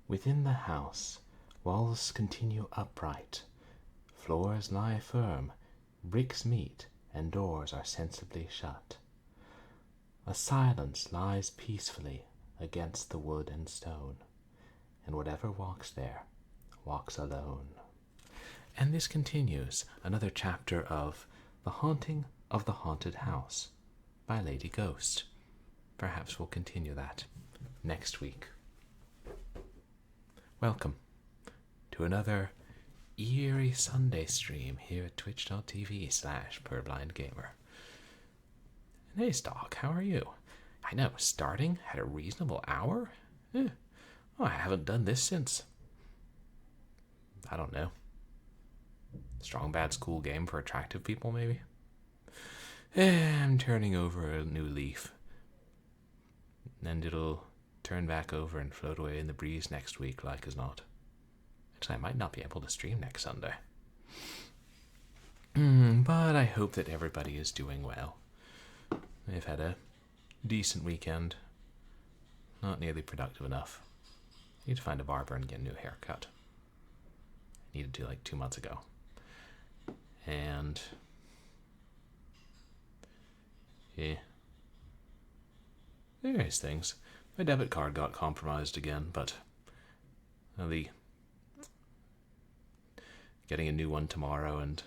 Within the house, walls continue upright, floors lie firm, bricks meet, and doors are sensibly shut. A silence lies peacefully against the wood and stone, and whatever walks there walks alone. And this continues another chapter of The Haunting of the Haunted House by Lady Ghost. Perhaps we'll continue that next week. Welcome to another eerie Sunday stream here at twitch.tv/purblindgamer. And hey, Stock, how are you? I know, starting at a reasonable hour? Oh, I haven't done this since, I don't know, Strong Bad School game for attractive people, maybe? I'm turning over a new leaf, and it'll turn back over and float away in the breeze next week, like as not. Actually, I might not be able to stream next Sunday. But I hope that everybody is doing well. I've had a decent weekend. Not nearly productive enough. I need to find a barber and get a new haircut. I needed to like 2 months ago. And yeah, various things. My debit card got compromised again, but I'll be getting a new one tomorrow, and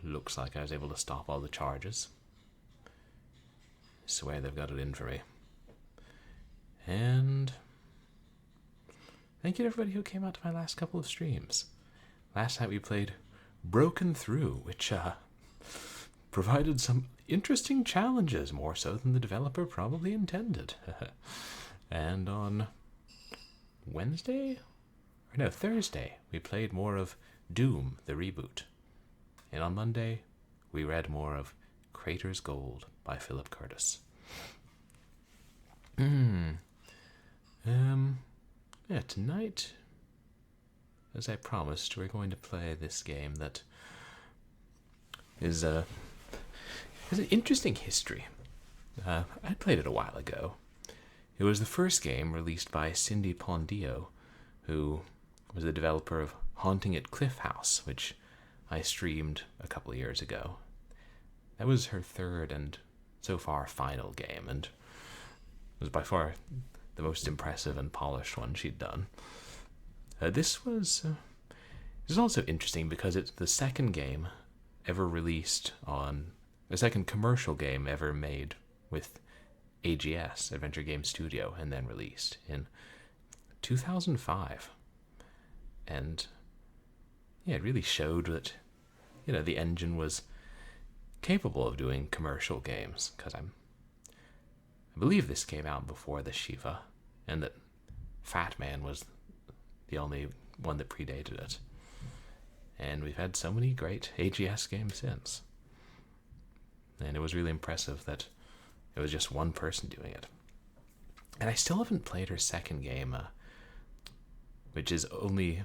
looks like I was able to stop all the charges. I swear they've got it in for me. And thank you to everybody who came out to my last couple of streams. Last night we played Broken Through, which provided some interesting challenges, more so than the developer probably intended. And on Thursday, we played more of Doom, the reboot. And on Monday, we read more of Crater's Gold by Philip Curtis. Yeah, tonight, as I promised, we're going to play this game that has an interesting history. I played it a while ago. It was the first game released by Cindy Pondio, who was the developer of Haunting at Cliff House, which I streamed a couple of years ago. That was her third and so far final game, and it was by far the most impressive and polished one she'd done. This was also interesting because it's the second game ever released on the second commercial game ever made with AGS, Adventure Game Studio, and then released in 2005. And yeah, it really showed that, the engine was capable of doing commercial games, because I believe this came out before the Shiva, and that Fat Man was the only one that predated it. And we've had so many great AGS games since. And it was really impressive that it was just one person doing it. And I still haven't played her second game, which is only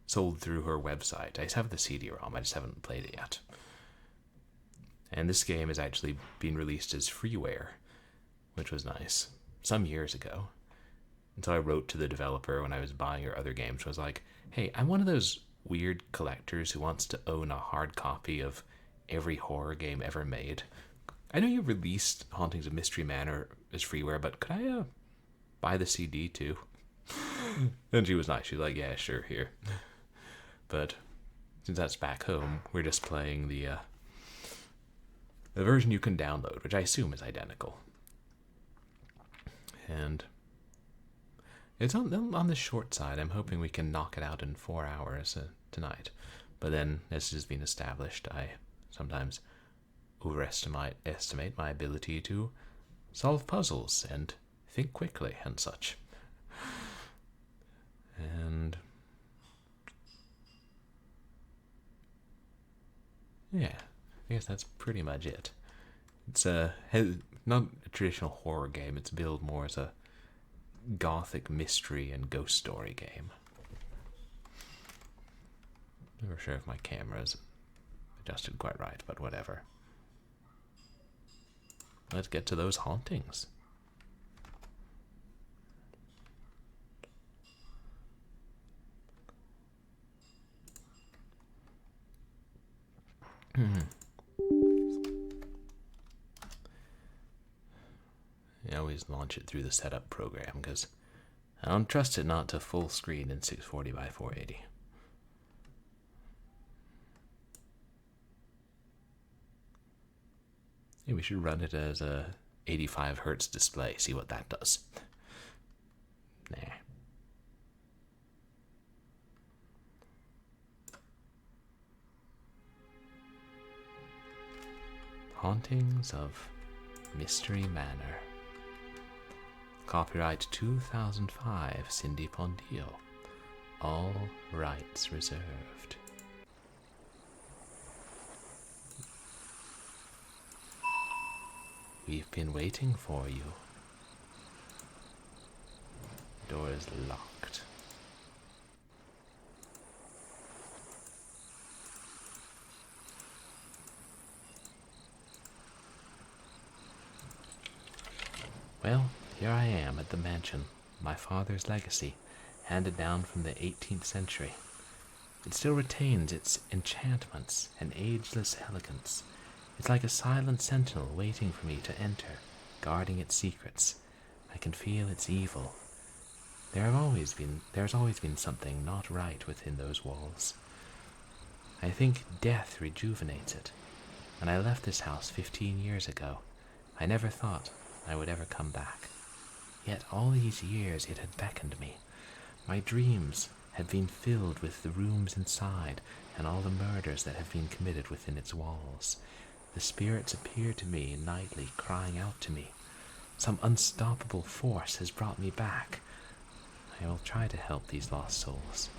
sold through her website. I have the CD-ROM, I just haven't played it yet. And this game is actually being released as freeware, which was nice, some years ago. And so I wrote to the developer when I was buying her other games. I was like, hey, I'm one of those weird collectors who wants to own a hard copy of every horror game ever made. I know you released Hauntings of Mystery Manor as freeware, but could I buy the CD too? And she was nice. She was like, yeah, sure, here. But since that's back home, we're just playing the version you can download, which I assume is identical. And it's on the short side. I'm hoping we can knock it out in 4 hours tonight. But then, as has been established, I sometimes overestimate my ability to solve puzzles and think quickly and such. And yeah, I guess that's pretty much it. It's not a traditional horror game. It's billed more as a gothic mystery and ghost story game. Never sure if my camera's adjusted quite right, but whatever. Let's get to those hauntings. I always launch it through the setup program because I don't trust it not to full screen in 640 by 480. Maybe we should run it as a 85 hertz display, see what that does. Nah. Hauntings of Mystery Manor. Copyright 2005, Cindy Pondio. All rights reserved. We've been waiting for you. The door is locked. Well, here I am at the mansion, my father's legacy, handed down from the 18th century. It still retains its enchantments and ageless elegance. It's like a silent sentinel waiting for me to enter, guarding its secrets. I can feel its evil. There's always been something not right within those walls. I think death rejuvenates it. When I left this house 15 years ago, I never thought I would ever come back. Yet all these years it had beckoned me. My dreams had been filled with the rooms inside and all the murders that have been committed within its walls. The spirits appear to me nightly, crying out to me. Some unstoppable force has brought me back. I will try to help these lost souls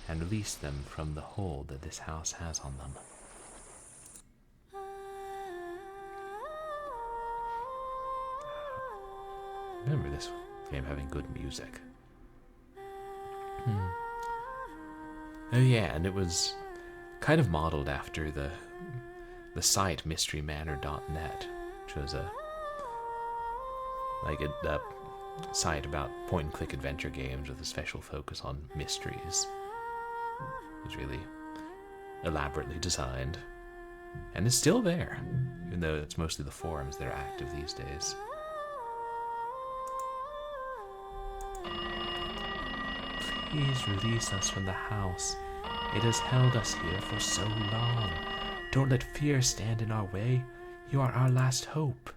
and release them from the hold that this house has on them. Remember this game having good music. Oh yeah, and it was kind of modeled after the site mysterymanor.net, which was a site about point-and-click adventure games with a special focus on mysteries. It was really elaborately designed, and is still there, even though it's mostly the forums that are active these days. Please release us from the house. It has held us here for so long. Don't let fear stand in our way. You are our last hope.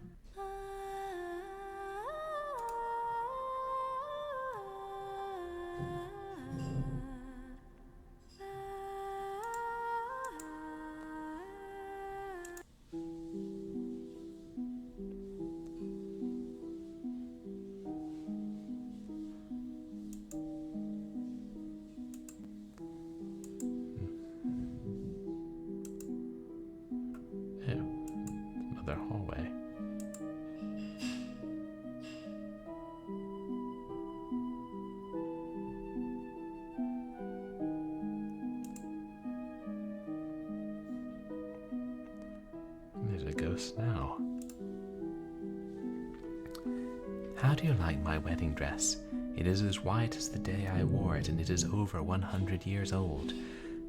Hallway. There's a ghost now. How do you like my wedding dress? It is as white as the day I wore it, and it is over 100 years old.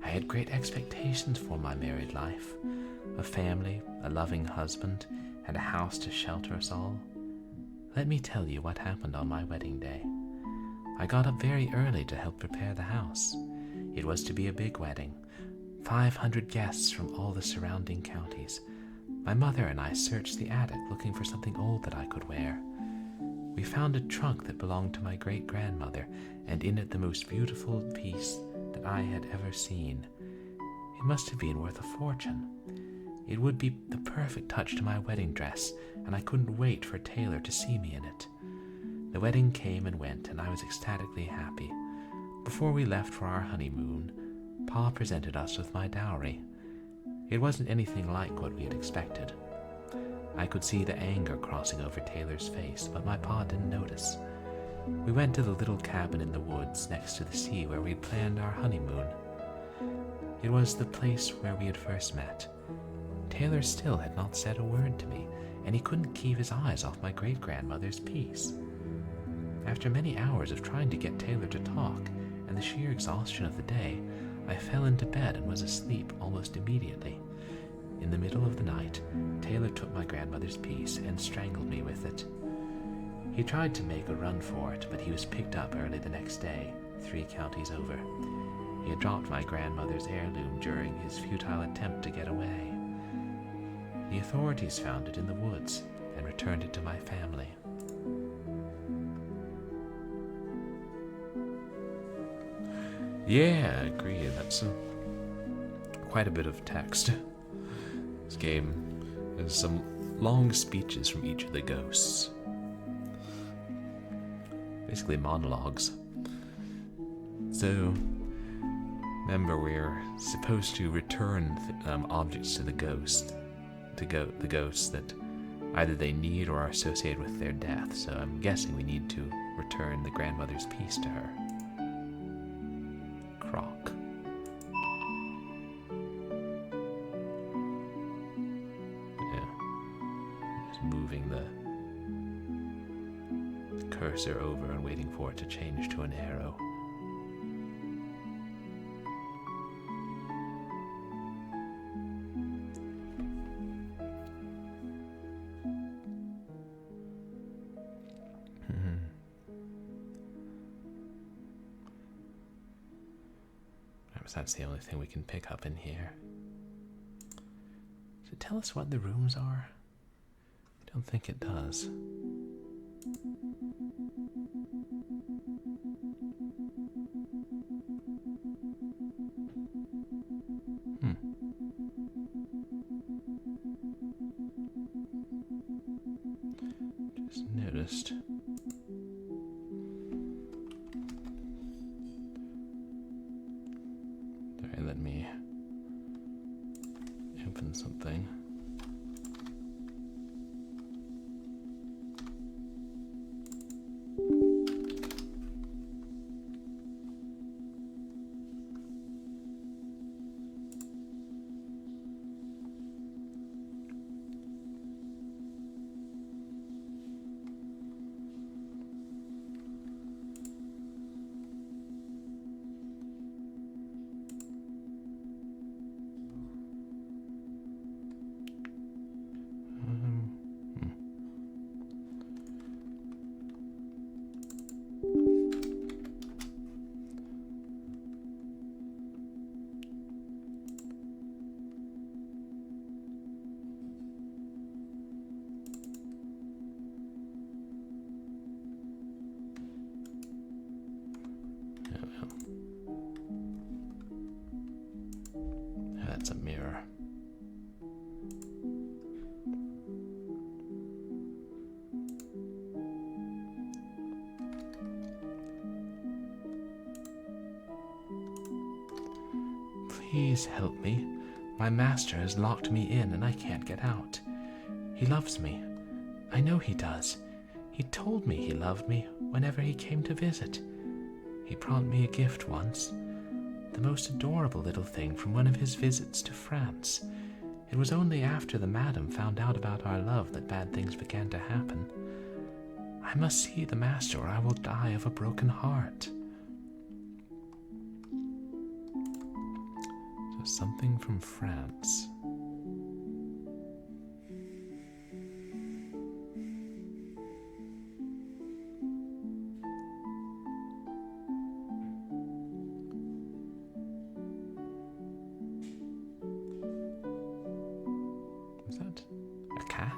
I had great expectations for my married life. A family, a loving husband, and a house to shelter us all. Let me tell you what happened on my wedding day. I got up very early to help prepare the house. It was to be a big wedding, 500 guests from all the surrounding counties. My mother and I searched the attic looking for something old that I could wear. We found a trunk that belonged to my great-grandmother, and in it the most beautiful piece that I had ever seen. It must have been worth a fortune. It would be the perfect touch to my wedding dress, and I couldn't wait for Taylor to see me in it. The wedding came and went, and I was ecstatically happy. Before we left for our honeymoon, Pa presented us with my dowry. It wasn't anything like what we had expected. I could see the anger crossing over Taylor's face, but my Pa didn't notice. We went to the little cabin in the woods next to the sea where we'd planned our honeymoon. It was the place where we had first met. Taylor still had not said a word to me, and he couldn't keep his eyes off my great-grandmother's piece. After many hours of trying to get Taylor to talk, and the sheer exhaustion of the day, I fell into bed and was asleep almost immediately. In the middle of the night, Taylor took my grandmother's piece and strangled me with it. He tried to make a run for it, but he was picked up early the next day, 3 counties over. He had dropped my grandmother's heirloom during his futile attempt to get away. The authorities found it in the woods and returned it to my family. Yeah, I agree. That's quite a bit of text. This game has some long speeches from each of the ghosts. Basically monologues. So, remember, we're supposed to return objects to the ghost, the ghosts that either they need or are associated with their death. So I'm guessing we need to return the grandmother's piece to her. Croc. Yeah. Just moving the cursor over and waiting for it to change to an arrow. That's the only thing we can pick up in here. Does it tell us what the rooms are? I don't think it does. Just noticed. Let me open something. That's a mirror. Please help me. My master has locked me in and I can't get out. He loves me. I know he does. He told me he loved me whenever he came to visit. He brought me a gift once. The most adorable little thing from one of his visits to France. It was only after the madam found out about our love that bad things began to happen. I must see the master or I will die of a broken heart. So something from France. Is that a cat?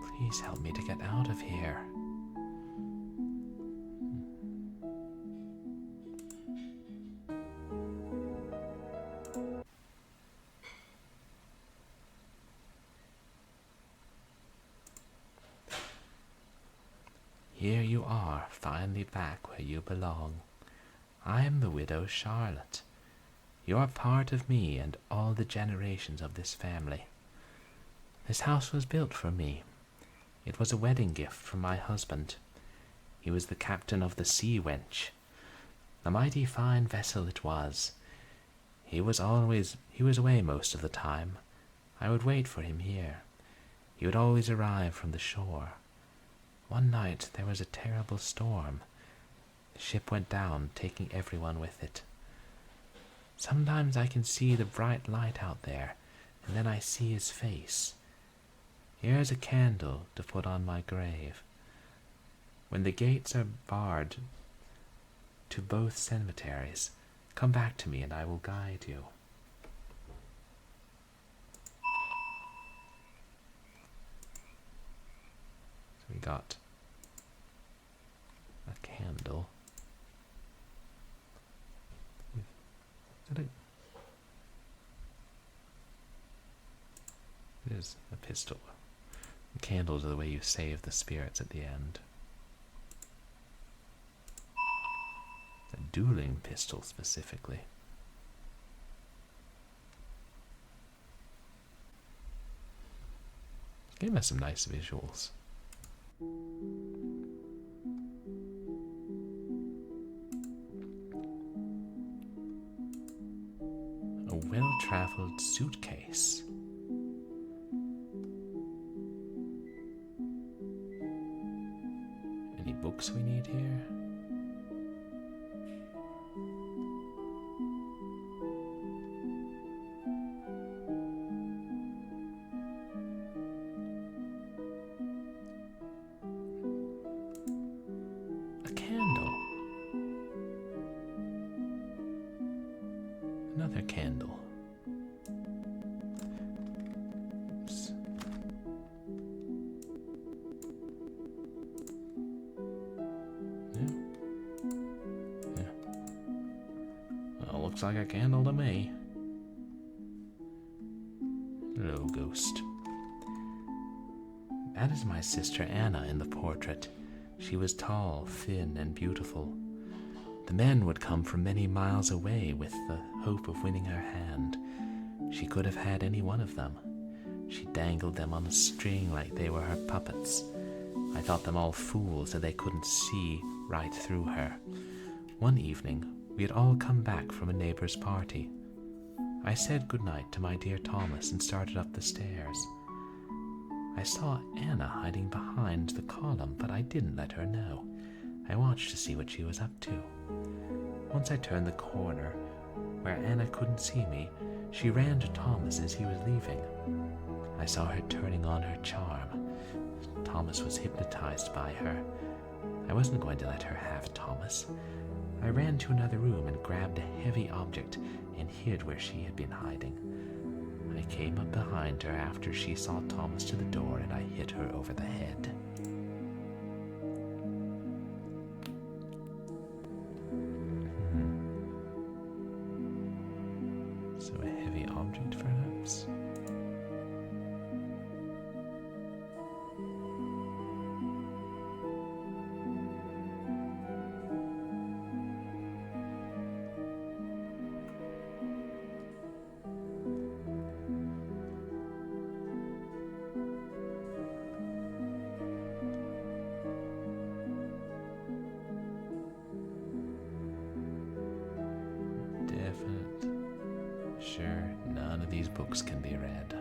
Please help me to get out of here. Here you are, finally back where you belong. I am the widow Charlotte. You are part of me and all the generations of this family. This house was built for me. It was a wedding gift from my husband. He was the captain of the Sea Wench. A mighty fine vessel it was. He was away most of the time. I would wait for him here. He would always arrive from the shore. One night there was a terrible storm. The ship went down, taking everyone with it. Sometimes I can see the bright light out there, and then I see his face. Here's a candle to put on my grave. When the gates are barred to both cemeteries, come back to me and I will guide you. So we got a candle. It is a pistol. The candles are the way you save the spirits at the end. A dueling pistol specifically. This game has some nice visuals. A well-traveled suitcase. Any books we need here? A candle. Another candle. Oops. Yeah. Well, looks like a candle to me. Hello, ghost. That is my sister Anna in the portrait. She was tall, thin, and beautiful. The men would come from many miles away with the hope of winning her hand. She could have had any one of them. She dangled them on a string like they were her puppets. I thought them all fools that they couldn't see right through her. One evening, we had all come back from a neighbor's party. I said goodnight to my dear Thomas and started up the stairs. I saw Anna hiding behind the column, but I didn't let her know. I watched to see what she was up to. Once I turned the corner, where Anna couldn't see me, she ran to Thomas as he was leaving. I saw her turning on her charm. Thomas was hypnotized by her. I wasn't going to let her have Thomas. I ran to another room and grabbed a heavy object and hid where she had been hiding. I came up behind her after she saw Thomas to the door and I hit her over the head. So a heavy object, perhaps? Sure, none of these books can be read.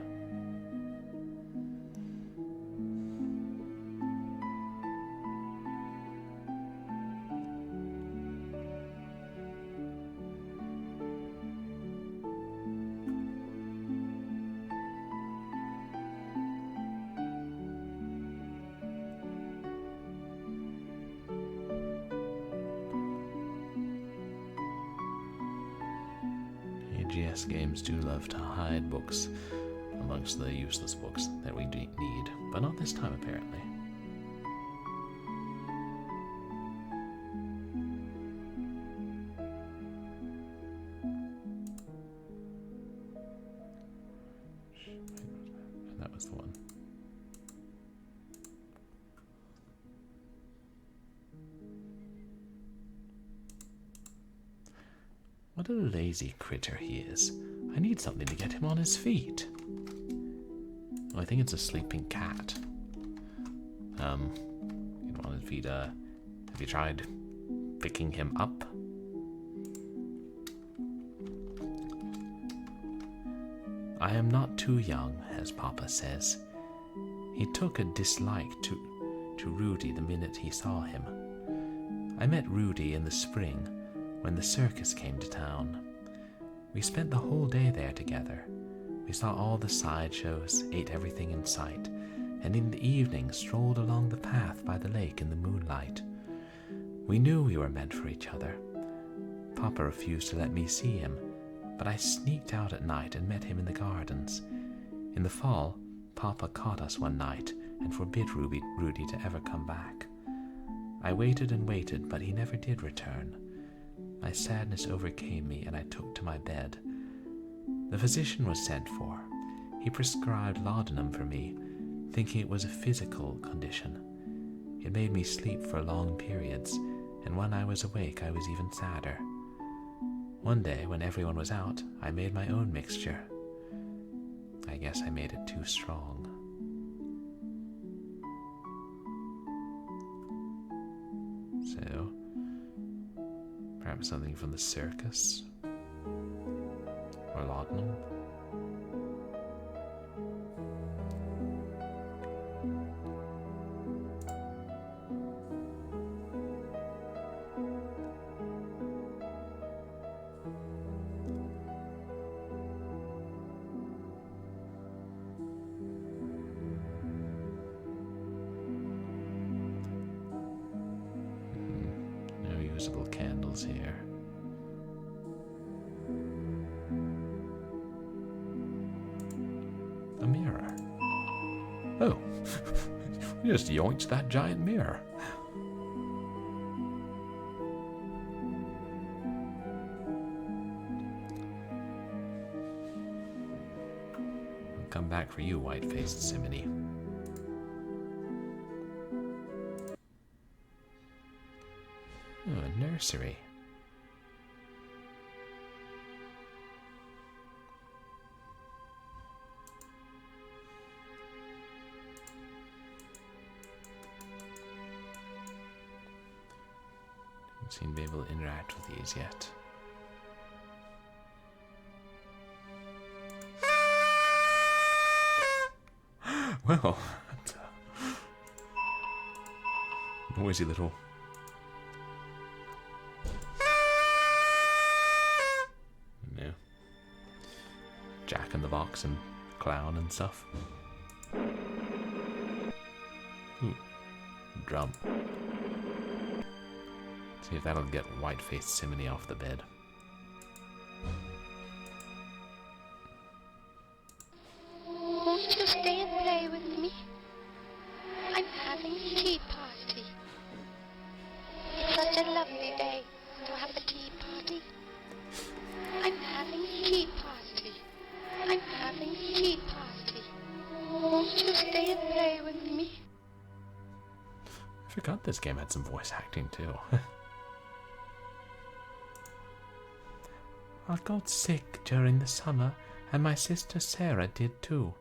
AGS games do love to hide books amongst the useless books that we need, but not this time apparently. That was the one. What a lazy critter he is. I need something to get him on his feet. Oh, I think it's a sleeping cat. Get him on his feet. Have you tried picking him up? I am not too young, as Papa says. He took a dislike to to Rudy the minute he saw him. I met Rudy in the spring when the circus came to town. We spent the whole day there together. We saw all the sideshows, ate everything in sight, and in the evening strolled along the path by the lake in the moonlight. We knew we were meant for each other. Papa refused to let me see him, but I sneaked out at night and met him in the gardens. In the fall, Papa caught us one night and forbid Rudy to ever come back. I waited and waited, but he never did return. My sadness overcame me, and I took to my bed. The physician was sent for. He prescribed laudanum for me, thinking it was a physical condition. It made me sleep for long periods, and when I was awake I was even sadder. One day, when everyone was out, I made my own mixture. I guess I made it too strong. So, perhaps something from the circus? Or laudanum? Usable candles here. A mirror. Oh, you just yoinked that giant mirror. I'll come back for you, white-faced simony. Oh, a nursery. Don't seem to be able to interact with these yet. Well, that's a noisy little... Jack in the Box and clown and stuff. Ooh, drum. See if that'll get white-faced simony off the bed. Won't you stay and play with me? I'm having a tea party. It's such a lovely day to have a tea party. I'm having a tea party. I'm having a tea party. Won't you stay and play with me? I forgot this game had some voice acting too. I got sick during the summer, and my sister Sarah did too.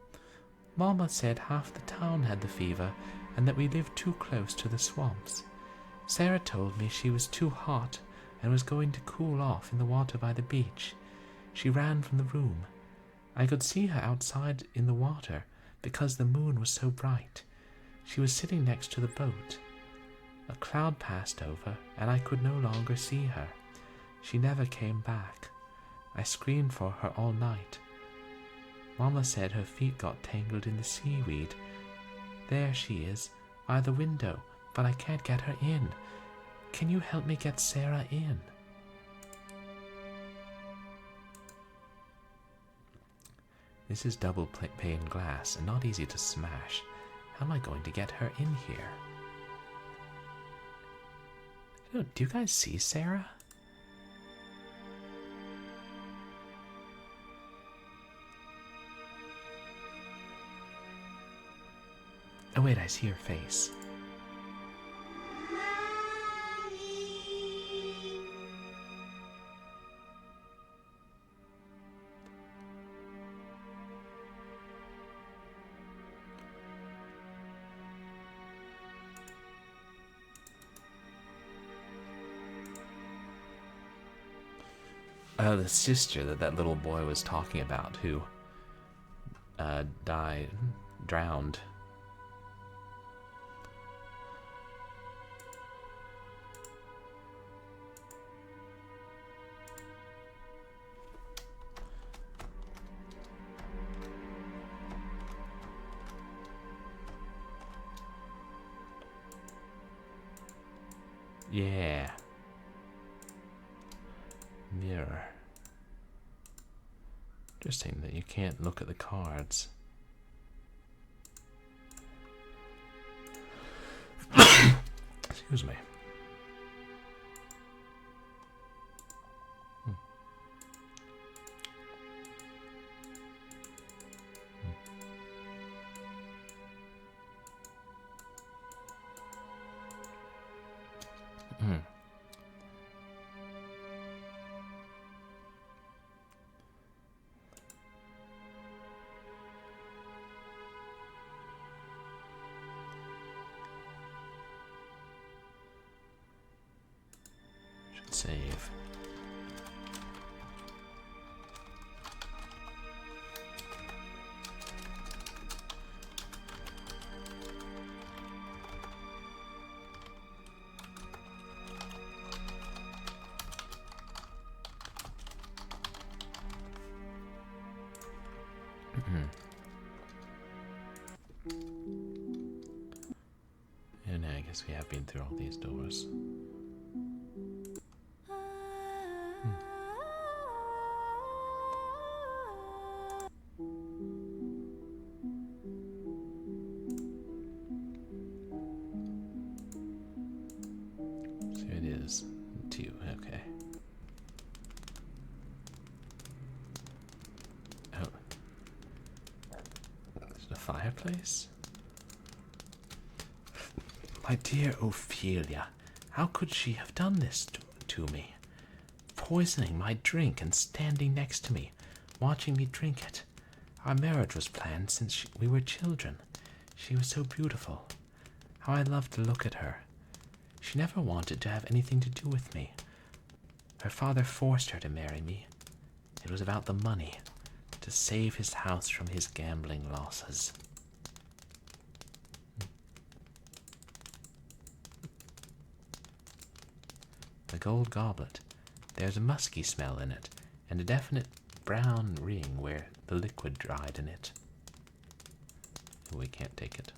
Mama said half the town had the fever, and that we lived too close to the swamps. Sarah told me she was too hot, and was going to cool off in the water by the beach. She ran from the room. I could see her outside in the water, because the moon was so bright. She was sitting next to the boat. A cloud passed over, and I could no longer see her. She never came back. I screamed for her all night. Mama said her feet got tangled in the seaweed. There she is, by the window, but I can't get her in. Can you help me get Sarah in? This is double pane glass and not easy to smash. How am I going to get her in here? Oh, do you guys see Sarah? Oh wait, I see her face. The sister that little boy was talking about, who drowned. Yeah. Mirror. Interesting that you can't look at the cards. Excuse me. Should save. And I guess we have been through all these doors. So it is 2, okay. Oh. Is it a fireplace? My dear Ophelia, how could she have done this to me? Poisoning my drink and standing next to me, watching me drink it. Our marriage was planned since we were children. She was so beautiful. How I loved to look at her. She never wanted to have anything to do with me. Her father forced her to marry me. It was about the money, to save his house from his gambling losses. The gold goblet. There's a musky smell in it, and a definite brown ring where the liquid dried in it. We can't take it.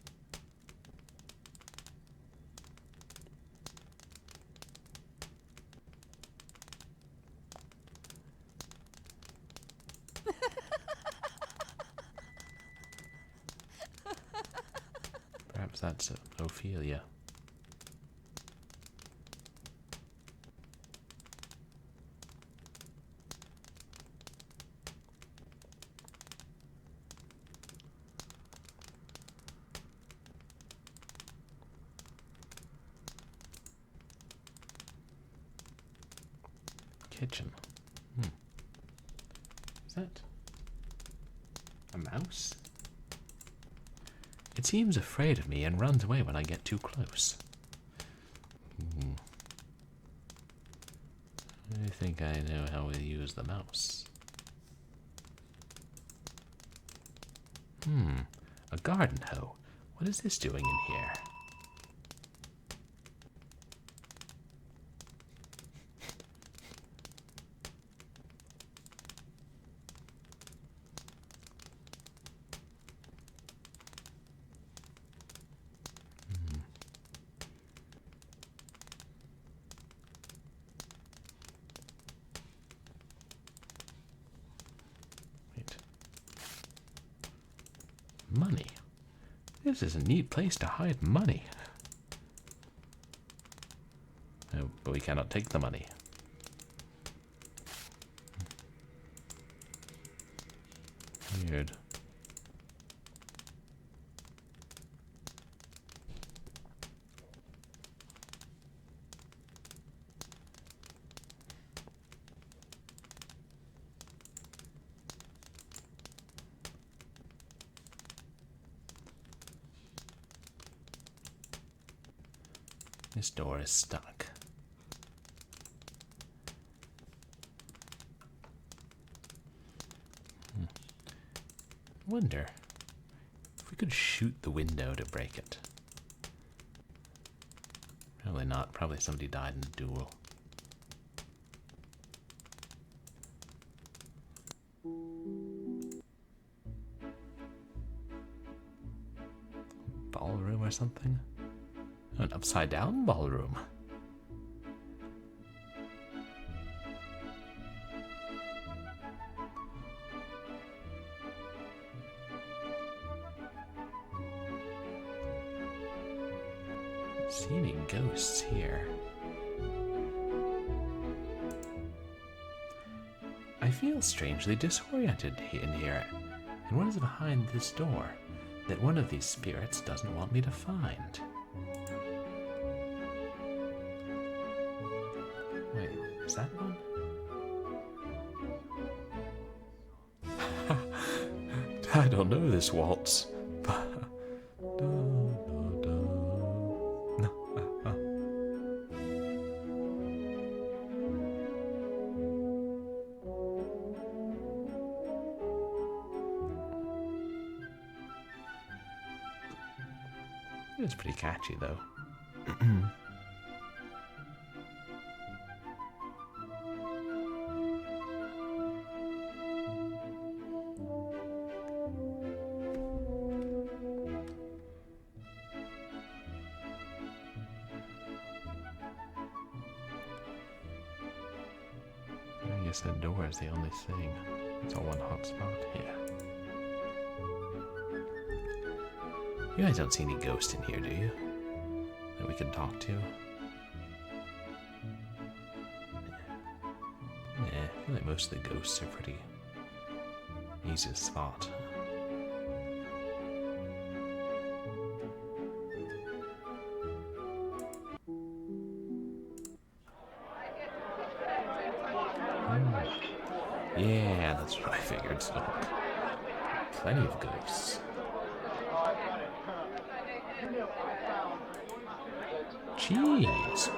Perhaps that's Ophelia. Kitchen. Is that a mouse? It seems afraid of me and runs away when I get too close. I think I know how we use the mouse. A garden hoe. What is this doing in here? Money. This is a neat place to hide money. Oh, but we cannot take the money. Weird. This door is stuck. Wonder if we could shoot the window to break it. Probably not. Probably somebody died in a duel. Ballroom or something? An upside down ballroom. see any ghosts here. I feel strangely disoriented in here, and what is behind this door that one of these spirits doesn't want me to find? Wait, is that one? I don't know this waltz. It's pretty catchy, though. I guess that door is the only thing. It's all one hot spot here. You guys don't see any ghosts in here, do you? That we can talk to? Yeah, I feel like most of the ghosts are pretty easy to spot. Yeah, that's what I figured, so plenty of ghosts. Jeez.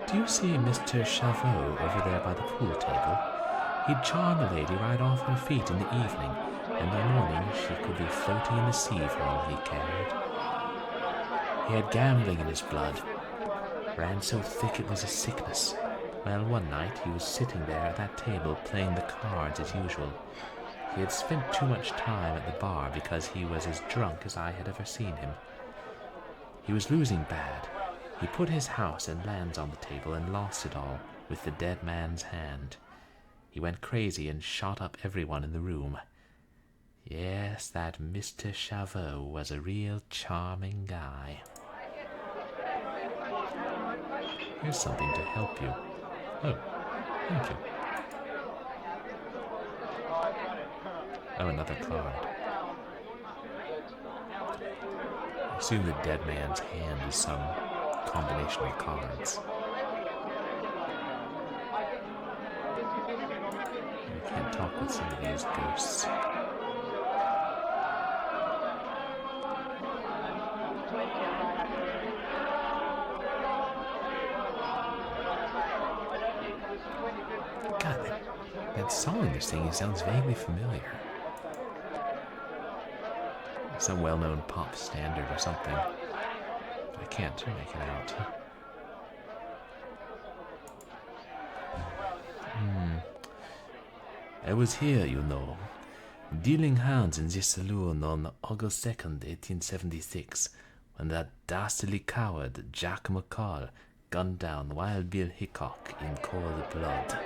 Do you see Mr. Chavot over there by the pool table? He'd charm a lady right off her feet in the evening, and by morning she could be floating in the sea for all he cared. He had gambling in his blood, ran so thick it was a sickness. Well, one night he was sitting there at that table playing the cards as usual. He had spent too much time at the bar because he was as drunk as I had ever seen him. He was losing bad. He put his house and lands on the table and lost it all with the dead man's hand. He went crazy and shot up everyone in the room. Yes, that Mr. Chavot was a real charming guy. Here's something to help you. Oh, thank you. Oh, another card. I assume the dead man's hand is some combination of cards. I can't talk with some of these ghosts. God, that song they're singing sounds vaguely familiar. Some well-known pop standard or something. I can't make it out. I was here, you know, dealing hands in this saloon on August 2nd, 1876, when that dastardly coward, Jack McCall, gunned down Wild Bill Hickok in cold blood.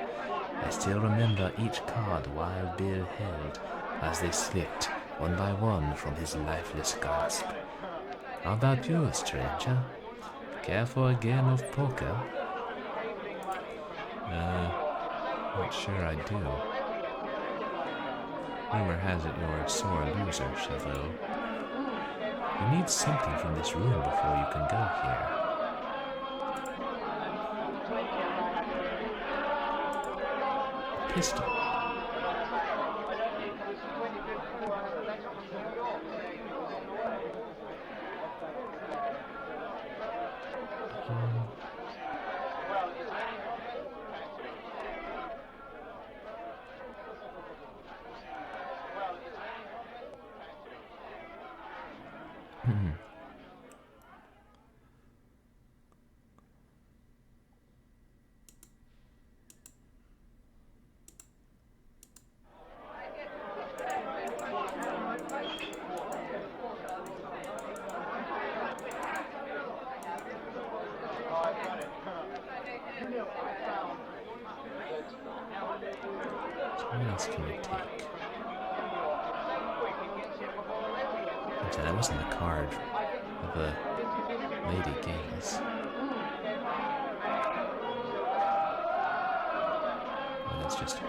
I still remember each card Wild Bill held as they slipped, one by one, from his lifeless grasp. How about you, stranger? Care for a game of poker? Not sure I do. Rumor has it you're a sore loser, Chavot. You need something from this room before you can go here. Pistol. else can we take? Actually, that wasn't the card of the lady gaze. Oh, that's just her.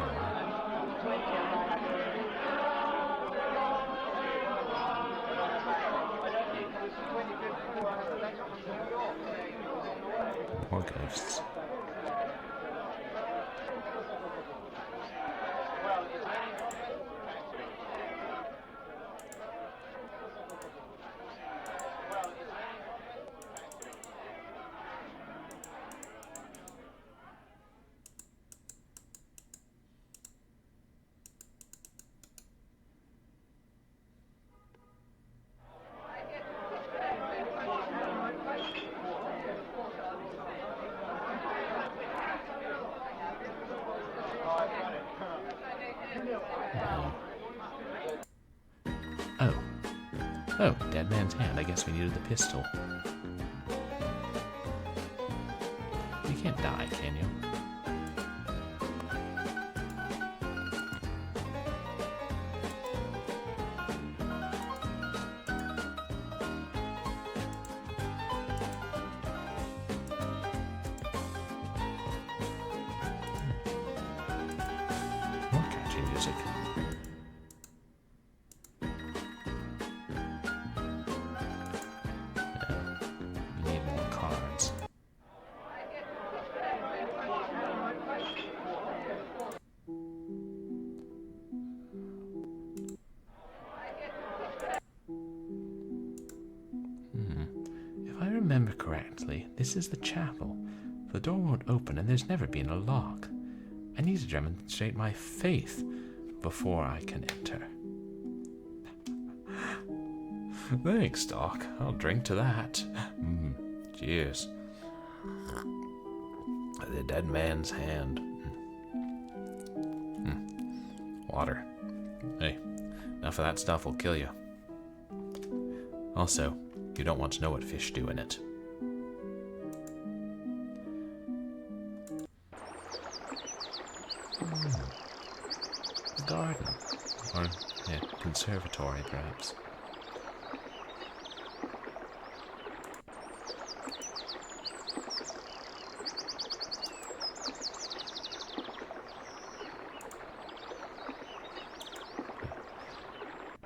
More ghosts. Oh. Oh, dead man's hand. I guess we needed the pistol. You can't die, can you? More catchy music. We need more cards. If I remember correctly, this is the chapel. The door won't open and there's never been a lock. I need to demonstrate my faith before I can enter. Thanks, Doc. I'll drink to that. Cheers. The dead man's hand. Water. Hey, enough of that stuff will kill you. Also, you don't want to know what fish do in it. A garden. Or a conservatory, perhaps.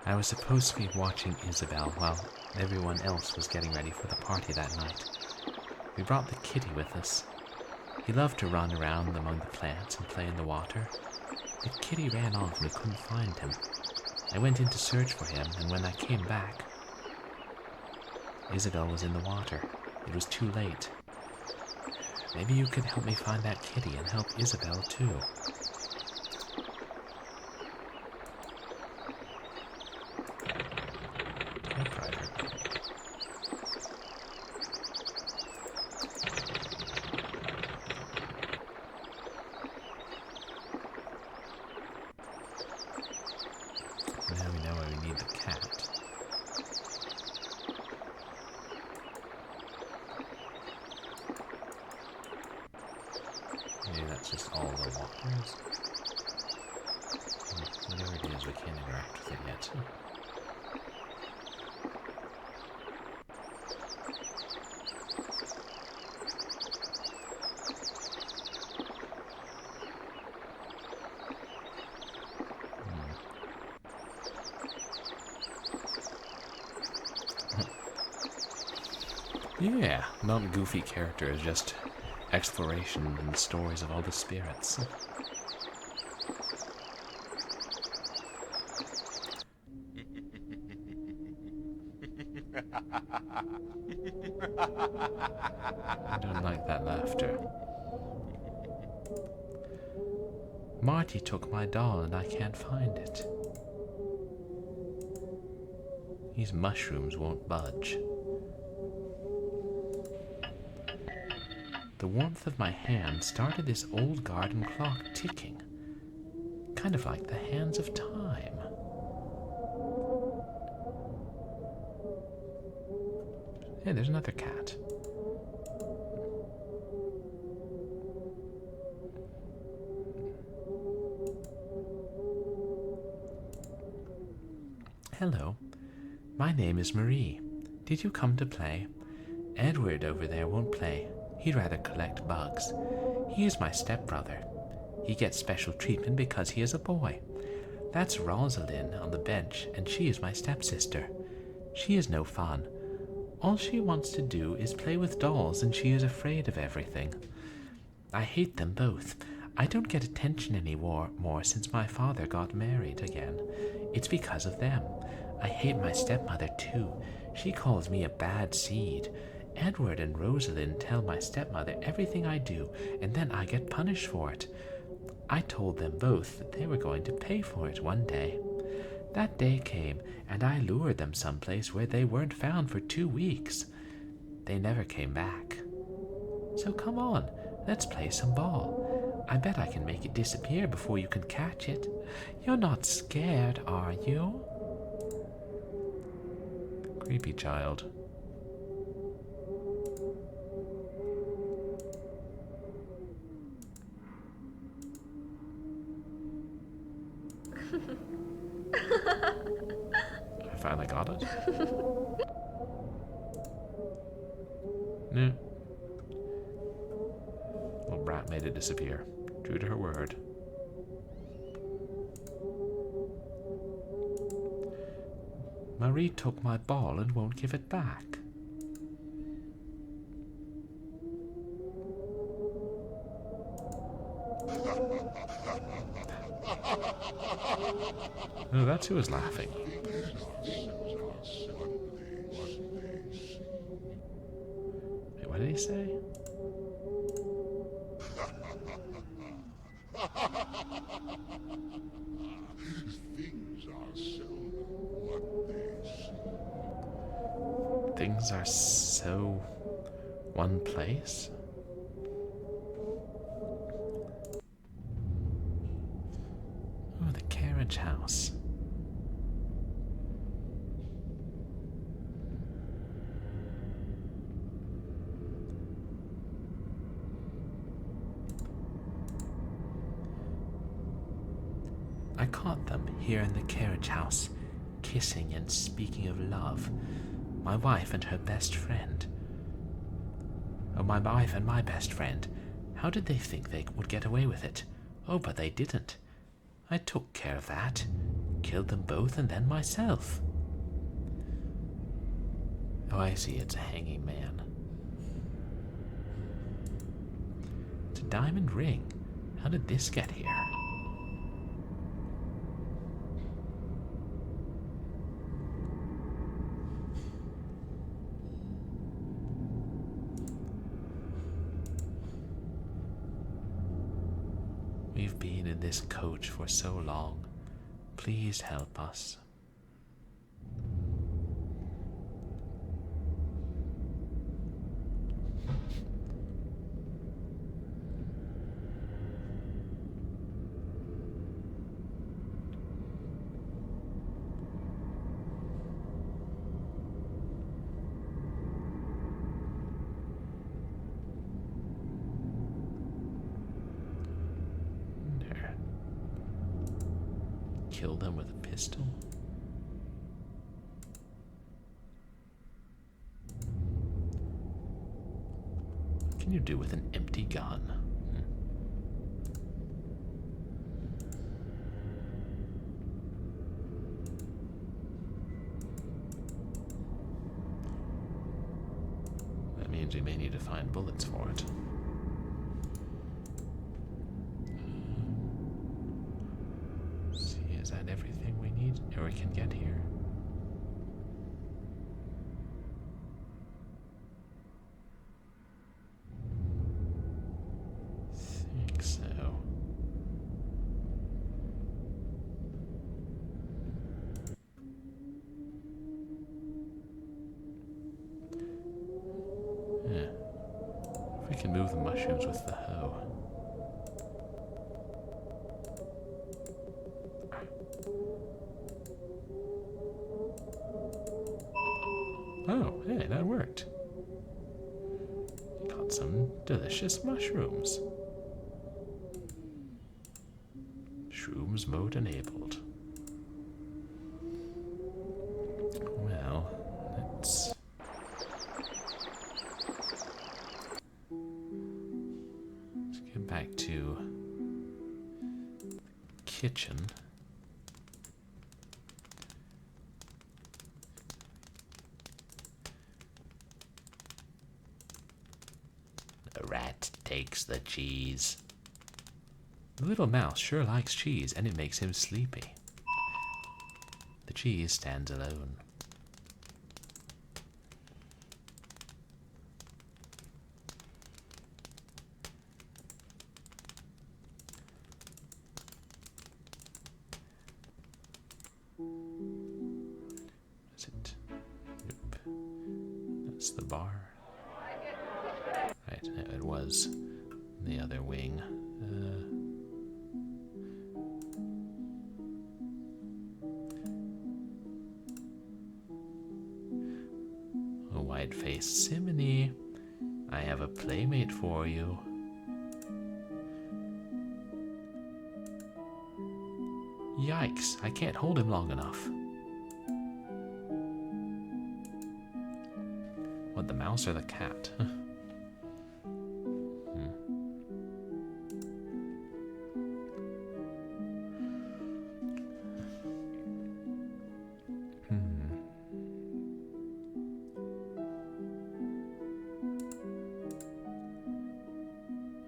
I was supposed to be watching Isabel while everyone else was getting ready for the party that night. We brought the kitty with us. He loved to run around among the plants and play in the water. The kitty ran off and we couldn't find him. I went in to search for him, and when I came back, Isabel was in the water. It was too late. Maybe you could help me find that kitty and help Isabel too. Now we know why we need the cat. Maybe that's just all the walkers. Whatever it is, we can't interact with it yet. Yeah, not goofy characters, just exploration and the stories of all the spirits. I don't like that laughter. Marty took my doll and I can't find it. These mushrooms won't budge. The warmth of my hand started this old garden clock ticking, kind of like the hands of time. Hey, there's another cat. Hello, my name is Marie. Did you come to play? Edward over there won't play. He'd rather collect bugs. He is my stepbrother. He gets special treatment because he is a boy. That's Rosalind on the bench, and she is my stepsister. She is no fun. All she wants to do is play with dolls, and she is afraid of everything. I hate them both. I don't get attention anymore since my father got married again. It's because of them. I hate my stepmother too. She calls me a bad seed. Edward and Rosalind tell my stepmother everything I do, and then I get punished for it. I told them both that they were going to pay for it one day. That day came, and I lured them someplace where they weren't found for 2 weeks. They never came back. So come on, let's play some ball. I bet I can make it disappear before you can catch it. You're not scared, are you? Creepy child. I finally got it. No. Little brat made it disappear. True to her word. Marie took my ball and won't give it back. No, that's who was laughing. Wait, what did he say? Things are so one place? Oh, the carriage house. I caught them here in the carriage house, kissing and speaking of love. My wife and her best friend. Oh, my wife and my best friend. How did they think they would get away with it? Oh, but they didn't. I took care of that. Killed them both and then myself. Oh, I see, it's a hanging man. It's a diamond ring. How did this get here? We've been in this coach for so long. Please help us. Kill them with a pistol? What can you do with an empty gun? That means we may need to find bullets for it. Is that everything we need, or we can get here? Think so. Yeah. If we can move the mushrooms with the hoe. Oh, hey, that worked. Got some delicious mushrooms. Shrooms mode enabled. kitchen. The rat takes the cheese. The little mouse sure likes cheese, and it makes him sleepy. The cheese stands alone. Is it? Nope. That's the bar. Right, it was the other wing. A white-faced simony. I have a playmate for you. Yikes, I can't hold him long enough. What, the mouse or the cat?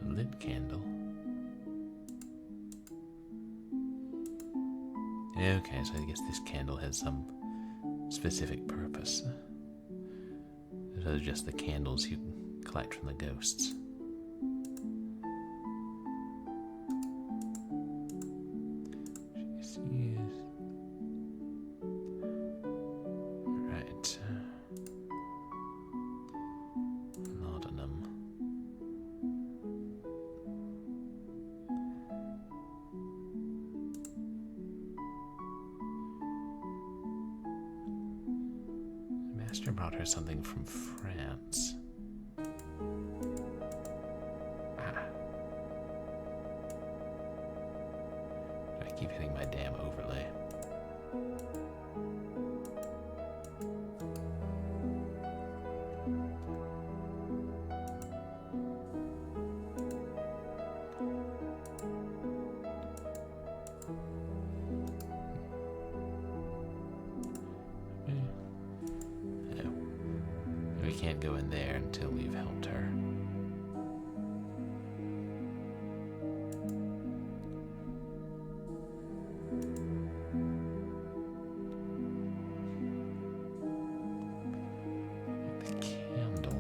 A lit candle. Okay, so I guess this candle has some specific purpose. Those are just the candles you collect from the ghosts. She sees. Right. Laudanum. Master brought her something from France. I keep hitting my damn overlay. We can't go in there until we've helped her. The candle.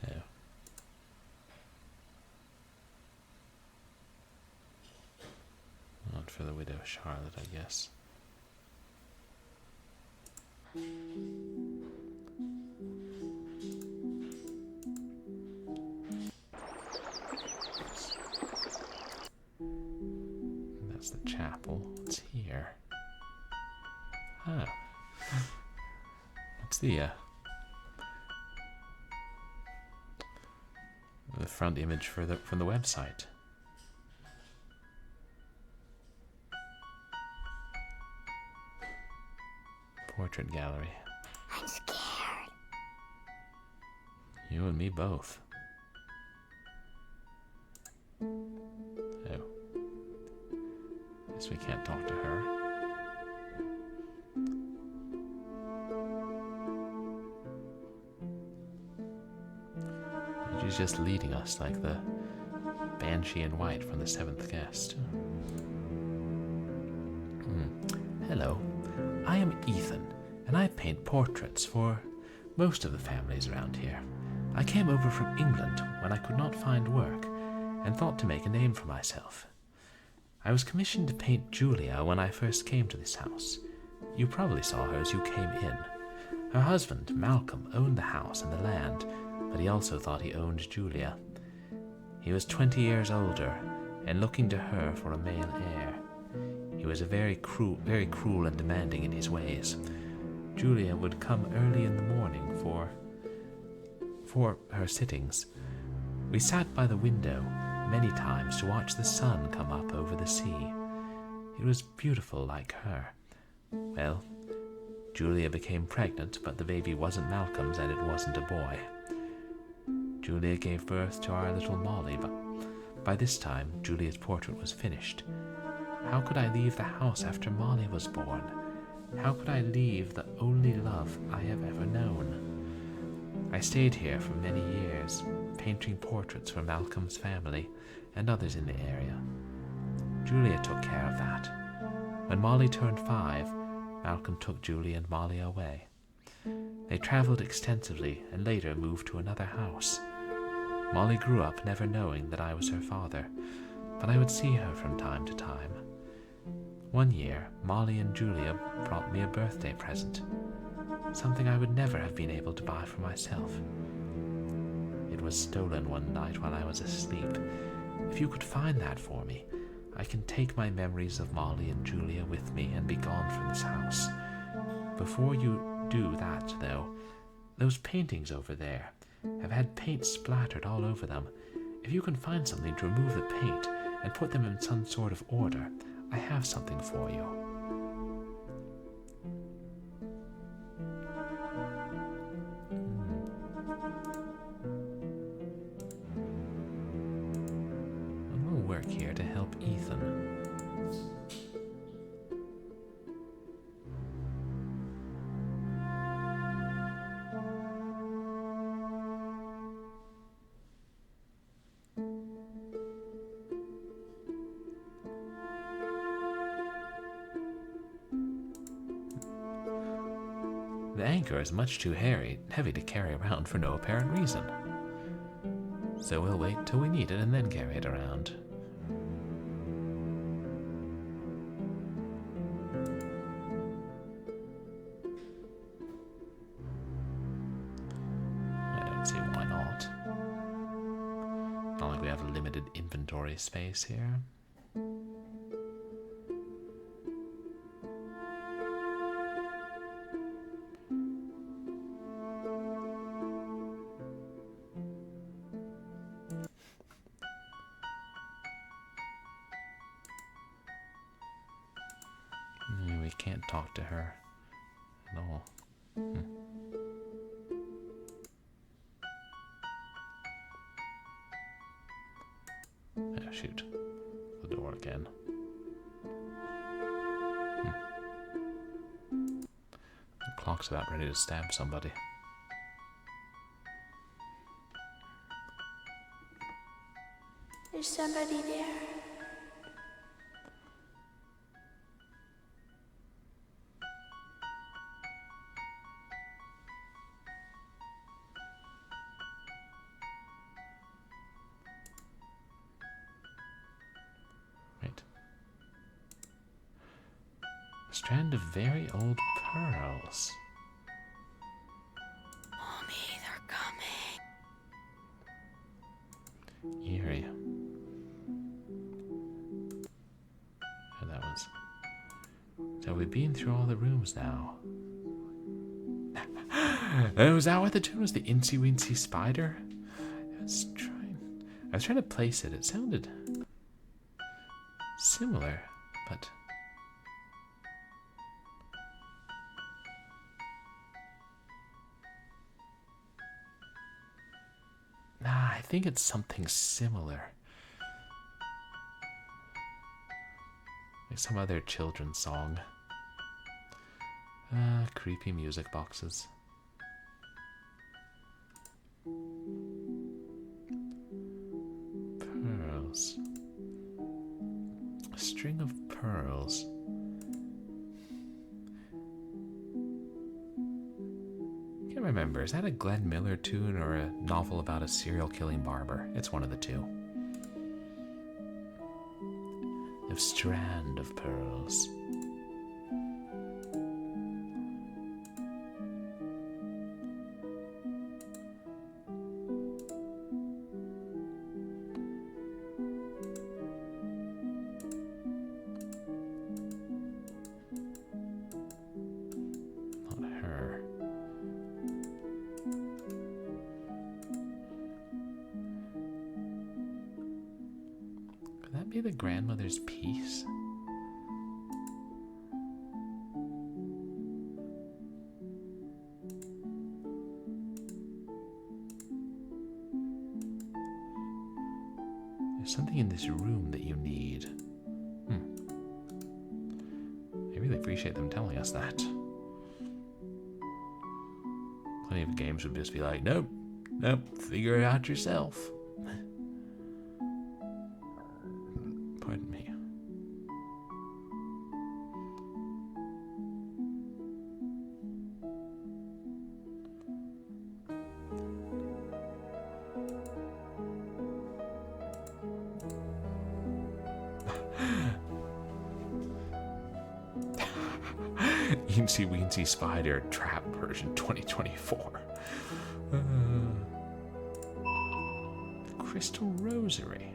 Oh. Not for the widow Charlotte, I guess. That's the chapel. What's here? Oh. What's the front image for from the website? Portrait gallery. I'm scared. You and me both. Oh. Guess we can't talk to her. She's just leading us like the Banshee in White from The Seventh Guest. Hello, I am Ethan, and I paint portraits for most of the families around here. I came over from England when I could not find work, and thought to make a name for myself. I was commissioned to paint Julia when I first came to this house. You probably saw her as you came in. Her husband, Malcolm, owned the house and the land, but he also thought he owned Julia. He was 20 years older, and looking to her for a male heir. He was very cruel and demanding in his ways. Julia would come early in the morning for her sittings. We sat by the window many times to watch the sun come up over the sea. It was beautiful like her. Well, Julia became pregnant, but the baby wasn't Malcolm's and it wasn't a boy. Julia gave birth to our little Molly, but by this time Julia's portrait was finished. How could I leave the house after Molly was born? How could I leave the only love I have ever known? I stayed here for many years, painting portraits for Malcolm's family and others in the area. Julia took care of that. When Molly turned 5, Malcolm took Julia and Molly away. They traveled extensively and later moved to another house. Molly grew up never knowing that I was her father, but I would see her from time to time. One year, Molly and Julia brought me a birthday present, something I would never have been able to buy for myself. It was stolen one night while I was asleep. If you could find that for me, I can take my memories of Molly and Julia with me and be gone from this house. Before you do that, though, those paintings over there have had paint splattered all over them. If you can find something to remove the paint and put them in some sort of order, I have something for you. And we'll work here to help Ethan. The anchor is much too heavy to carry around for no apparent reason. So we'll wait till we need it and then carry it around. I don't see why not. Not like we have limited inventory space here. We can't talk to her at all. Oh, shoot. The door again. The clock's about ready to stab somebody. There's somebody there. Right. A strand of very old pearls. Mommy, they're coming. Eerie. And that was... So we've been through all the rooms now. Oh, was that what the tune was? The Incy Wincy Spider? I was trying to place it. It sounded similar, but... Nah, I think it's something similar. Like some other children's song. Creepy music boxes. Pearls. A string of pearls. Can't remember. Is that a Glenn Miller tune or a novel about a serial killing barber? It's one of the two. A strand of pearls. Not her. Could that be the grandmother's piece? something in this room that you need. I really appreciate them telling us that. Plenty of games would just be like, nope, figure it out yourself. Pardon me. Eensy Weensy Spider Trap version 2024. The Crystal Rosary.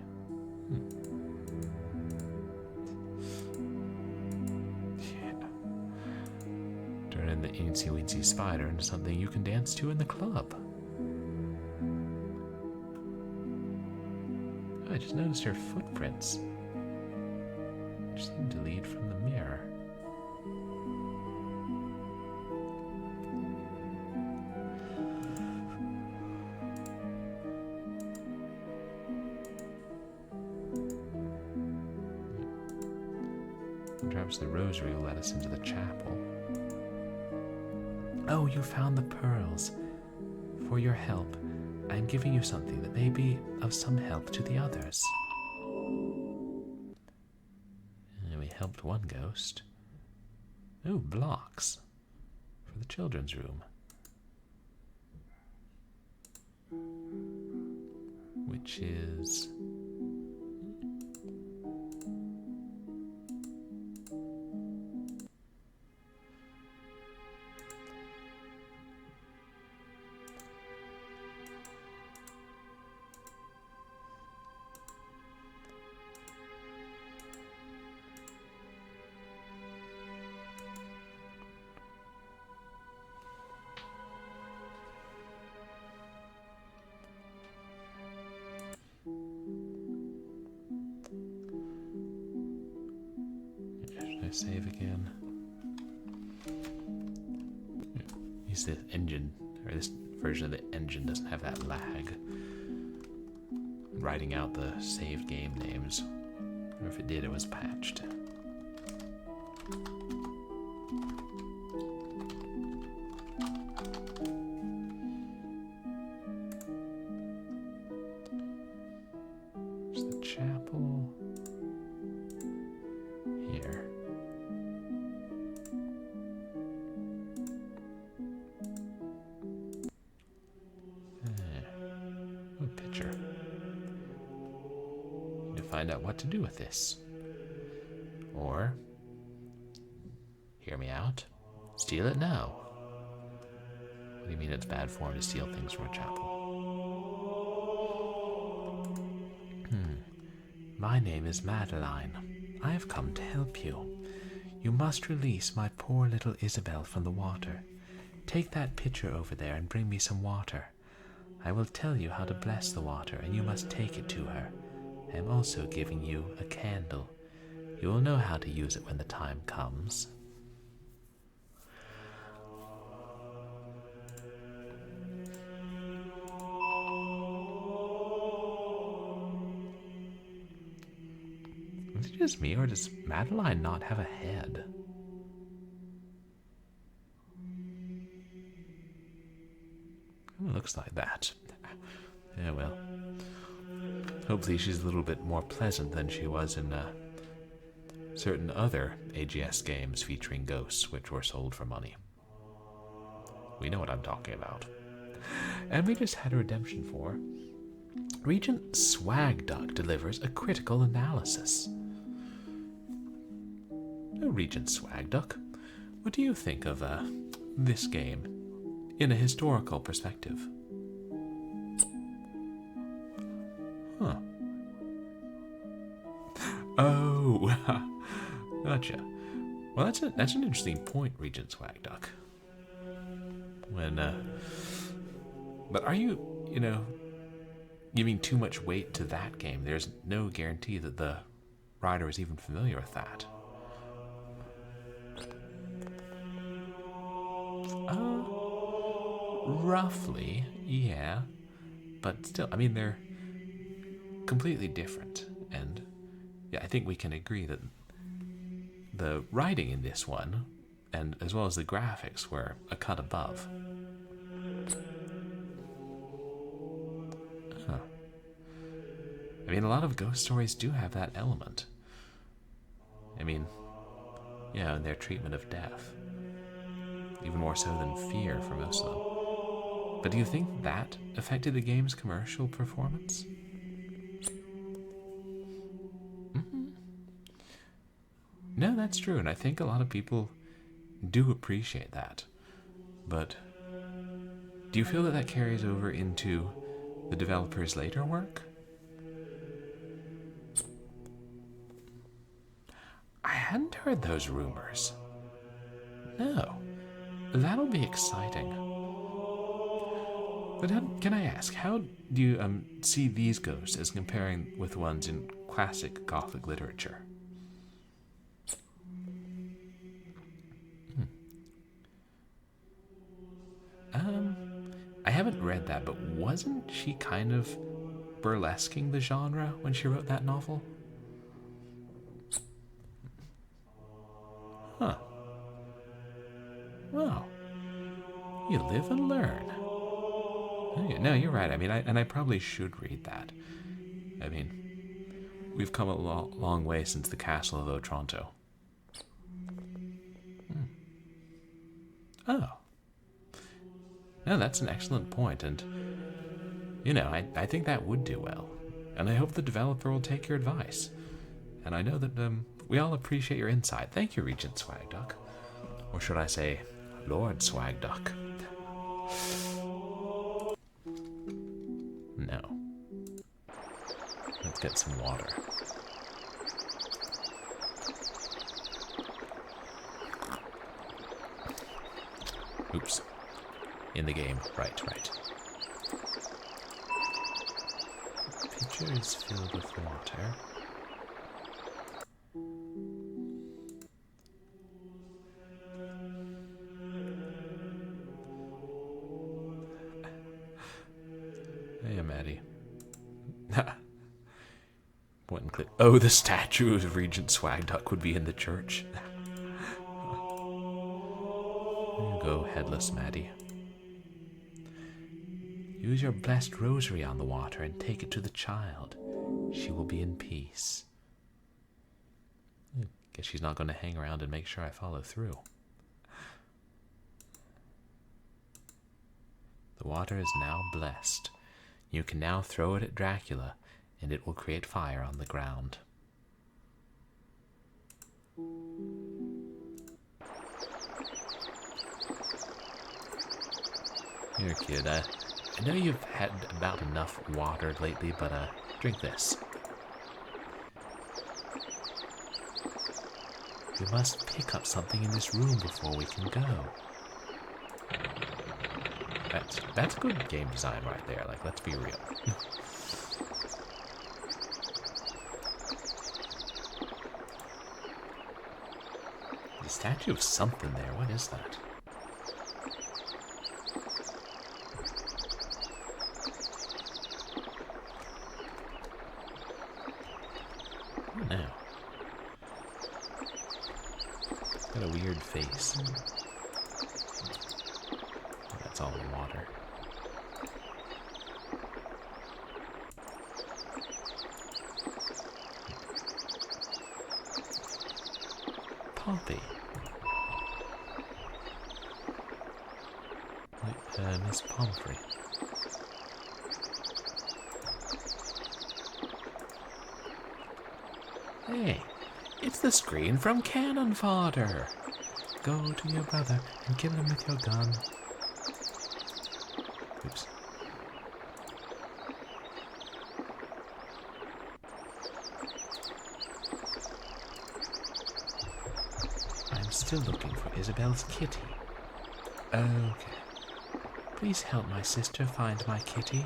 Yeah. Turning the Eensy Weensy Spider into something you can dance to in the club. Oh, I just noticed her footprints. Which seem to lead from the mirror. Perhaps the rosary will let us into the chapel. Oh, you found the pearls. For your help, I am giving you something that may be of some help to the others. And we helped one ghost. Oh, blocks. For the children's room. Which is... save again. Use the engine, or this version of the engine doesn't have that lag. Writing out the save game names, or if it did, it was patched. There's the chapel here. Picture. Need to find out what to do with this. Or, hear me out, steal it now. What do you mean it's bad form to steal things from a chapel? My name is Madeline. I have come to help you. You must release my poor little Isabel from the water. Take that pitcher over there and bring me some water. I will tell you how to bless the water, and you must take it to her. I am also giving you a candle. You will know how to use it when the time comes. Is it just me, or does Madeline not have a head? It looks like that. Yeah, well. Hopefully she's a little bit more pleasant than she was in certain other AGS games featuring ghosts, which were sold for money. We know what I'm talking about. And we just had a redemption for Regent Swag Duck delivers a critical analysis. Oh, Regent Swag Duck, what do you think of this game in a historical perspective? Huh. Oh, gotcha. Well, that's an interesting point, Regent Swag Duck. But are you giving too much weight to that game? There's no guarantee that the writer is even familiar with that. Roughly, yeah. But still, I mean, they're completely different. yeah, I think we can agree that the writing in this one, and as well as the graphics, were a cut above. Huh. I mean, a lot of ghost stories do have that element. I mean, yeah, in their treatment of death. Even more so than fear for most of them. But do you think that affected the game's commercial performance? Mm-hmm. No, that's true, and I think a lot of people do appreciate that. But do you feel that that carries over into the developer's later work? I hadn't heard those rumors. No. That'll be exciting. But can I ask, how do you see these ghosts as comparing with ones in classic Gothic literature? I haven't read that, but wasn't she kind of burlesquing the genre when she wrote that novel? Huh. Well, you live and learn. No, you're right. I mean, I probably should read that. I mean, we've come a long way since the Castle of Otranto. Oh. No, that's an excellent point, and, I think that would do well. And I hope the developer will take your advice. And I know that we all appreciate your insight. Thank you, Regent Swagduck. Or should I say, Lord Swagduck. No. Let's get some water. Oops. In the game. Right. Pitcher is filled with water. Hey, Maddie. Point and click. Oh, the statue of Regent Swagduck would be in the church. There you go, headless Maddie. Use your blessed rosary on the water and take it to the child. She will be in peace. Guess she's not going to hang around and make sure I follow through. The water is now blessed. You can now throw it at Dracula, and it will create fire on the ground. Here, kid, I know you've had about enough water lately, but drink this. We must pick up something in this room before we can go. That's good game design right there, like, let's be real. The statue of something there, what is that? What now? Got a weird face. That's all the water. Poppy. Like Miss Pomfrey. Hey, it's the screen from Cannon Fodder. Go to your brother and kill him with your gun. Oops. I'm still looking for Isabel's kitty. Okay. Please help my sister find my kitty.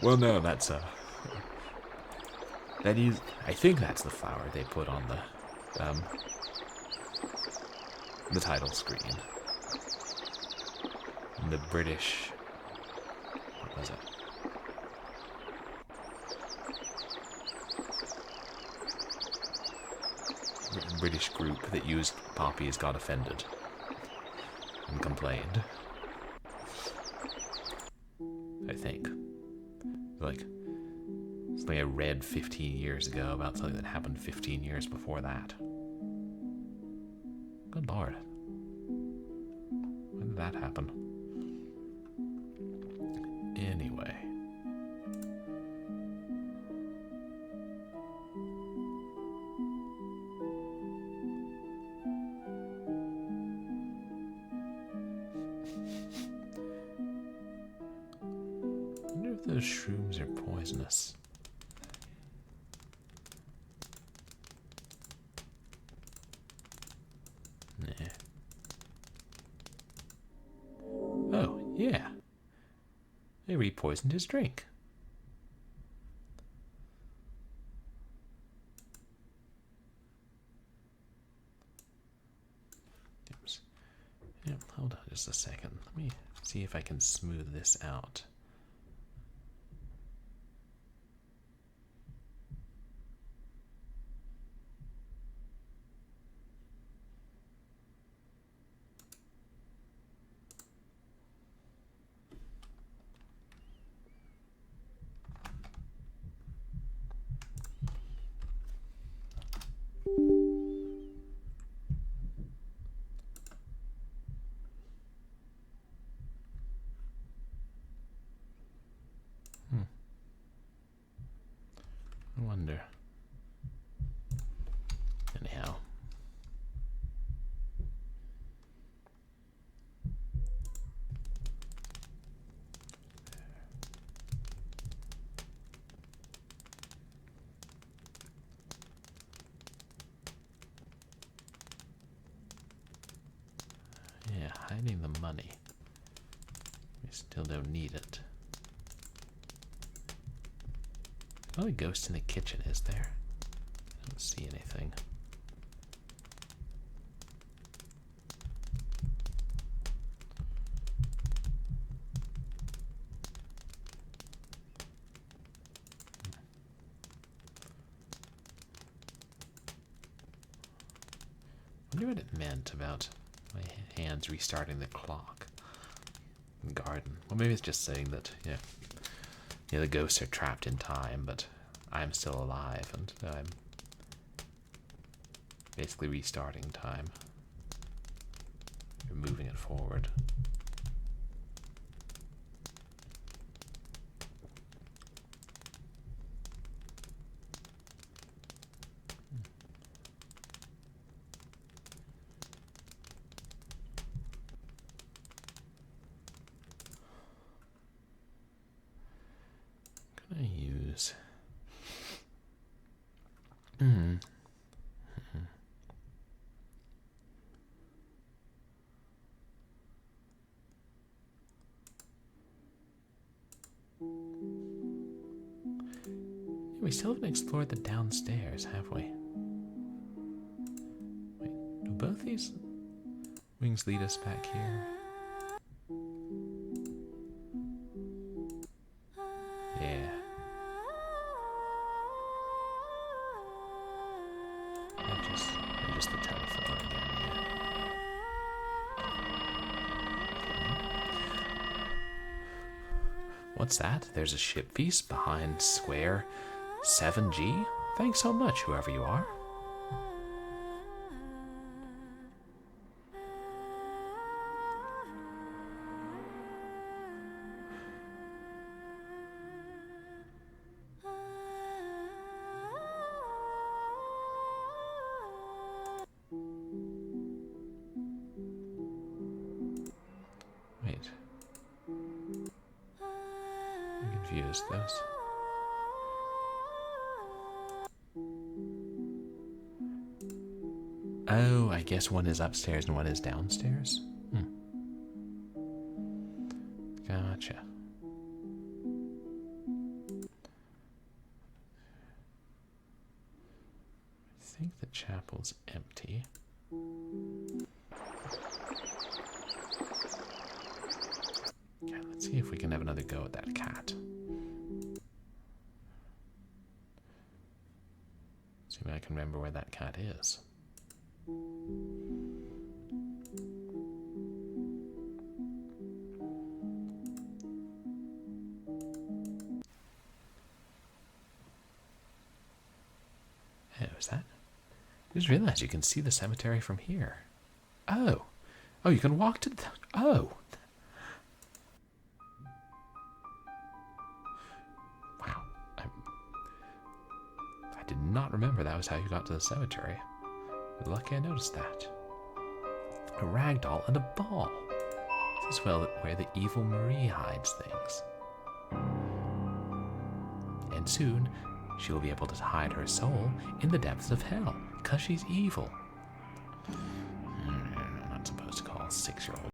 Well, no, that's that is, I think that's the flower they put on the title screen. The British, what was it? British group that used poppies got offended and complained. I think. Like, something I read 15 years ago about something that happened 15 years before that. Good lord. When did that happen? Anyway. I wonder if those shrooms are poisonous. Nah. Oh, yeah. They re-poisoned his drink. Oops. Yeah, hold on just a second. Let me see if I can smooth this out. I wonder. Anyhow. Yeah, hiding the money. We still don't need it. Oh, a ghost in the kitchen, is there? I don't see anything. I wonder what it meant about my hands restarting the clock in the garden. Well, maybe it's just saying that, yeah, the ghosts are trapped in time, but I'm still alive, and I'm basically restarting time. You're moving it forward. What can I use? We still haven't explored the downstairs, have we? Wait, do both these wings lead us back here? Yeah. Just the telephone again, What's that? There's a ship piece behind square 7G? Thanks so much, whoever you are. Wait. I'm confused, this. Oh, I guess one is upstairs and one is downstairs? Gotcha. I think the chapel's empty. Okay, let's see if we can have another go at that cat. See if I can remember where that cat is. Oh, is that? I just realized you can see the cemetery from here. Oh. Oh, you can walk to the... Oh. Wow. I did not remember that was how you got to the cemetery. Lucky I noticed that. A ragdoll and a ball. This is where the evil Marie hides things. And soon, she will be able to hide her soul in the depths of hell, because she's evil. I'm not supposed to call a 6-year-old.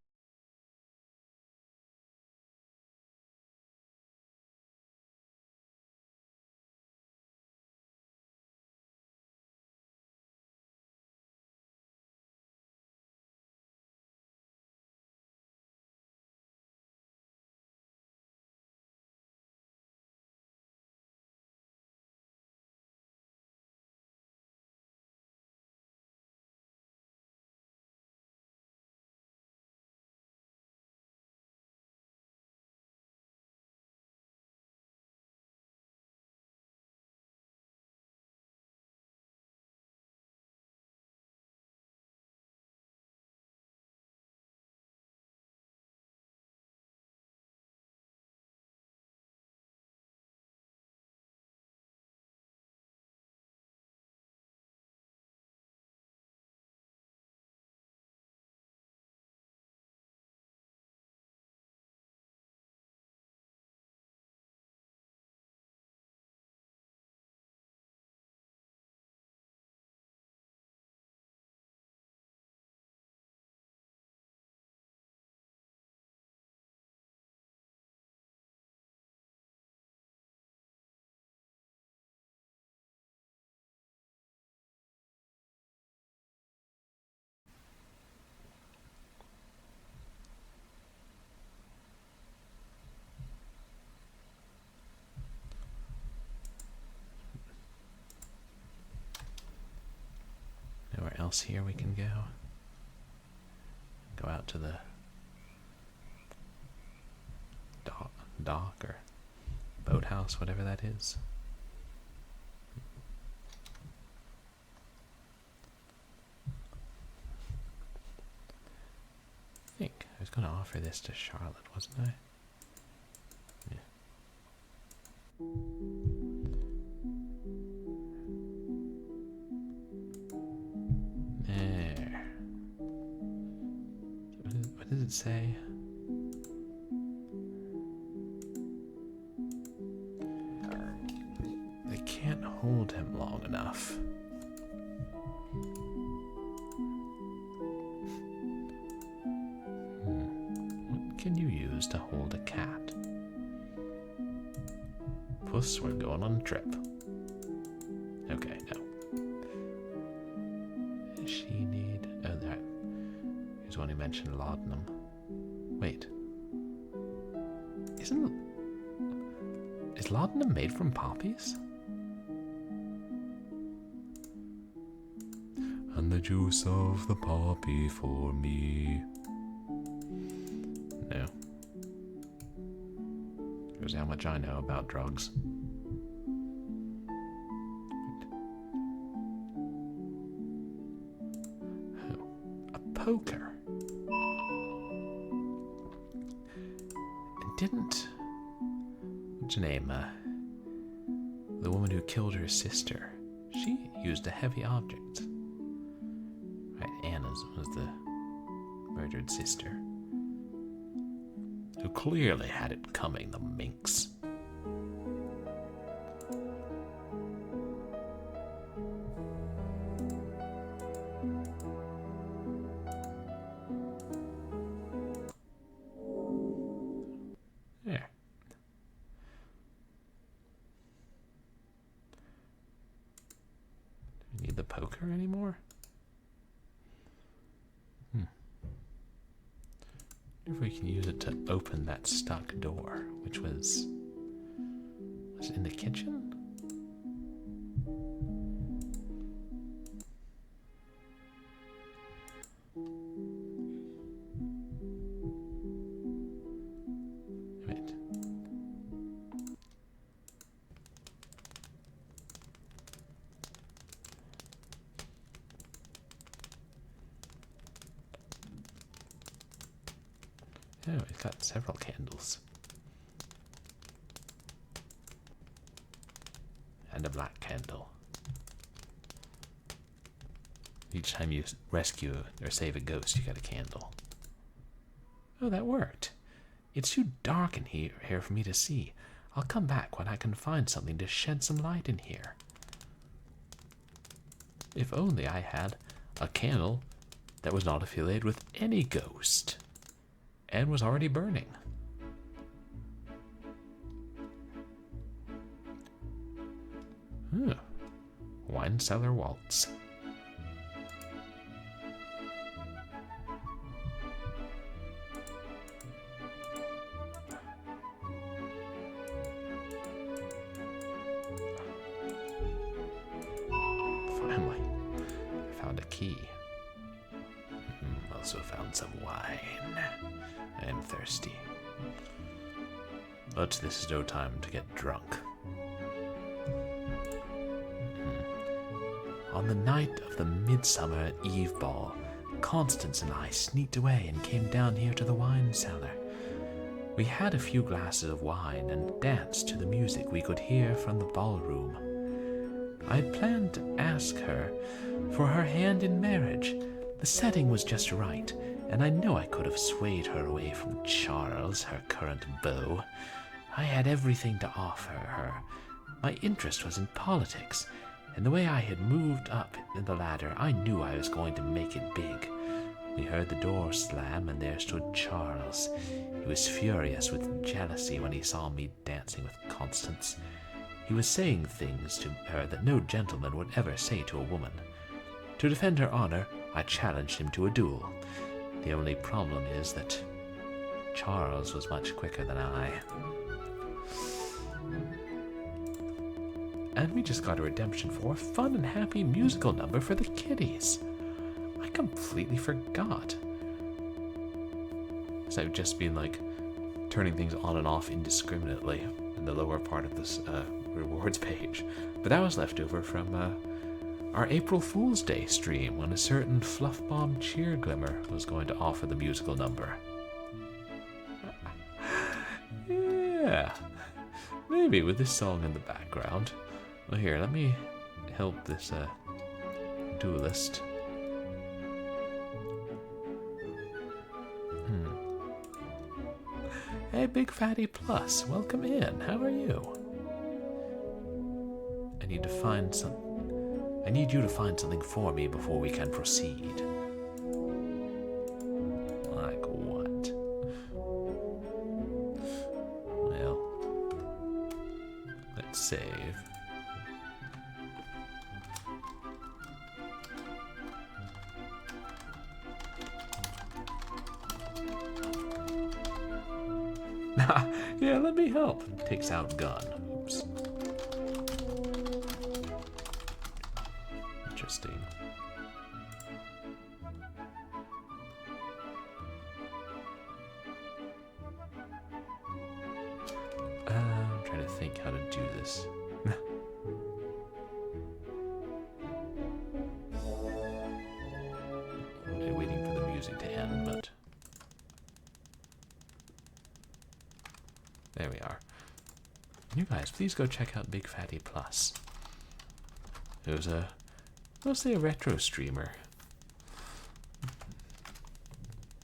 Nowhere else here we can go? Go out to the dock or boathouse, whatever that is. I think I was going to offer this to Charlotte, wasn't I? Yeah. There. What does it say? They can't hold him long enough. What can you use to hold a cat? Puss, we're going on a trip. Okay, no. Does she need... Oh, that. Here's one who mentioned laudanum. Wait. Is laudanum made from poppies? And the juice of the poppy for me. No. Here's how much I know about drugs. Oh, a poker. And didn't... What's her name? The woman who killed her sister. She used a heavy object. Right, Anna's was the murdered sister. Who clearly had it coming, the minx. There. Do we need the poker anymore? If we can use it to open that stuck door, which was it in the kitchen? Oh, we've got several candles. And a black candle. Each time you rescue or save a ghost, you get a candle. Oh, that worked. It's too dark in here for me to see. I'll come back when I can find something to shed some light in here. If only I had a candle that was not affiliated with any ghost and was already burning. Wine cellar waltz. Finally, I found a key. Also found some wine. I am thirsty. But this is no time to get drunk. On the night of the Midsummer Eve ball, Constance and I sneaked away and came down here to the wine cellar. We had a few glasses of wine and danced to the music we could hear from the ballroom. I had planned to ask her for her hand in marriage. The setting was just right, and I know I could have swayed her away from Charles, her current beau. I had everything to offer her. My interest was in politics, and the way I had moved up in the ladder, I knew I was going to make it big. We heard the door slam, and there stood Charles. He was furious with jealousy when he saw me dancing with Constance. He was saying things to her that no gentleman would ever say to a woman. To defend her honor, I challenged him to a duel. The only problem is that Charles was much quicker than I. And we just got a redemption for a fun and happy musical number for the kiddies. I completely forgot. So I've just been like turning things on and off indiscriminately in the lower part of this rewards page. But that was left over from our April Fool's Day stream when a certain Fluff Bomb Cheer Glimmer was going to offer the musical number. Yeah, maybe with this song in the background. Well, here, let me help this duelist. Hey, Big Fatty Plus, welcome in. How are you? I need you to find something for me before we can proceed. Like what? Well, let's save. Yeah, let me help. Takes out gun. Oops. Interesting. I'm trying to think how to do this. I'm waiting for the music to end, but there we are. You guys, please go check out Big Fatty Plus. It was mostly a retro streamer.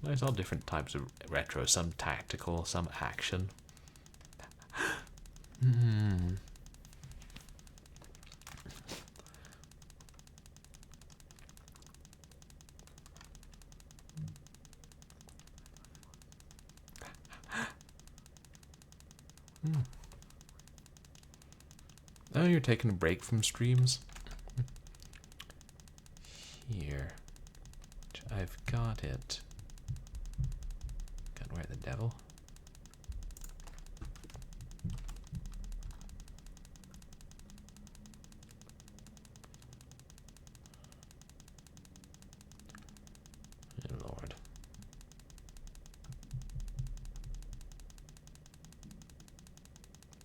There's all different types of retro, some tactical, some action. Oh, you're taking a break from streams? Here. I've got it. Got where the devil? Oh, Lord.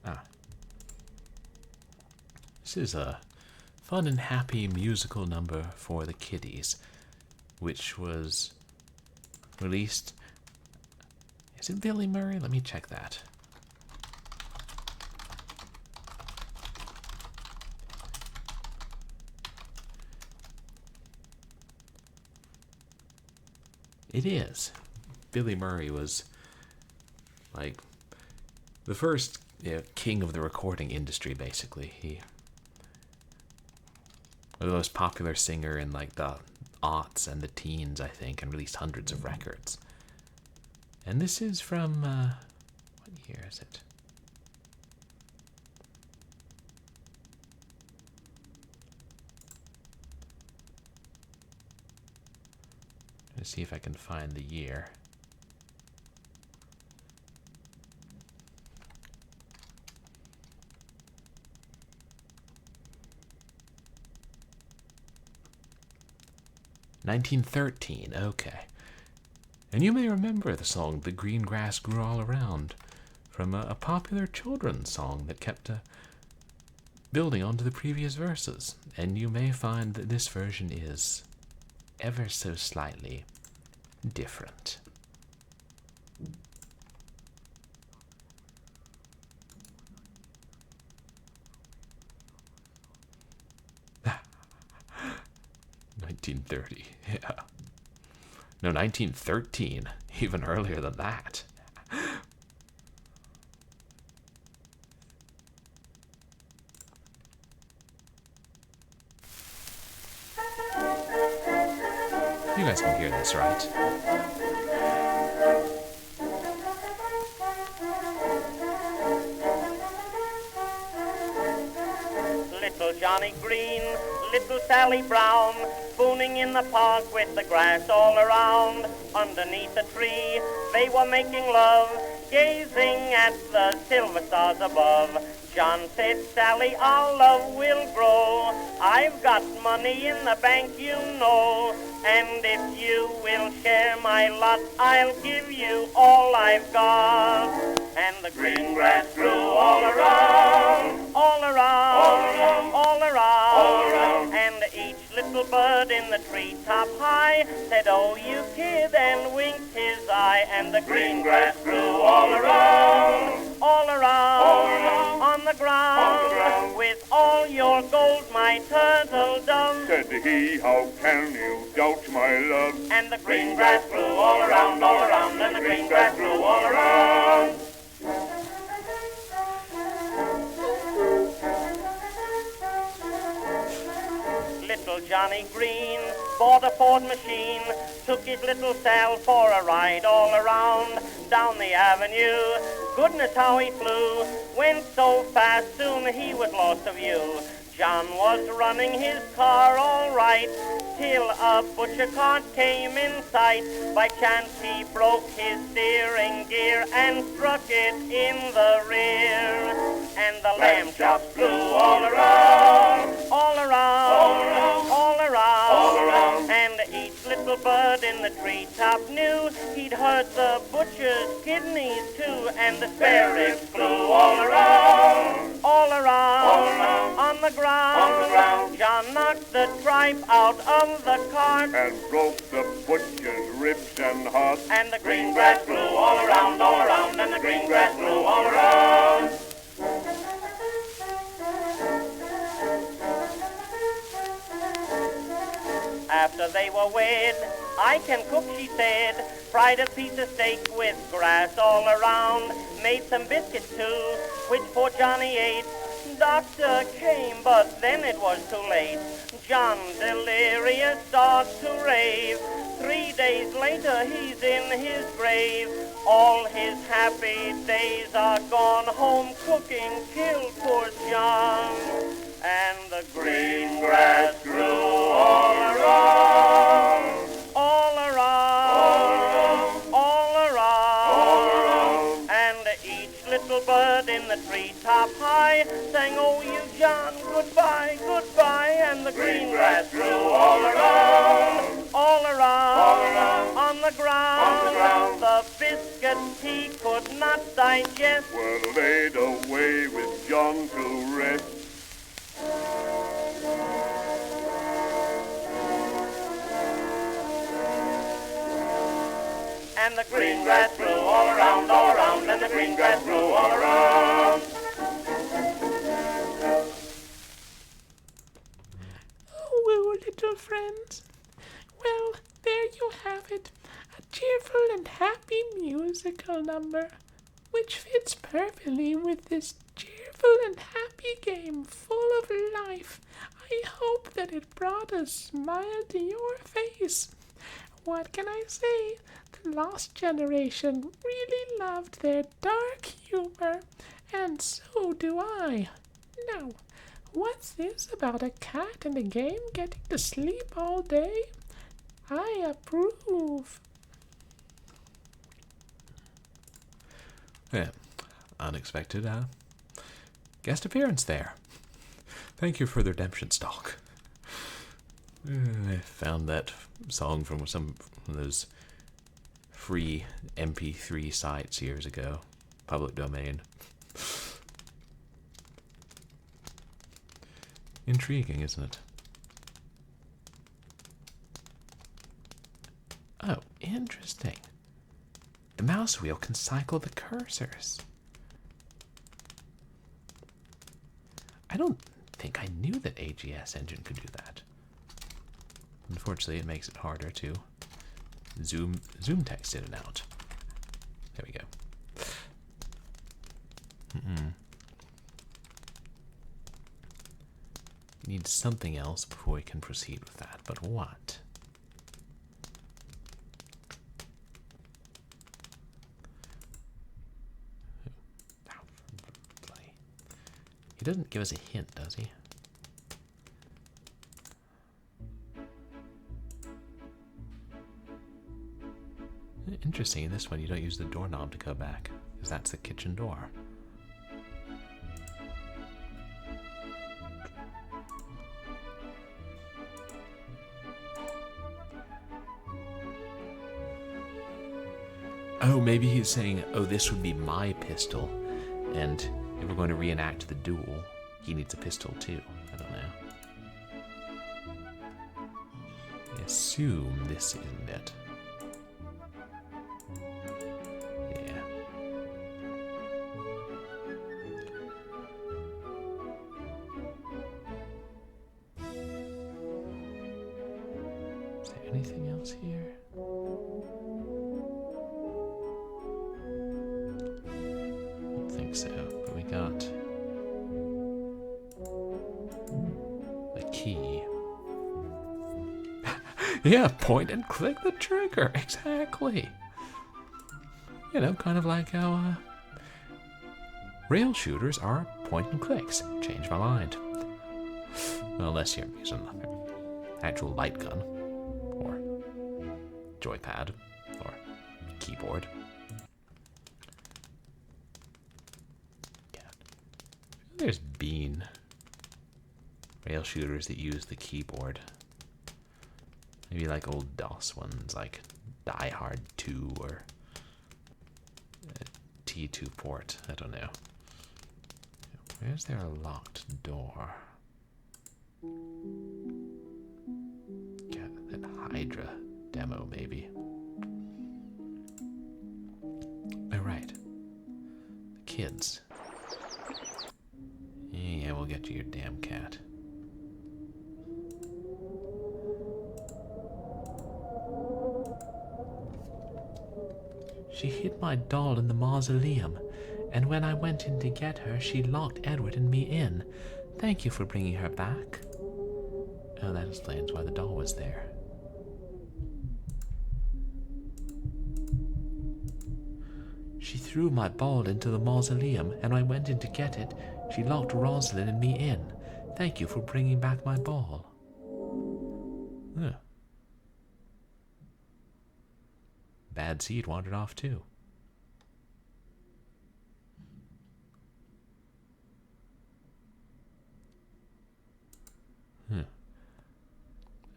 Ah. This is a fun and happy musical number for the kiddies, which was released. Is it Billy Murray? Let me check that. It is. Billy Murray was like the first king of the recording industry, basically. He was the most popular singer in like the aughts and the teens, I think, and released hundreds of records. And this is from, what year is it? Let's see if I can find the year. "1913", okay. And you may remember the song "The Green Grass Grew All Around" from a popular children's song that kept building onto the previous verses. And you may find that this version is ever so slightly different. "1930", yeah. No, 1913, even earlier than that. You guys can hear this, right? Little Johnny Green, little Sally Brown, spooning in the park with the grass all around. Underneath a tree, they were making love, gazing at the silver stars above. John said, Sally, our love will grow. I've got money in the bank, you know. And if you will share my lot, I'll give you all I've got. And the green grass grew all around, all around, all around, all around, all around. And each little bird in the treetop high said, oh, you kid, and winked his eye. And the green grass grew all around, all around, all around, on the ground, with all your gold, my turtle dove. Said he, how can you doubt my love? And the green grass grew all around, and the green grass grew all around. Little Johnny Green bought a Ford machine, took his little Sal for a ride all around, down the avenue. Goodness how he flew, went so fast soon he was lost to view. John was running his car all right, till a butcher cart came in sight. By chance he broke his steering gear and struck it in the rear. And the lamb chops flew all around, all around, all around, all around, all around. And each little bird in the treetop knew he'd hurt the butcher's kidneys too. And the spare ribs flew all around, all around, all around, on the ground. On the ground. John knocked the tripe out of the cart and broke the butcher's ribs and heart. And the green grass grew all around, and the green grass grew all around. After they were wed, I can cook, she said. Fried a piece of steak with grass all around. Made some biscuits too, which poor Johnny ate. Doctor came, but then it was too late. John, delirious, starts to rave. 3 days later, he's in his grave. All his happy days are gone. Home cooking killed poor John. And the green grass grew all around, all around, all around, all around, all around. And each little bird in the treetop high sang, oh, you John, goodbye, goodbye. And the green grass grew all around, all around, all around, on the ground. On the ground. The biscuits he could not digest were laid away with John to rest. and the green grass grew all around, and the green grass grew all around. Oh, little friends. Well, there you have it. A cheerful and happy musical number, which fits perfectly with this cheerful and happy game full of life. I hope that it brought a smile to your face. What can I say? The lost generation really loved their dark humor, and so do I. Now, what's this about a cat in a game getting to sleep all day? I approve. Yeah, unexpected guest appearance there. Thank you for the redemption stock. I found that song from some of those free MP3 sites years ago. Public domain. Intriguing, isn't it? Oh, interesting. The mouse wheel can cycle the cursors. I don't think I knew that AGS Engine could do that. Unfortunately, it makes it harder to zoom text in and out. There we go. We need something else before we can proceed with that, but what? He doesn't give us a hint, does he? Interesting, in this one you don't use the doorknob to go back, because that's the kitchen door. Oh, maybe he's saying, oh, this would be my pistol, and if we're going to reenact the duel, he needs a pistol too. I don't know. I assume this isn't it. Yeah. Is there anything else here? So, but we got the key. Yeah, point and click the trigger. Exactly. You know, kind of like how rail shooters are point and clicks. Change my mind. Well, unless you're using an actual light gun, or joypad, or keyboard. There's been rail shooters that use the keyboard. Maybe like old DOS ones like Die Hard 2 or T2 port. I don't know. Where's there a locked door? Got that Hydra demo maybe. Oh right. The kids. Yeah, we'll get you your damn cat. She hid my doll in the mausoleum, and when I went in to get her, she locked Edward and me in. Thank you for bringing her back. Oh, that explains why the doll was there. She threw my ball into the mausoleum, and when I went in to get it, she locked Rosalind and me in. Thank you for bringing back my ball. Huh. Bad seed wandered off too.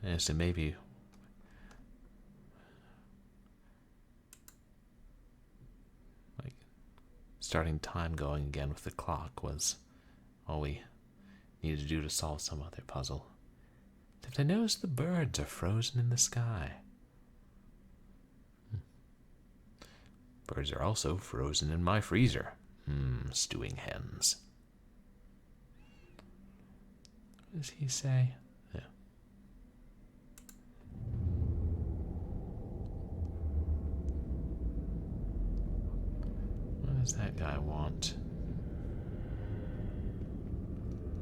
Yeah, so maybe like starting time going again with the clock was all we needed to do to solve some other puzzle. Except I noticed the birds are frozen in the sky. Birds are also frozen in my freezer. Stewing hens. What does he say? Yeah. What does that guy want?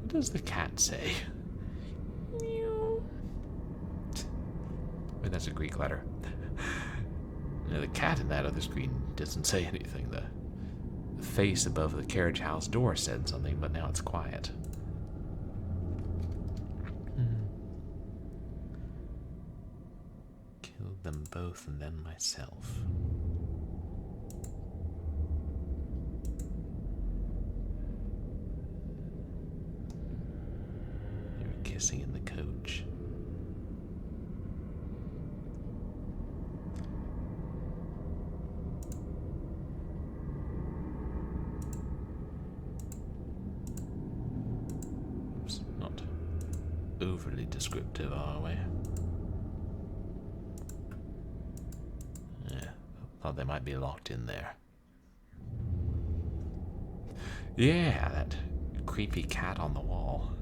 What does the cat say? Meow. Wait, that's a Greek letter. The cat in that other screen doesn't say anything. The face above the carriage house door said something, but now it's quiet. Killed them both and then myself. They were kissing in the coach. Not overly descriptive, are we? Yeah, thought they might be locked in there. Yeah, that creepy cat on the wall.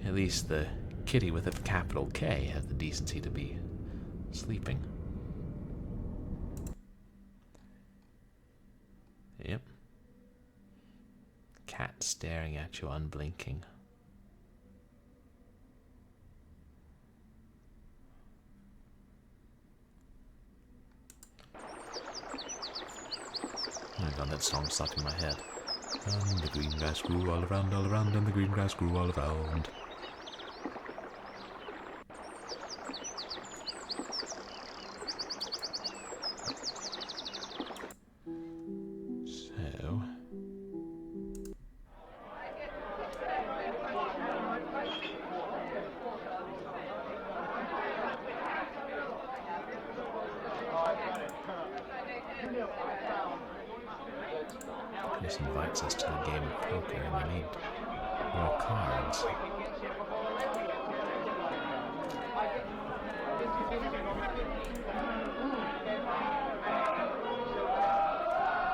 At least the kitty with a capital K has the decency to be sleeping. Yep. Cat staring at you unblinking. Oh my god, that song's stuck in my head. And the green grass grew all around, and the green grass grew all around. So... this invites us to a game of poker, and we need more cards.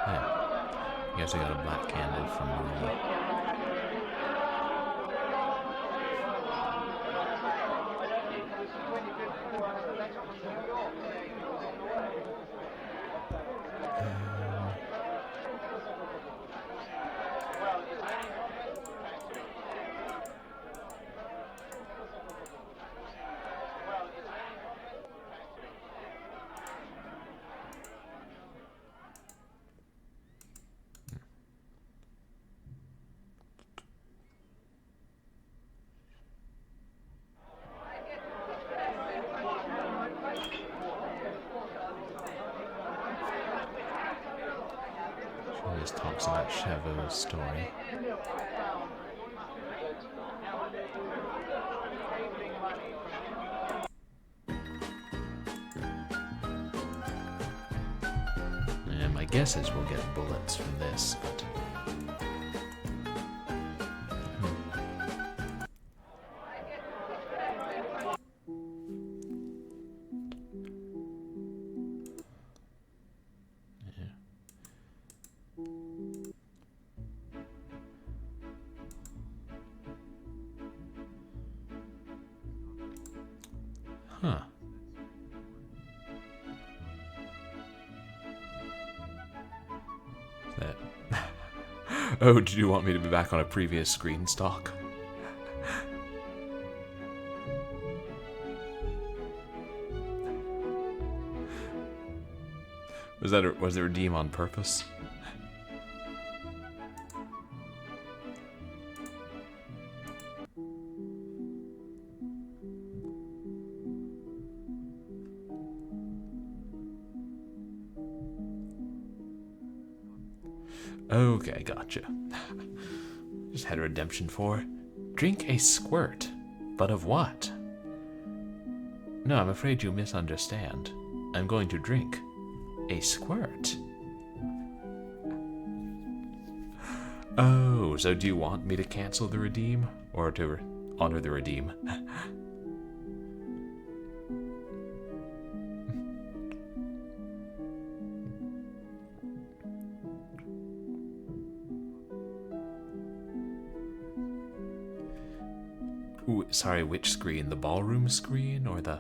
Yeah. I guess I got a black candle from Marie. This talks about Chavot's story. And my guess is we'll get bullets from this, but... Huh. That. Oh, did you want me to be back on a previous screen stock? Was there a redeem on purpose? Okay, gotcha. Just had a redemption for drink a squirt, but of what? No, I'm afraid you misunderstand. I'm going to drink a squirt. Oh, so do you want me to cancel the redeem or to honor the redeem? Ooh, sorry, which screen? The ballroom screen or the...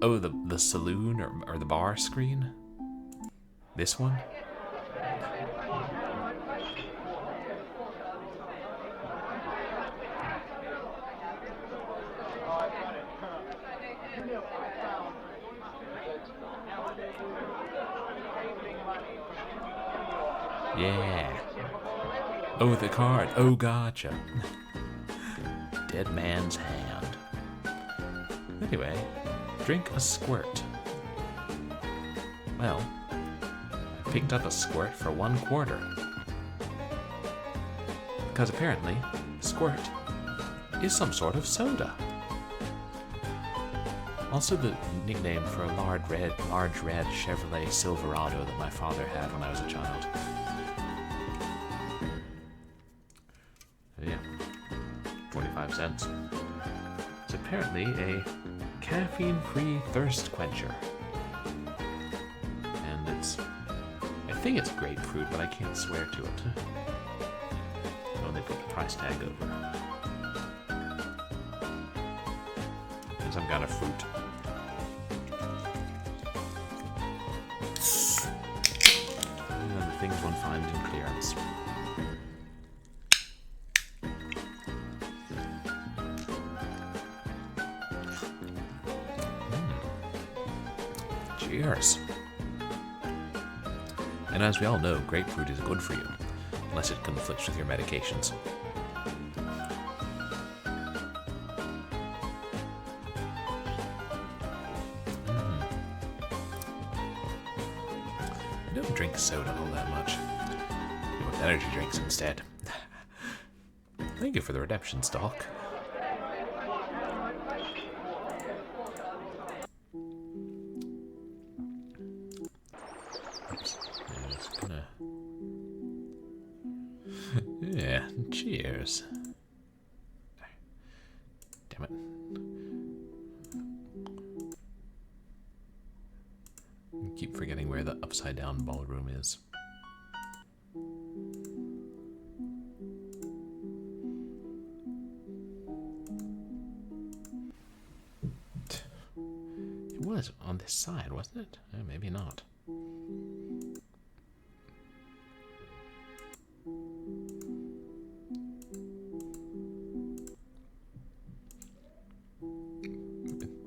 Oh, the saloon or the bar screen? This one? Yeah. Oh, the card. Oh, gotcha. Dead man's hand. Anyway, drink a squirt. Well, I picked up a squirt for 1/4. Because apparently, squirt is some sort of soda. Also the nickname for a large red Chevrolet Silverado that my father had when I was a child. Yeah, 25 cents. It's apparently a caffeine-free thirst quencher. And I think it's grapefruit, but I can't swear to it. Oh, they put the price tag over. And some kind of fruit. And the things one finds in clearance. Cheers. And as we all know, grapefruit is good for you, unless it conflicts with your medications. I don't drink soda all that much. I go with energy drinks instead. Thank you for the redemption stock. Yeah, cheers. Damn it. I keep forgetting where the upside down ballroom is. It was on this side, wasn't it? Oh, maybe not.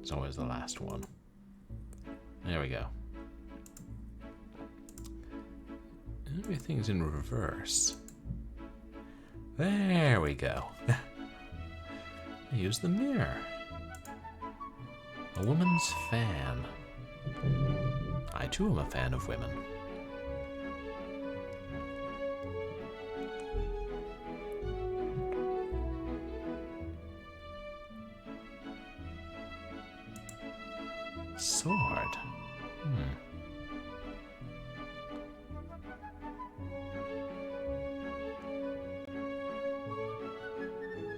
It's always the last one. There we go. Everything's in reverse. There we go. I use the mirror. A woman's fan. I too am a fan of women. Sword.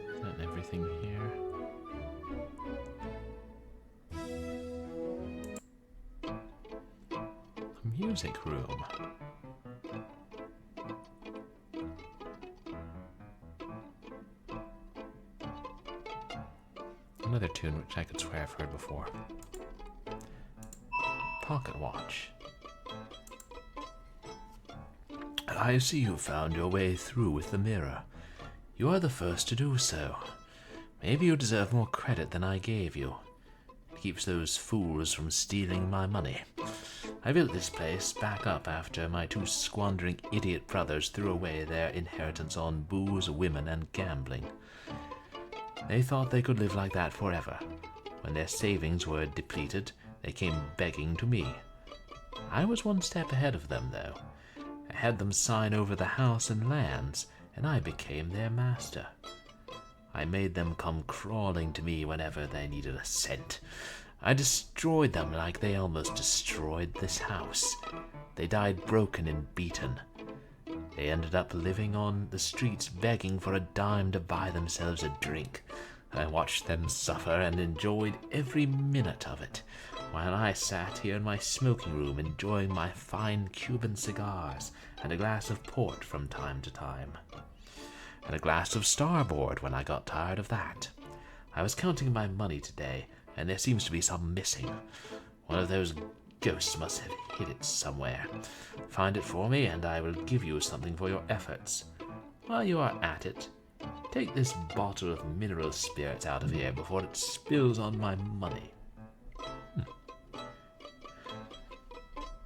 Is that everything here? A music room. Another tune which I could swear I've heard before. Pocket watch. I see you found your way through with the mirror. You are the first to do so. Maybe you deserve more credit than I gave you. It keeps those fools from stealing my money. I built this place back up after my two squandering idiot brothers threw away their inheritance on booze, women, and gambling. They thought they could live like that forever. When their savings were depleted, they came begging to me. I was one step ahead of them, though. I had them sign over the house and lands, and I became their master. I made them come crawling to me whenever they needed a cent. I destroyed them like they almost destroyed this house. They died broken and beaten. They ended up living on the streets begging for a dime to buy themselves a drink. I watched them suffer and enjoyed every minute of it, while I sat here in my smoking room enjoying my fine Cuban cigars and a glass of port from time to time. and a glass of Starboard when I got tired of that. I was counting my money today, and there seems to be some missing. One of those ghosts must have hid it somewhere. Find it for me, and I will give you something for your efforts. While you are at it, take this bottle of mineral spirits out of here before it spills on my money.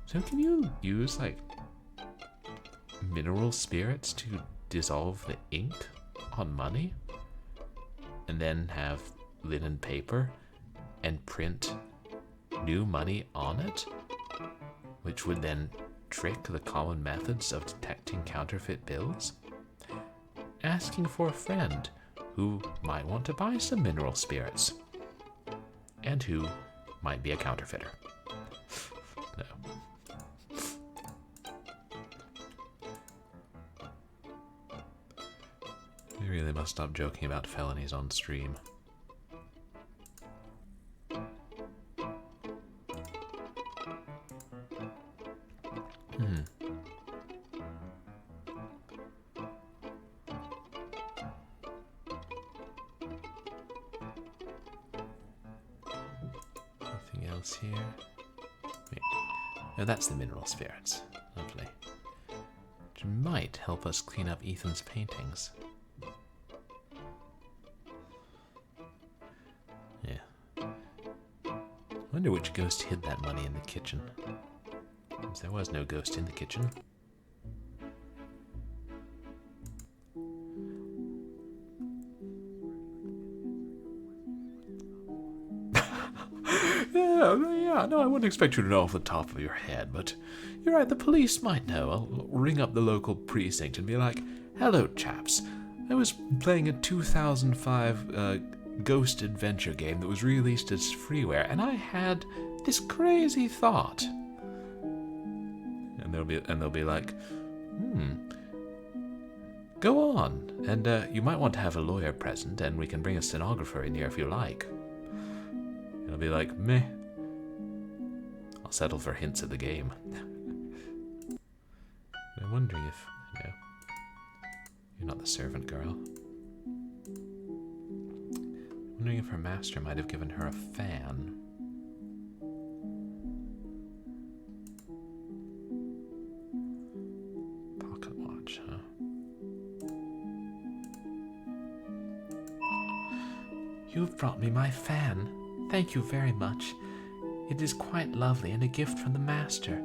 So can you use, like, mineral spirits to dissolve the ink on money? And then have linen paper and print new money on it? Which would then trick the common methods of detecting counterfeit bills? Asking for a friend who might want to buy some mineral spirits. And who might be a counterfeiter. No. We really must stop joking about felonies on stream. Anything else here? Wait. Oh, that's the mineral spirits. Lovely. Which might help us clean up Ethan's paintings. Yeah. I wonder which ghost hid that money in the kitchen. Because there was no ghost in the kitchen. Yeah, no, I wouldn't expect you to know off the top of your head, but you're right, the police might know. I'll ring up the local precinct and be like, hello, chaps. I was playing a 2005 ghost adventure game that was released as freeware, and I had this crazy thought. And they'll be like, go on, and you might want to have a lawyer present, and we can bring a stenographer in here if you like. And I'll be like, meh. I'll settle for hints at the game. I'm wondering if, no, you're not the servant girl. I'm wondering if her master might have given her a fan. Pocket watch, huh? You've brought me my fan. Thank you very much. It is quite lovely and a gift from the master.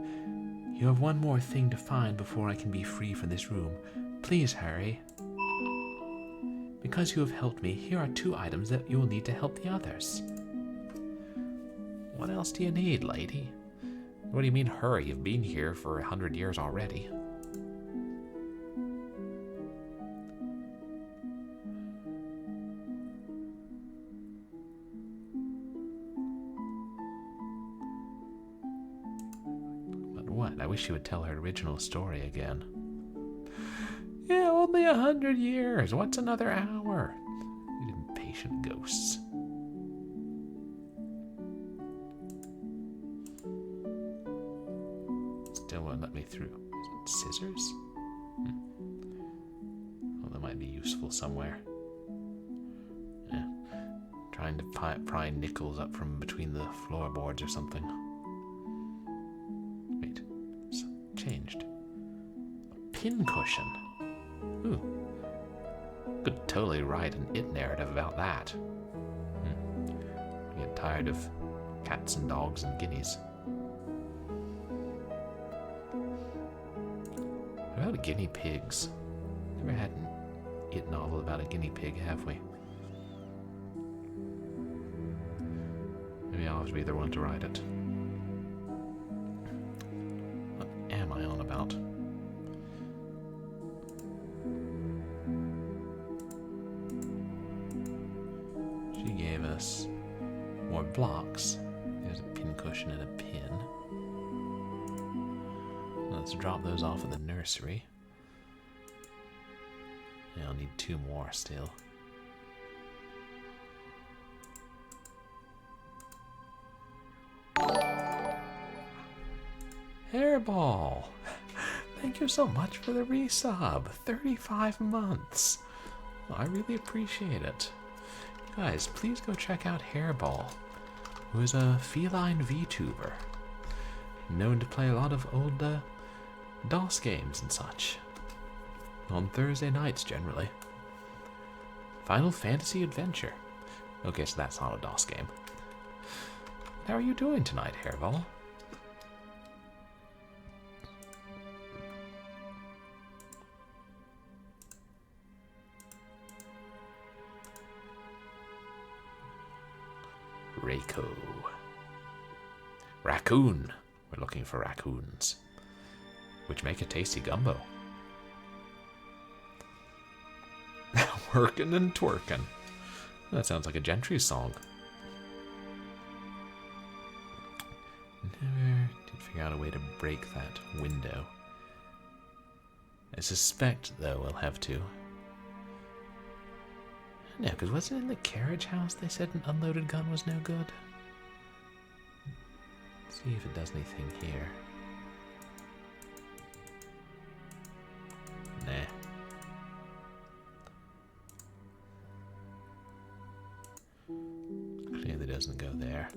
You have one more thing to find before I can be free from this room. Please hurry. Because you have helped me, here are 2 items that you will need to help the others. What else do you need, lady? What do you mean hurry? You've been here for 100 years already. What? I wish she would tell her original story again. Yeah, only 100 years. What's another hour? These impatient ghosts. Still won't let me through. Is it scissors? Well, that might be useful somewhere. Yeah. Trying to pry nickels up from between the floorboards or something. Changed. A pincushion. Ooh. Could totally write an It narrative about that. I get tired of cats and dogs and guineas. What about guinea pigs? Never had an It novel about a guinea pig, have we? Maybe I'll have to be the one to write it. About. She gave us more blocks. There's a pincushion and a pin. Let's drop those off at the nursery. Yeah, I'll need 2 more still. Hairball! Thank you so much for the resub. 35 months. Well, I really appreciate it. Guys, please go check out Hairball, who is a feline VTuber, known to play a lot of old DOS games and such. On Thursday nights, generally. Final Fantasy Adventure. Okay, so that's not a DOS game. How are you doing tonight, Hairball? Reiko. Raccoon. We're looking for raccoons, which make a tasty gumbo. Workin' and twerkin'. That sounds like a Gentry song. Never did figure out a way to break that window. I suspect, though, we'll have to. No, because wasn't it in the carriage house they said an unloaded gun was no good? Let's see if it does anything here. Nah. Clearly doesn't go there.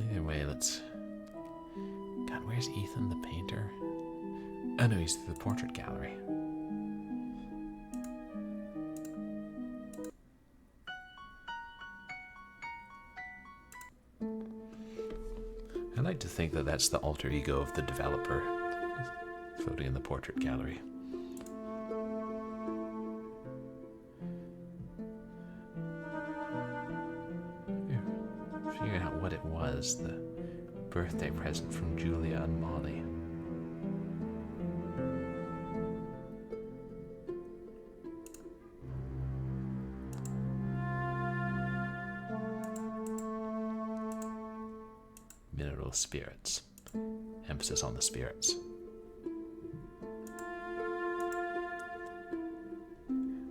Either way, let's... God, where's Ethan the painter? Oh no, he's the portrait gallery. I like to think that that's the alter ego of the developer floating in the portrait gallery. Figuring out what it was, the birthday present from Julia and Molly. Mineral spirits. Emphasis on the spirits.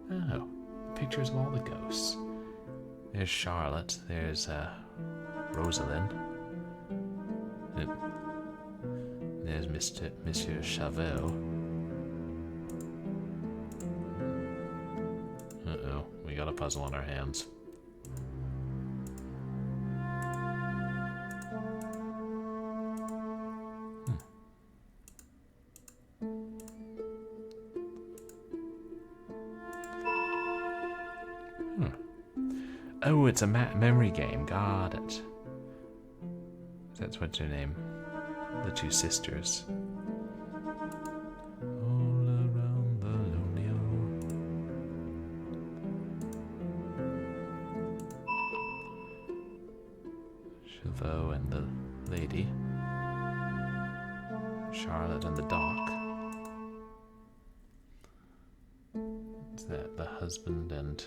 Oh, pictures of all the ghosts. There's Charlotte, there's Rosalind. There's Monsieur Chavot. Uh-oh, we got a puzzle on our hands. Oh, it's a memory game. Got it. That's what's her name. The two sisters. All around the lonely Chavot and the lady. Charlotte and the doc. Is that the husband and...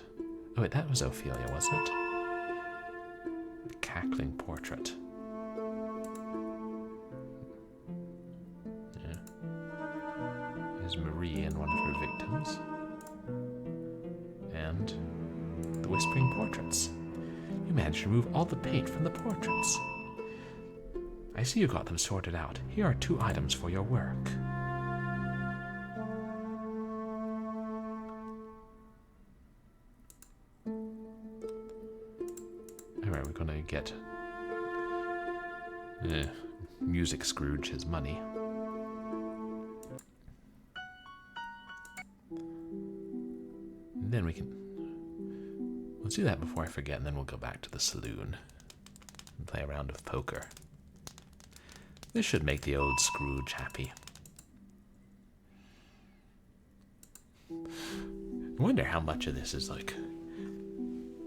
Oh wait, that was Ophelia, wasn't it? The cackling portrait. Yeah. There's Marie and one of her victims. And the whispering portraits. You managed to remove all the paint from the portraits. I see you got them sorted out. Here are 2 items for your work. Alright, we're gonna get Music Scrooge his money. And then we can... Let's do that before I forget, and then we'll go back to the saloon and play a round of poker. This should make the old Scrooge happy. I wonder how much of this is like...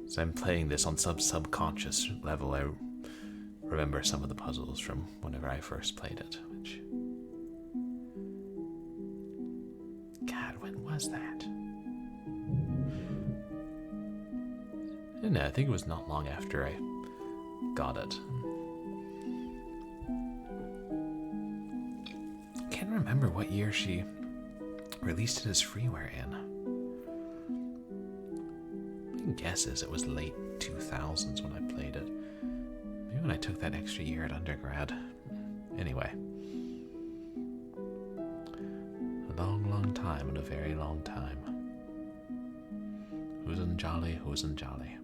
So I'm playing this on some subconscious level. I remember some of the puzzles from whenever I first played it, which... God, when was that? I don't know, I think it was not long after I got it. Can't remember what year she released it as freeware in. second guesses it was late 2000s when I played it. Maybe when I took that extra year at undergrad. Anyway. A long, long time and a very long time. Who's in jolly, who's in jolly.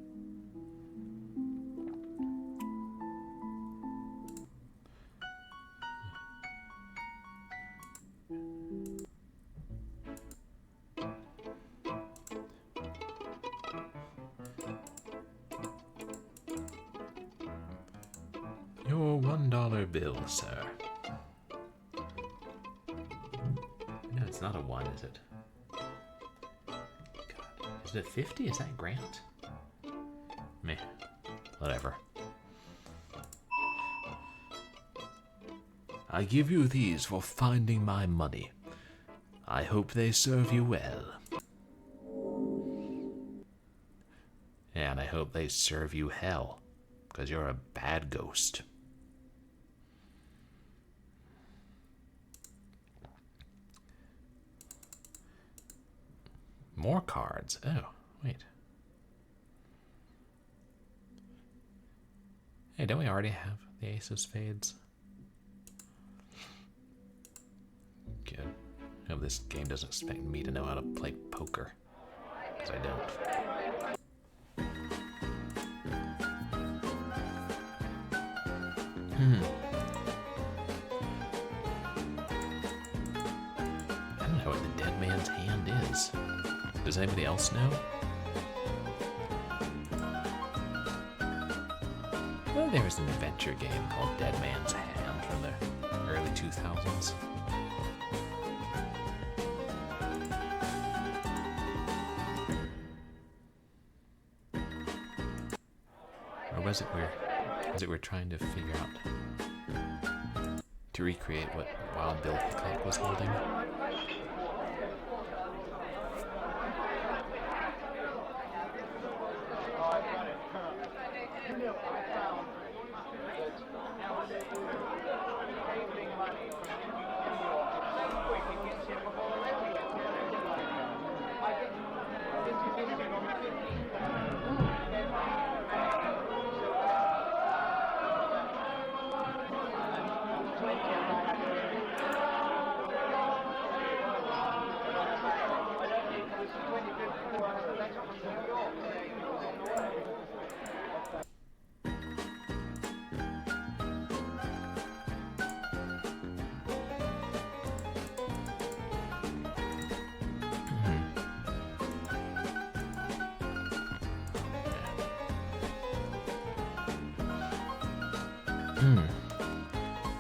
Your $1 bill, sir. No, it's not a 1, is it? God. Is it 50? Is that Grant? Meh. Whatever. I give you these for finding my money. I hope they serve you well. And I hope they serve you hell, because you're a bad ghost. More cards. Oh, wait. Hey, don't we already have the Ace of Spades? Good. I hope this game doesn't expect me to know how to play poker. Because I don't. I don't know what the dead man's hand is. Does anybody else know? Well, there was an adventure game called Dead Man's Hand from the early 2000s. Or was it we're trying to figure out to recreate what Wild Bill Hickok was holding?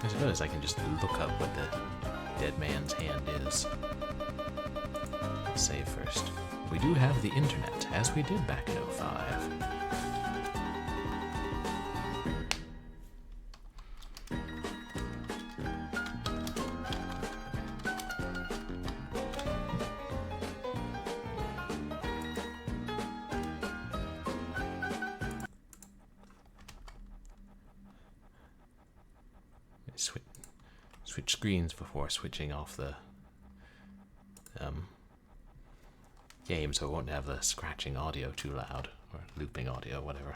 I suppose I can just look up what the dead man's hand is. Let's save first. We do have the internet, as we did back in 05. Switch screens before switching off the game, so it won't have the scratching audio too loud, or looping audio, whatever.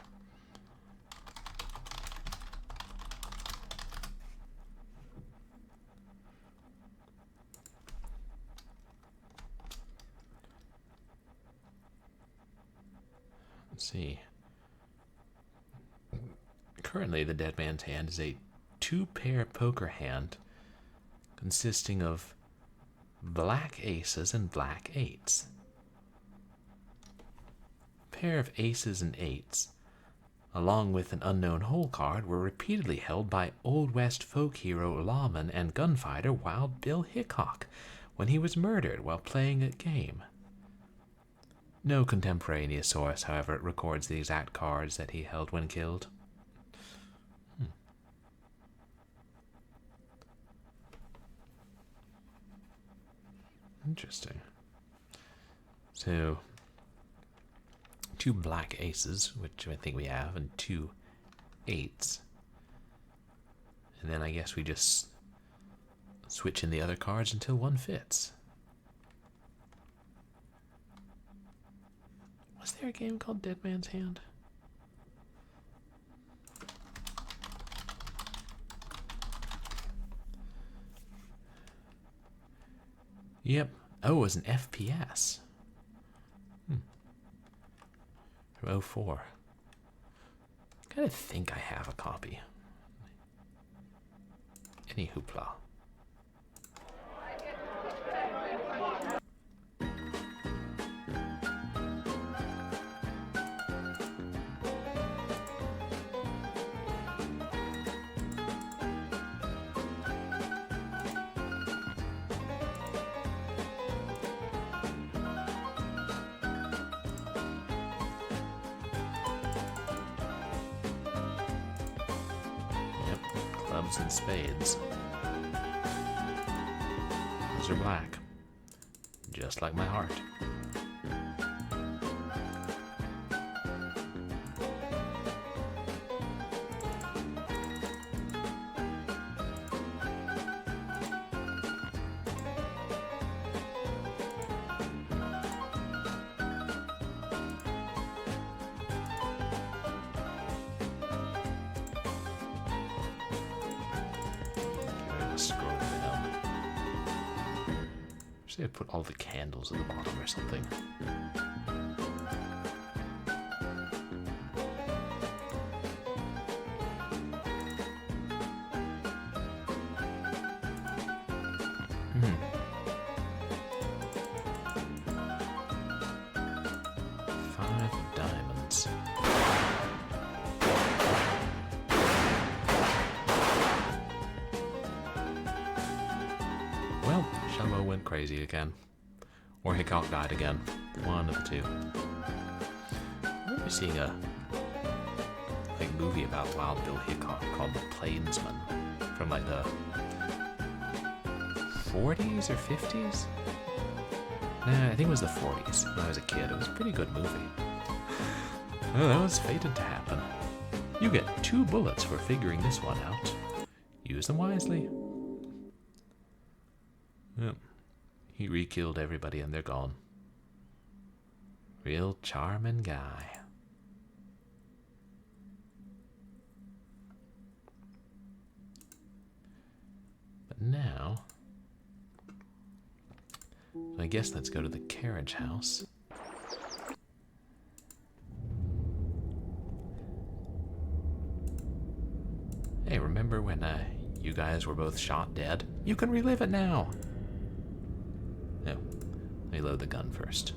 Let's see. Currently, the dead man's hand is a two-pair poker hand consisting of black aces and black eights. A pair of aces and eights, along with an unknown hole card, were repeatedly held by Old West folk hero, lawman, and gunfighter Wild Bill Hickok when he was murdered while playing a game. No contemporaneous source, however, records the exact cards that he held when killed. Interesting. So, two black aces, which I think we have, and two eights. And then I guess we just switch in the other cards until one fits. Was there a game called Dead Man's Hand? Yep. Oh, it was an FPS. From 04. I gotta think I have a copy. Any hoopla. Clubs and spades. Those are black. Just like my heart. Scroll down. Should I put all the candles at the bottom or something? Five of diamonds. Well, Shelmo went crazy again. Or Hickok died again. One of the two. I remember seeing a movie about Wild Bill Hickok called The Plainsman from like the 40s or 50s? Nah, I think it was the 40s when I was a kid. It was a pretty good movie. Well, that was fated to happen. You get 2 bullets for figuring this one out. Use them wisely. Yep. He re-killed everybody and they're gone. Real charming guy. But now, I guess let's go to the carriage house. Hey, remember when you guys were both shot dead? You can relive it now. No, let me load the gun first.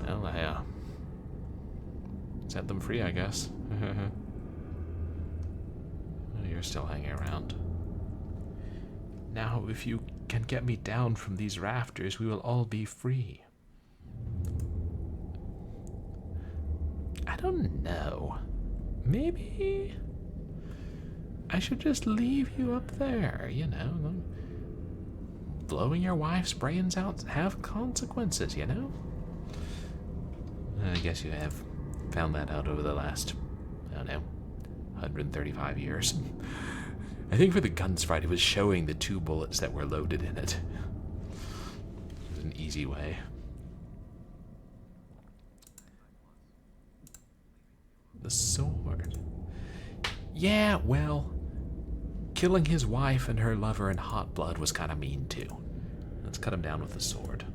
Well, I set them free, I guess. You're still hanging around. Now, if you can get me down from these rafters, we will all be free. I don't know. Maybe I should just leave you up there, you know. Blowing your wife's brains out have consequences, you know? I guess you have found that out over the last, I don't know, 135 years. I think for the guns fight, it was showing the 2 bullets that were loaded in it. It was an easy way. The sword. Yeah, well, killing his wife and her lover in hot blood was kind of mean too. Let's cut him down with the sword.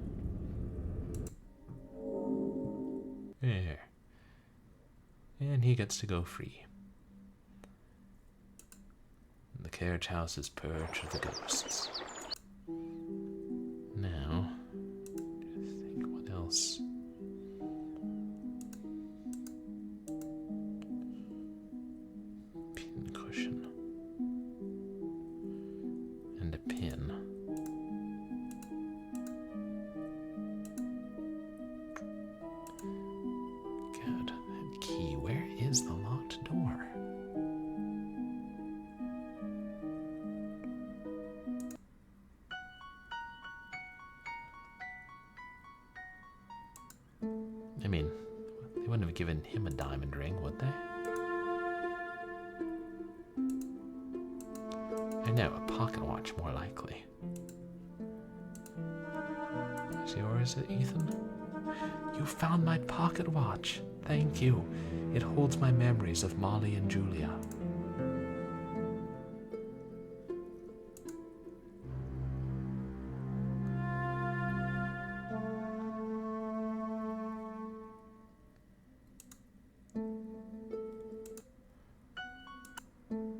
There. And he gets to go free. The carriage house is purged of the ghosts. Now, I think what else? Pincushion. I mean, they wouldn't have given him a diamond ring, would they? I know, a pocket watch more likely. Is yours, Ethan? You found my pocket watch. Thank you. It holds my memories of Molly and Julia.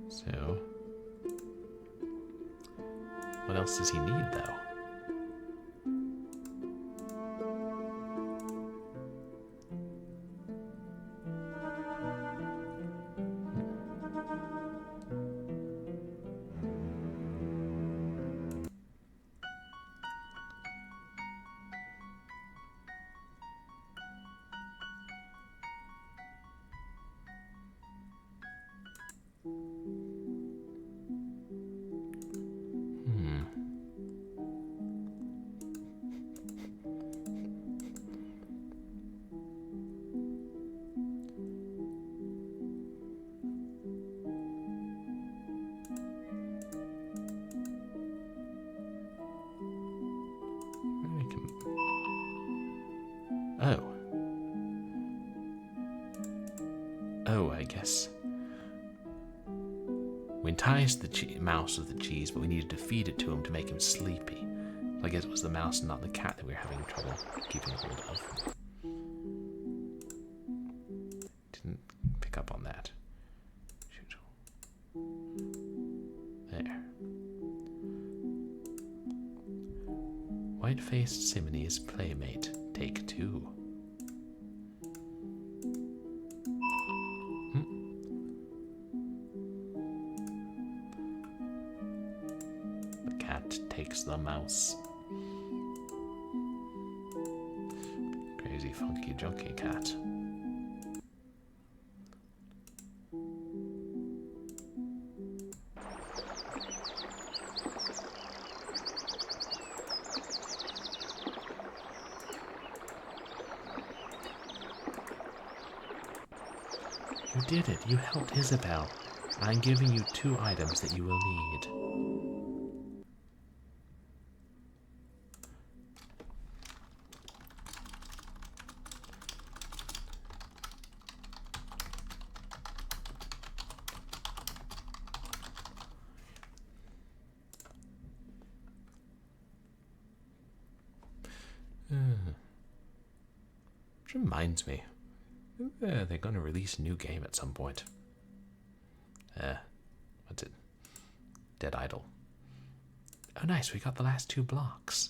So, what else does he need, though? Oh. Oh, I guess. We enticed the mouse with the cheese, but we needed to feed it to him to make him sleepy. So I guess it was the mouse and not the cat that we were having trouble keeping hold of. Didn't pick up on that. Shoot. There. White-faced Simone's playmate. Take 2. The cat takes the mouse. Crazy, funky, junky cat. You did it. You helped Isabel. I'm giving you 2 items that you will need. Which reminds me. They're going to release a new game at some point. What's it? Dead Idol. Oh, nice. We got the last 2 blocks.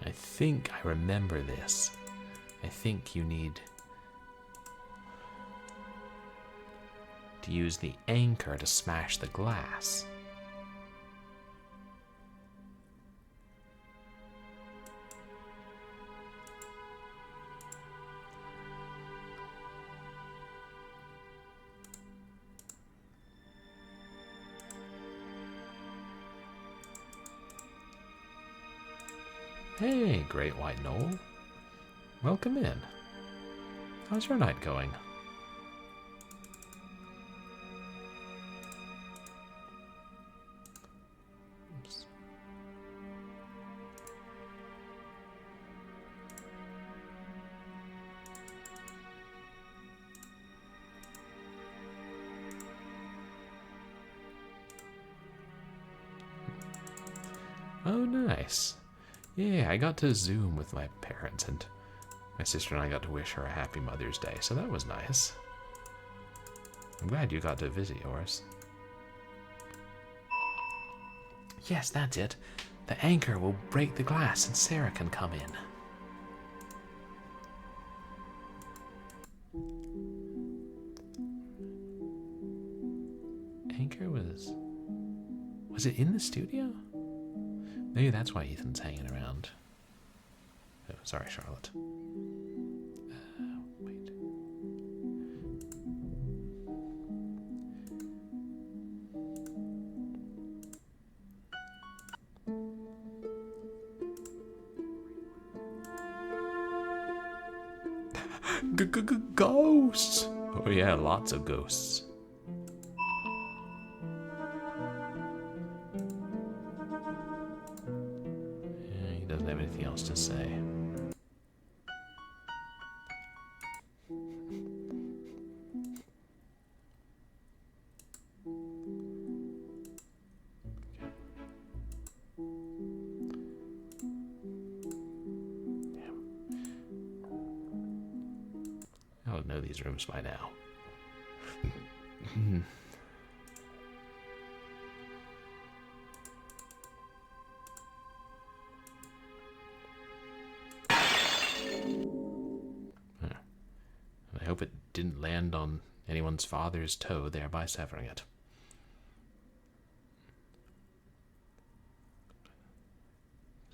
I think I remember this. I think you need to use the anchor to smash the glass. Hey, Great White Knoll. Welcome in. How's your night going? Oops. Oh, nice. Yeah, I got to Zoom with my parents, and my sister and I got to wish her a happy Mother's Day, so that was nice. I'm glad you got to visit yours. Yes, that's it. The anchor will break the glass and Sarah can come in. Anchor was... Was it in the studio? Maybe that's why Ethan's hanging around. Oh, sorry, Charlotte. Wait. Ghosts! Oh yeah, lots of ghosts. Yeah, he doesn't have anything else to say. I would know these rooms by now. I hope it didn't land on anyone's father's toe, thereby severing it.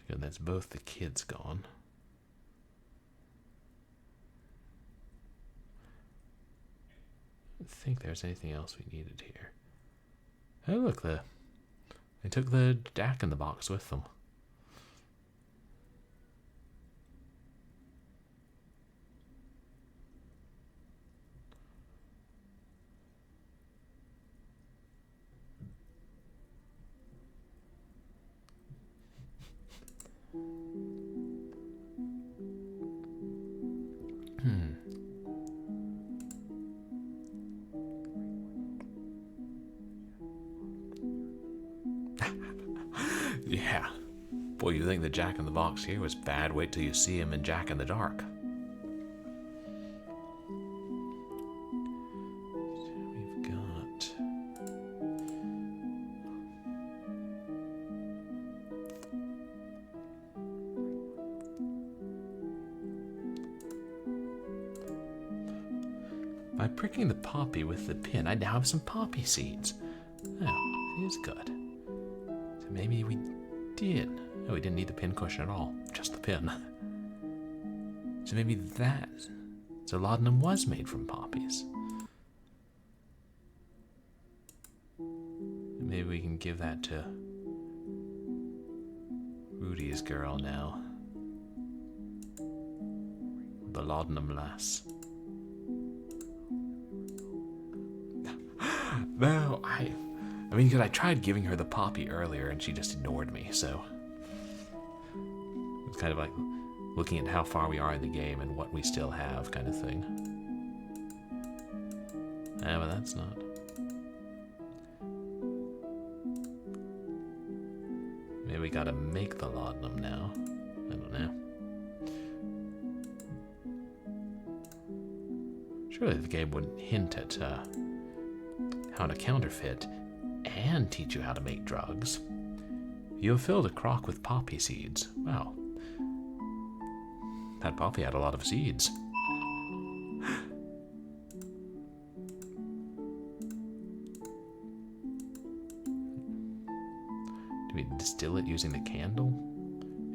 Good, that's both the kids gone. I don't think there's anything else we needed here. Oh look, they took the jack-in-the-box with them. Yeah. Boy, you think the Jack-in-the-Box here was bad, wait till you see him in Jack-in-the-Dark. We've got... By pricking the poppy with the pin, I now have some poppy seeds. Oh, it is good. So maybe we did. Oh, we didn't need the pin cushion at all. Just the pin. So maybe that... So laudanum was made from poppies. Maybe we can give that to Rudy's girl now. The laudanum lass. No, I mean, because I tried giving her the poppy earlier and she just ignored me, so... It's kind of like looking at how far we are in the game and what we still have kind of thing. Ah, but that's not... Maybe we gotta make the laudanum now. I don't know. Surely the game wouldn't hint at, how to counterfeit and teach you how to make drugs. You have filled a crock with poppy seeds. Wow. That poppy had a lot of seeds. Do we distill it using the candle?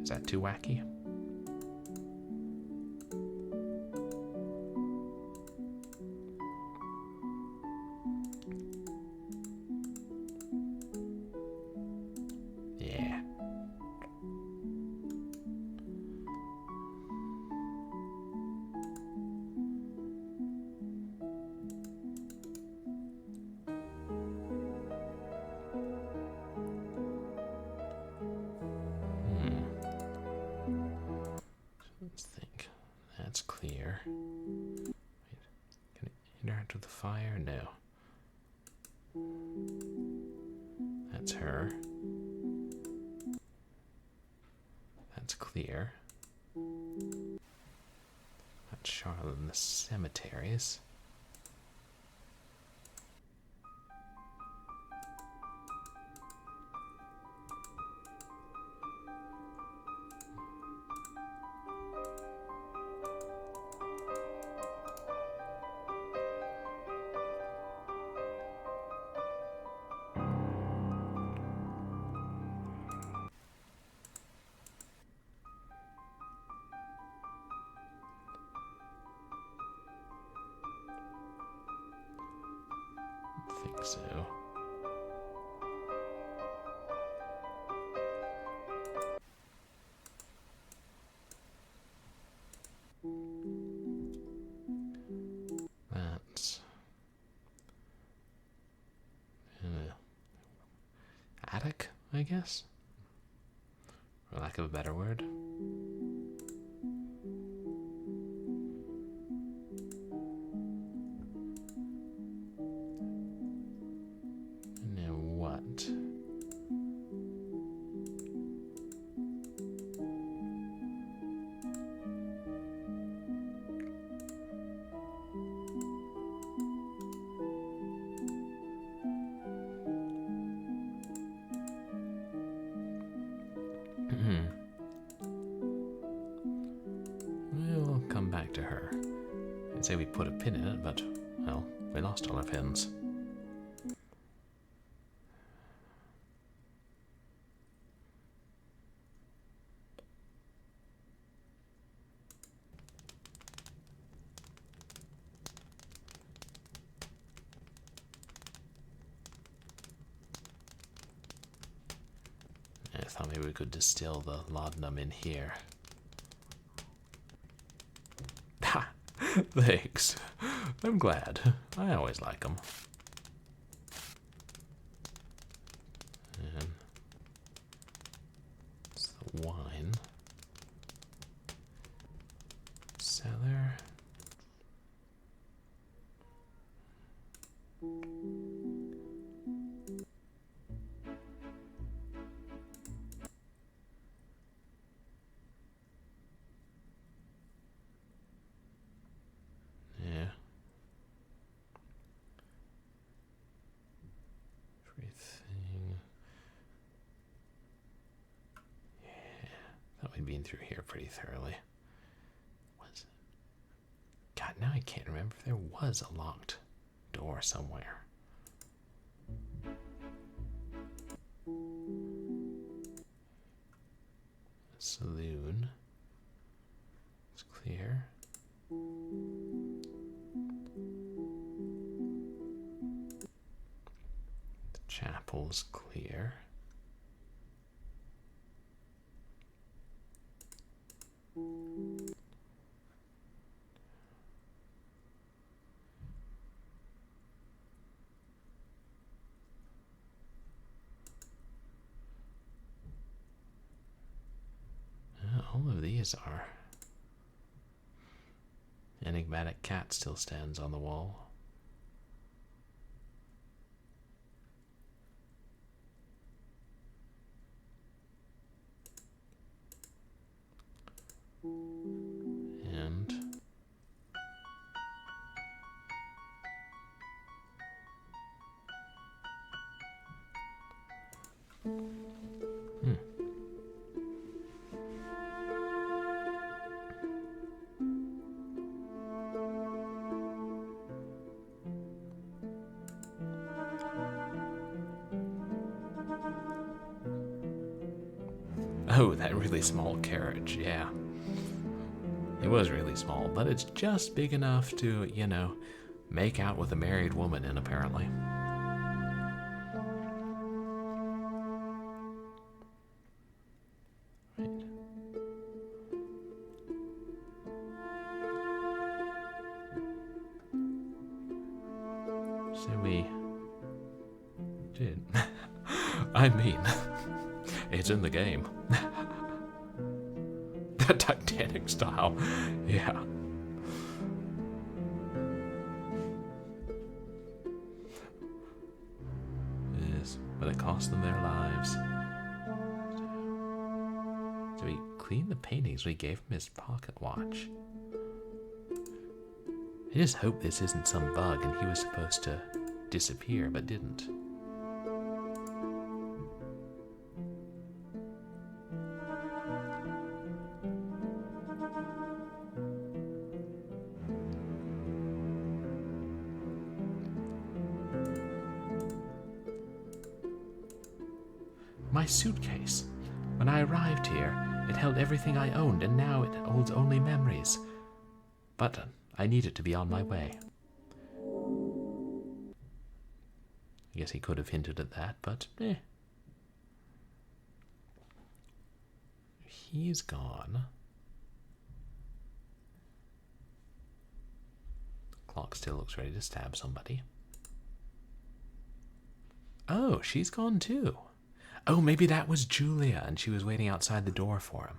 Is that too wacky? Yeah. Let's think. That's clear. Wait, can it interact with the fire? No. That's her. That's clear. That's Charlotte in the cemeteries. so. That's attic, I guess, for lack of a better word. Now what? We'll come back to her. I'd say we put a pin in it, but, well, we lost all our pins. I thought maybe we could distill the laudanum in here. Ha! Thanks. I'm glad. I always like them. And it's the wine. Cellar. Yeah. Everything. Yeah. Thought we'd been through here pretty thoroughly. Was it? God, now I can't remember if there was a locked door somewhere. Saloon. It's clear. The chapel's clear. All of these are. Enigmatic cat still stands on the wall. And oh, that really small carriage, yeah. It was really small, but it's just big enough to, you know, make out with a married woman in, apparently. Right. So we did. I mean, it's in the game. The Titanic style. Yeah. It is, but it cost them their lives. So we cleaned the paintings. We gave him his pocket watch. I just hope this isn't some bug and he was supposed to disappear but didn't. My suitcase. When I arrived here, it held everything I owned, and now it holds only memories. But I needed to be on my way. guess he could have hinted at that, but eh. He's gone. Clock still looks ready to stab somebody. Oh, she's gone too. Oh, maybe that was Julia and she was waiting outside the door for him.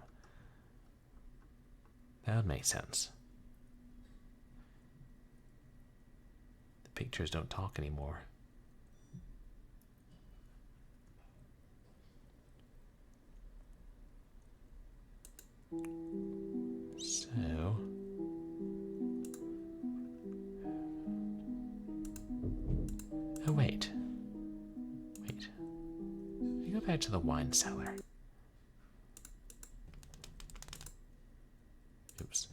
That would make sense. The pictures don't talk anymore. So... oh, wait. Wait. Let me go back to the wine cellar. Oops.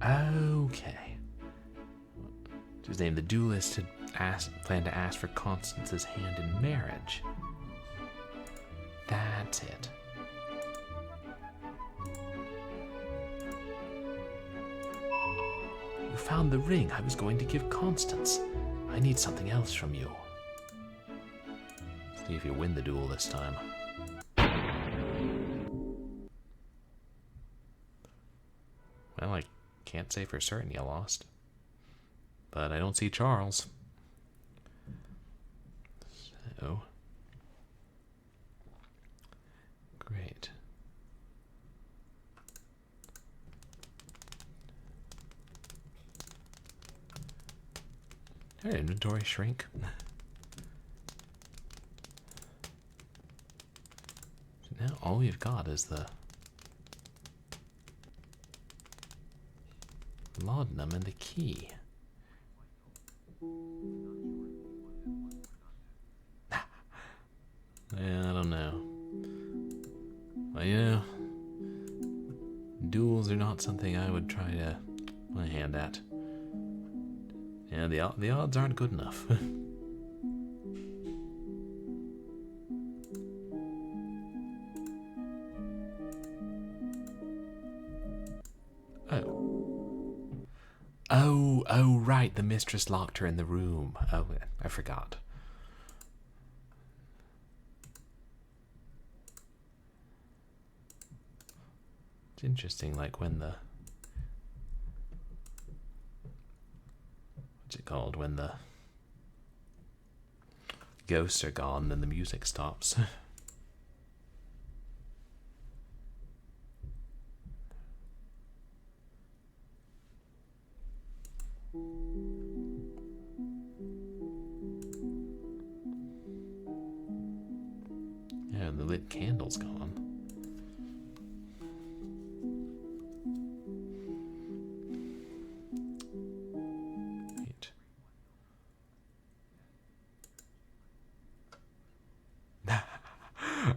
Okay. His name, the duelist had planned to ask for Constance's hand in marriage. That's it. You found the ring I was going to give Constance. I need something else from you. See if you win the duel this time. Well, I can't say for certain you lost. But I don't see Charles. So... great. Our inventory shrink. So now all we've got is the laudanum and the key. Yeah, I don't know. Well, you know, duels are not something I would try to my hand at. Yeah, the odds aren't good enough. Oh, right, the mistress locked her in the room. Oh, I forgot. It's interesting, like when the... what's it called? When the ghosts are gone, then the music stops. Yeah, and the lit candle's gone. Wait.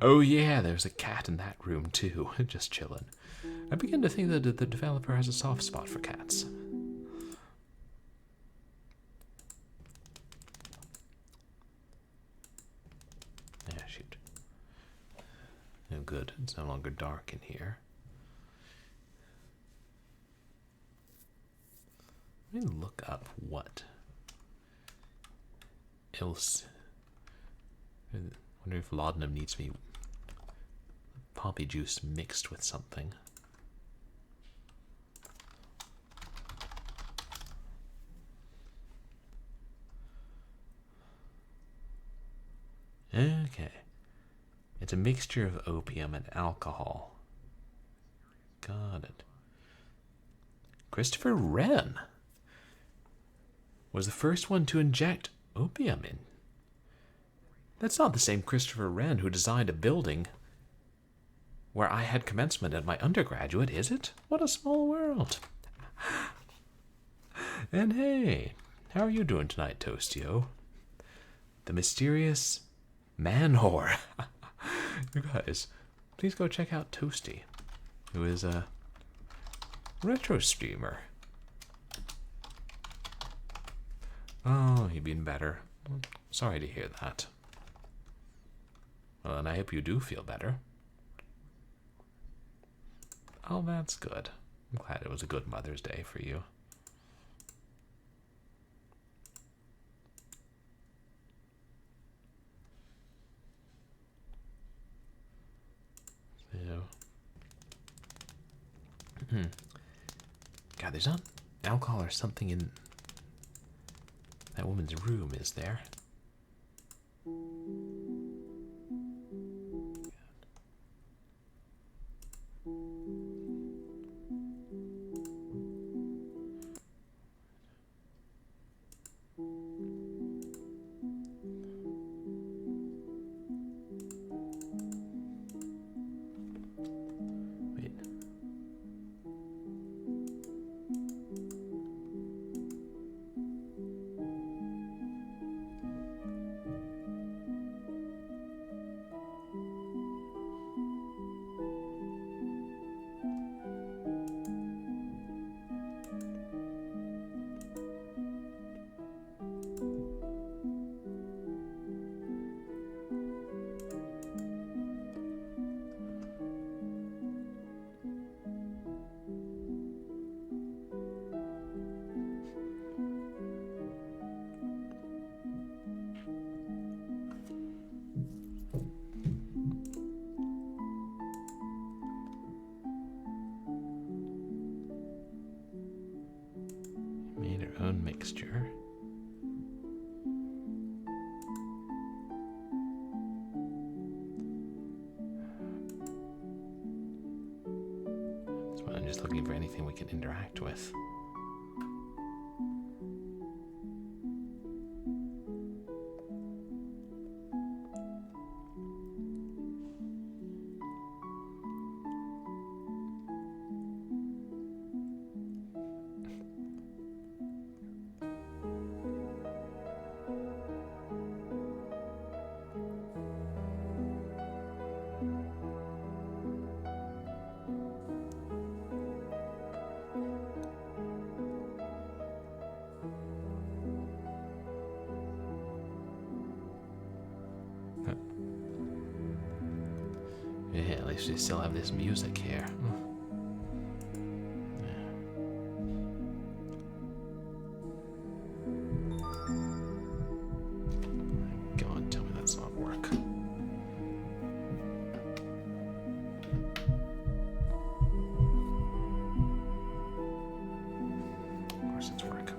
Oh yeah, there's a cat in that room too, just chilling. I begin to think that the developer has a soft spot for cats. Shoot. No good. It's no longer dark in here. Let me look up what else. I wonder if laudanum needs to be poppy juice mixed with something. Okay. It's a mixture of opium and alcohol. Got it. Christopher Wren was the first one to inject opium in. That's not the same Christopher Wren who designed a building where I had commencement at my undergraduate, is it? What a small world. And hey, how are you doing tonight, Toastio? The mysterious Manor. You guys, please go check out Toasty, who is a retro streamer. Oh, you've been better. Sorry to hear that. Well, and I hope you do feel better. Oh, that's good. I'm glad it was a good Mother's Day for you. So, God, there's not alcohol or something in that woman's room, is there? Wait. Made her own mixture. That's why I'm just looking for anything we can interact with. Yeah, at least we still have this music here. Go on, tell me that's not work. Of course it's work.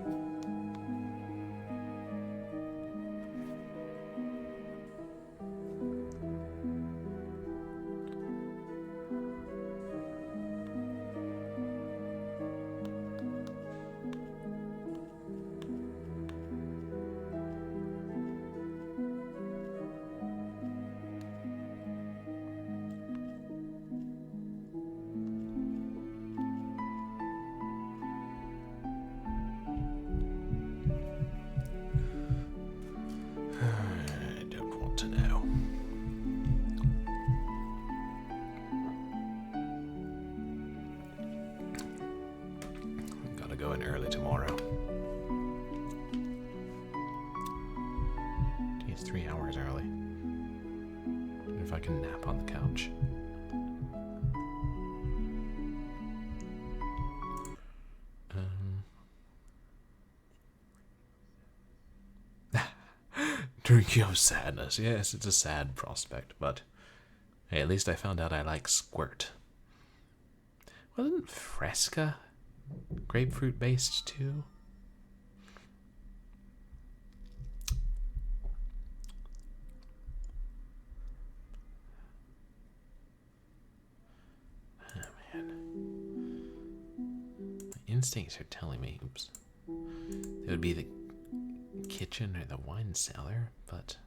I don't want to know. I've got to go in early tomorrow. It's 3 hours early. Wonder if I can nap on the couch. Drink your sadness. Yes, it's a sad prospect, but hey, at least I found out I like squirt. Wasn't Fresca grapefruit based too? Oh man. My instincts are telling me, oops, it would be the kitchen or the wine cellar, but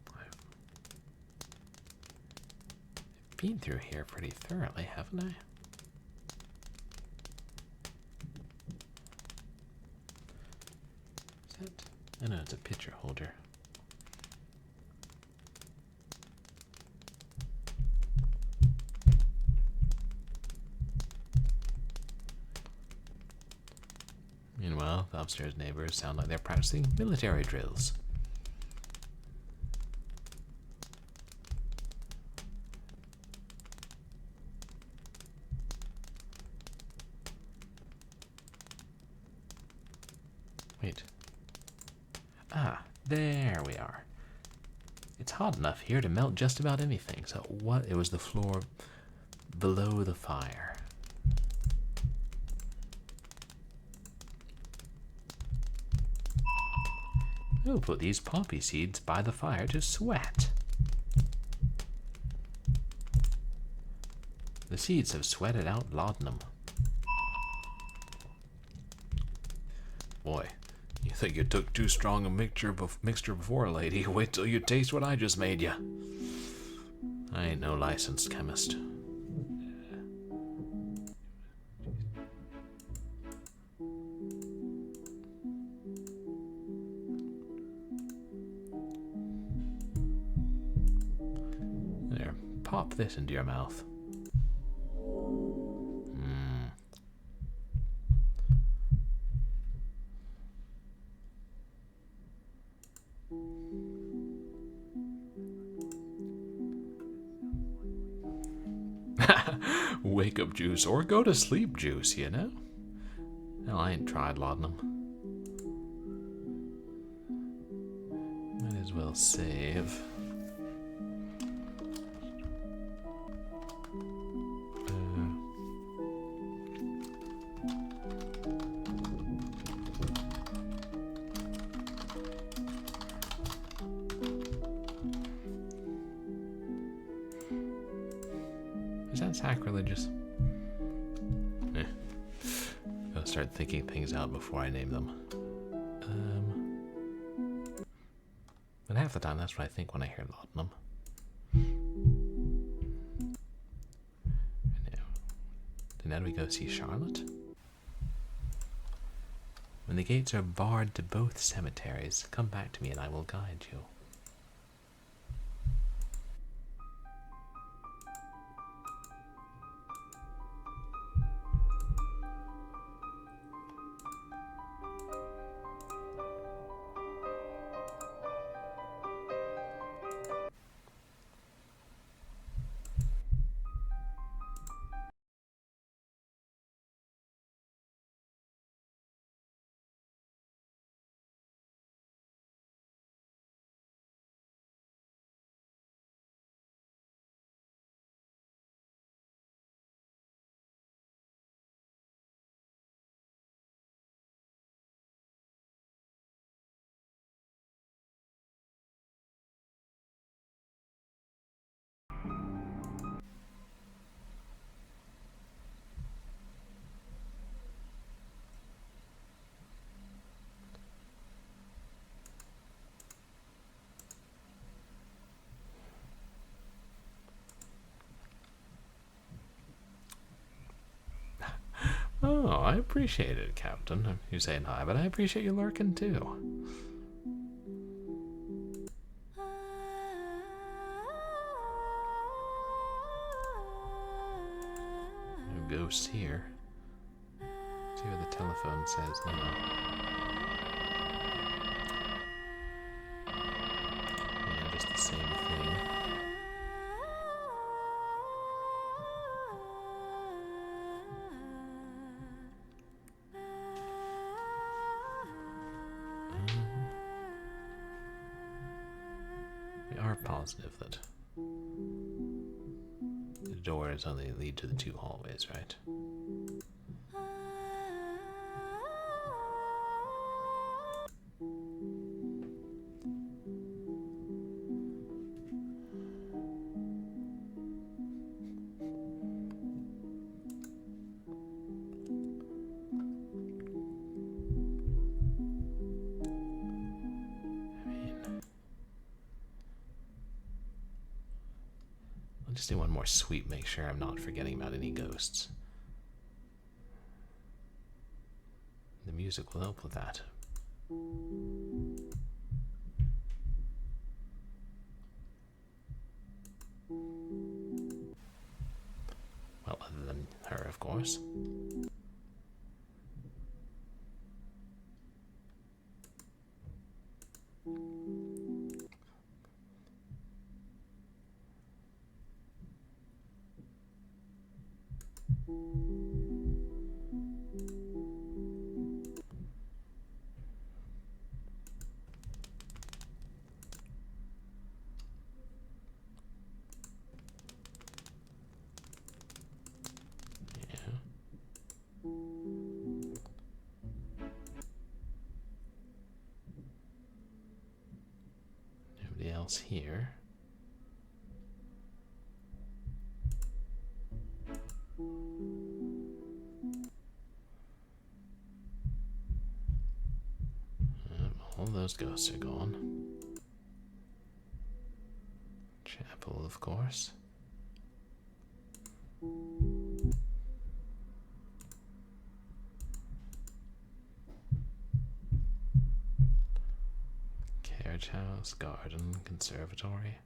I've been through here pretty thoroughly, haven't I? Is that? I know it's a pitcher holder. Meanwhile, the upstairs neighbors sound like they're practicing military drills. Wait. Ah, there we are. It's hot enough here to melt just about anything. So what? It was the floor below the fire. We'll put these poppy seeds by the fire to sweat. The seeds have sweated out laudanum. Boy, you think you took too strong a mixture before, lady. Wait till you taste what I just made you. I ain't no licensed chemist. There, pop this into your mouth. Wake up juice or go to sleep juice, you know? Hell, I ain't tried laudanum. Might as well save. Is that sacrilegious? I'll start thinking things out before I name them. But half the time, that's what I think when I hear laudanum. And now do we go see Charlotte? When the gates are barred to both cemeteries, come back to me and I will guide you. Oh, I appreciate it, Captain. You're saying hi, but I appreciate you lurking too. No ghosts here. See what the telephone says now. Yeah, just the same thing. Positive that the doors only lead to the two hallways, right? I'll just do one more sweep, make sure I'm not forgetting about any ghosts. The music will help with that. Well, other than her, of course. else here. All those ghosts are gone. Chapel, of course. Carriage house, garden, conservatory.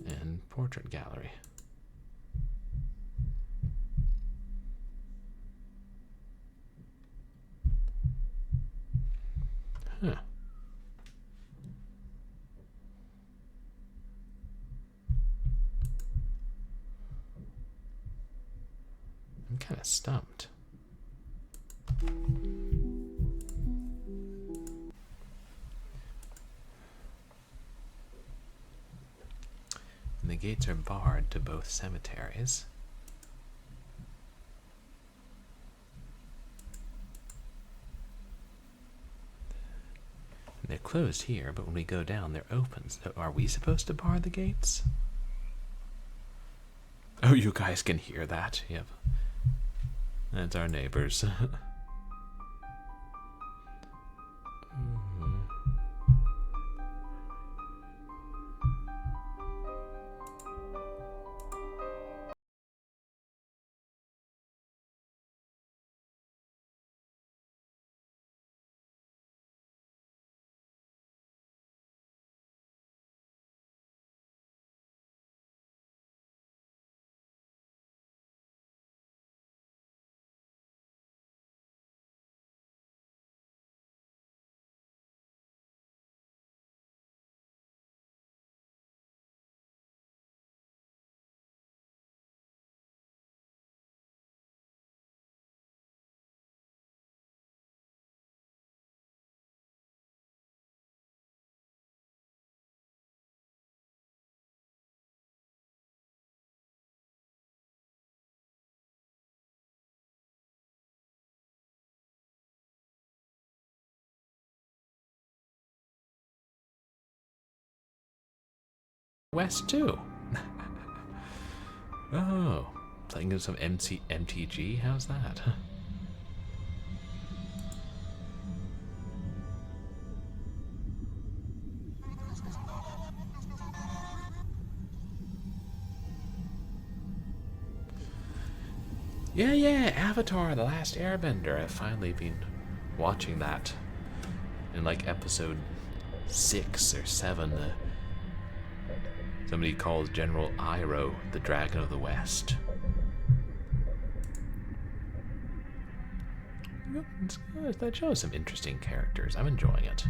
And portrait gallery. Huh. I'm kind of stumped. And the gates are barred to both cemeteries. And they're closed here, but when we go down, they're open. So are we supposed to bar the gates? Oh, you guys can hear that. Yep. That's our neighbors. West too. Oh, playing some MTG. How's that? Yeah, Avatar: The Last Airbender. I've finally been watching that in like episode 6 or 7. Somebody calls General Iroh the Dragon of the West. It's good. That shows some interesting characters. I'm enjoying it.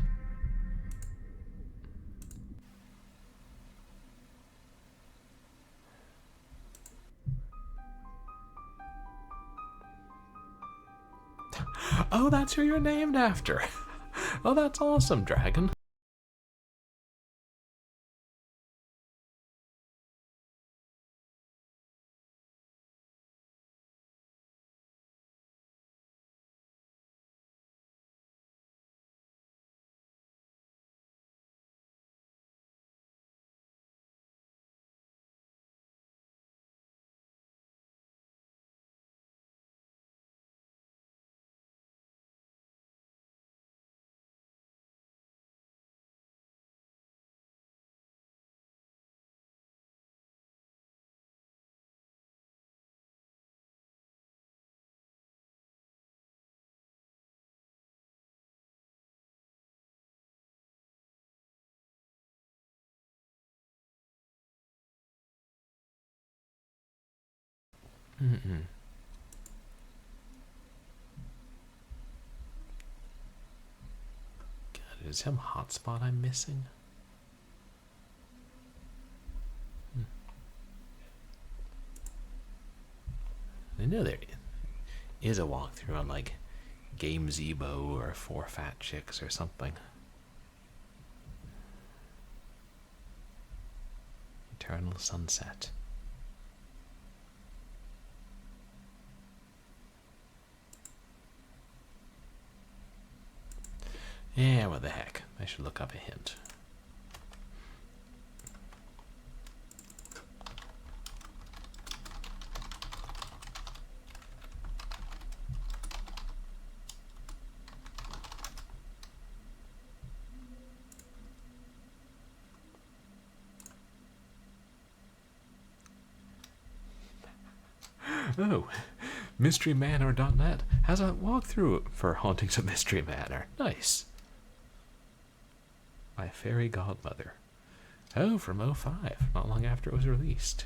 Oh, that's who you're named after. Oh, that's awesome, Dragon. God, is some hotspot I'm missing? I know there is a walkthrough on like Game Zebo or 4 Fat Chicks or something. Eternal Sunset. what the heck? I should look up a hint. Oh, mysterymanor.net has a walkthrough for Hauntings of Mystery Manor. Nice. My Fairy Godmother. Oh, from '05, not long after it was released.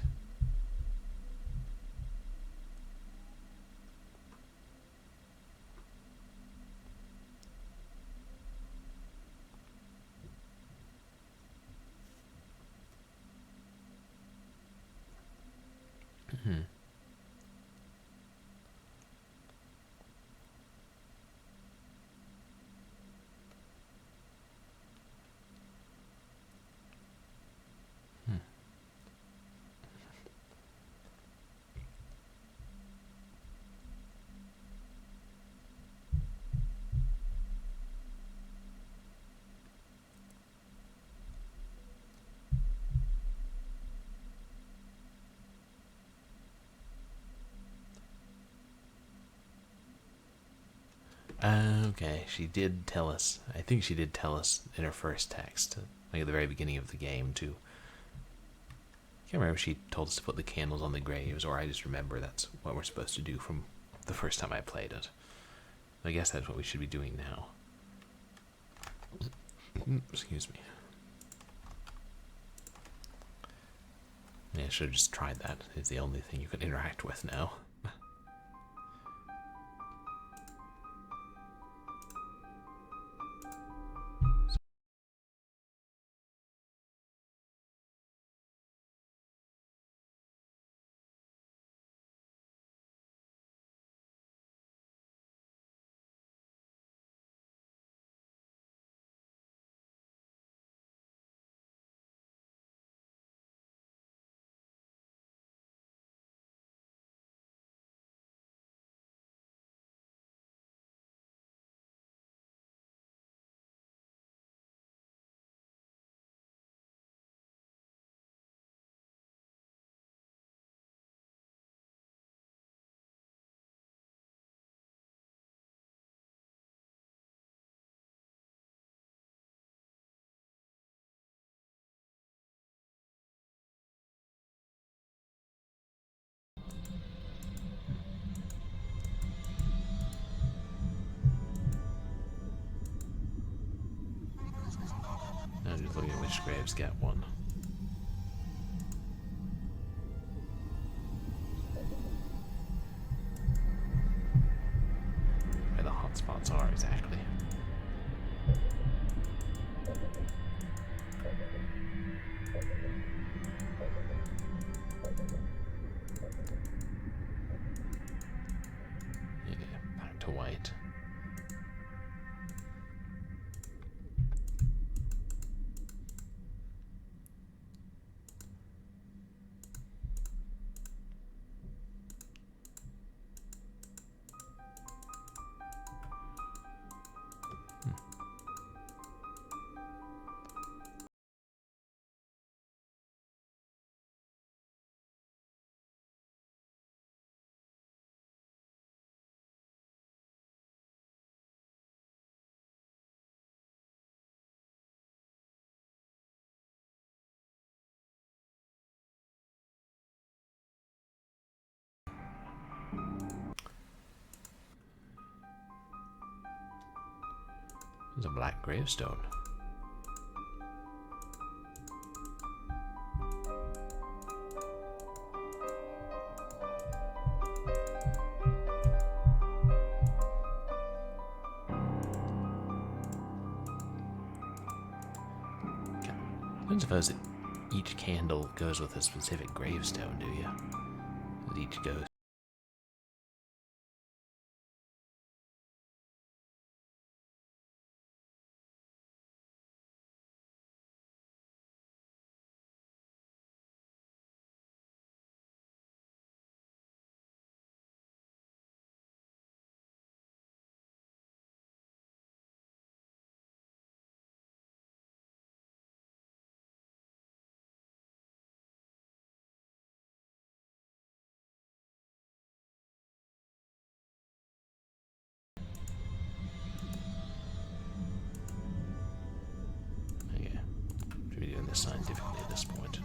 Okay, she did tell us. I think she did tell us in her first text, like at the very beginning of the game, to. I can't remember if she told us to put the candles on the graves, or I just remember that's what we're supposed to do from the first time I played it. I guess that's what we should be doing now. Excuse me. Yeah, I should have just tried that. It's the only thing you can interact with now. I'm just looking at which graves get one. Where the hotspots are exactly. Yeah, back to white. There's a black gravestone. I don't suppose that each candle goes with a specific gravestone, do you? Each goes. this scientifically at this point.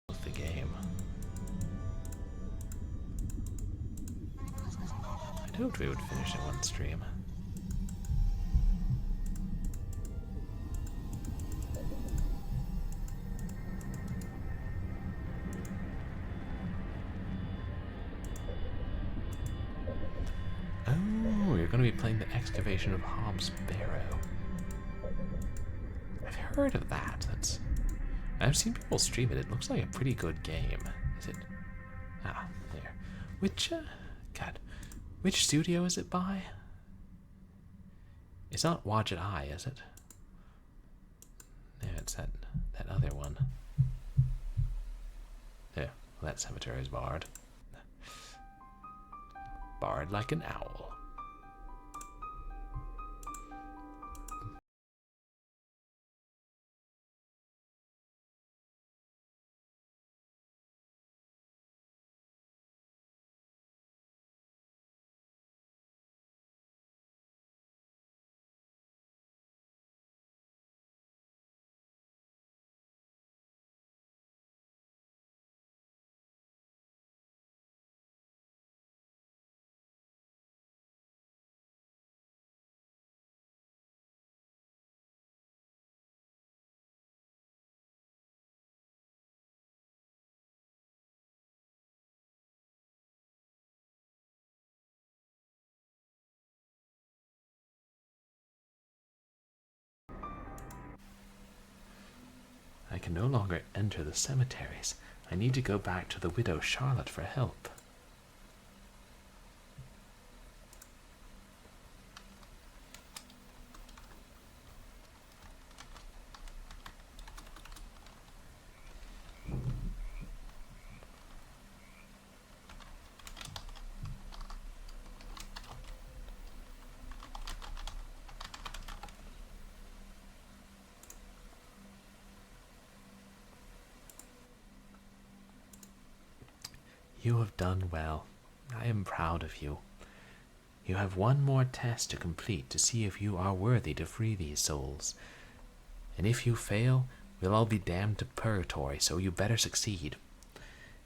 Of the game. I'd hoped we would finish in one stream. Oh, you're going to be playing the excavation of Hobbs Barrow. I've heard of that. I've seen people stream it. It looks like a pretty good game. Is it? Ah, there. Which studio is it by? It's not Watch It Eye, is it? No, it's that other one. Yeah, well, that cemetery is barred. Barred like an owl. I can no longer enter the cemeteries. I need to go back to the widow Charlotte for help. You have done well. I am proud of you. You have one more test to complete to see if you are worthy to free these souls. And if you fail, we'll all be damned to purgatory, so you better succeed.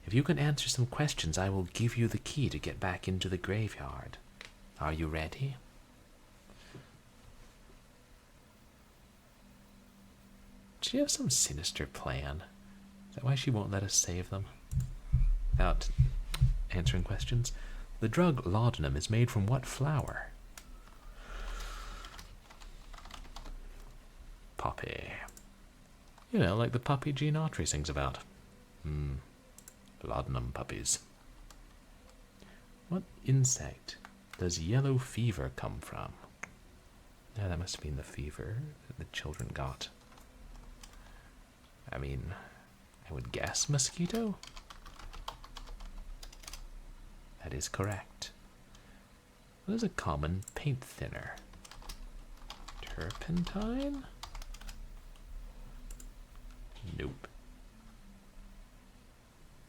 If you can answer some questions, I will give you the key to get back into the graveyard. Are you ready? Does she have some sinister plan? Is that why she won't let us save them? Without answering questions. The drug laudanum is made from what flower? Poppy. You know, like the puppy Gene Autry sings about. Laudanum puppies. What insect does yellow fever come from? Yeah, that must have been the fever that the children got. I mean, I would guess mosquito? That is correct. What is a common paint thinner? Turpentine? Nope.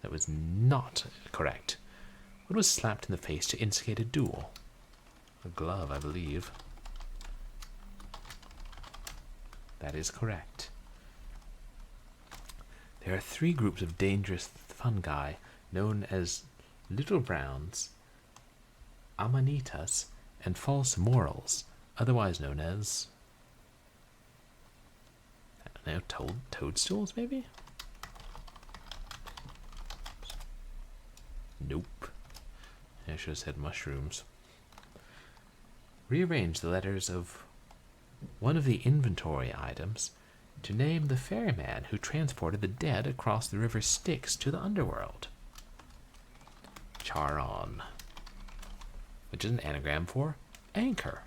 That was not correct. What was slapped in the face to instigate a duel? A glove, I believe. That is correct. There are 3 groups of dangerous fungi known as little browns, amanitas, and false morals, otherwise known as, I don't know, toadstools maybe? Nope. I should have said mushrooms. Rearrange the letters of one of the inventory items to name the ferryman who transported the dead across the river Styx to the underworld. Charon, which is an anagram for anchor.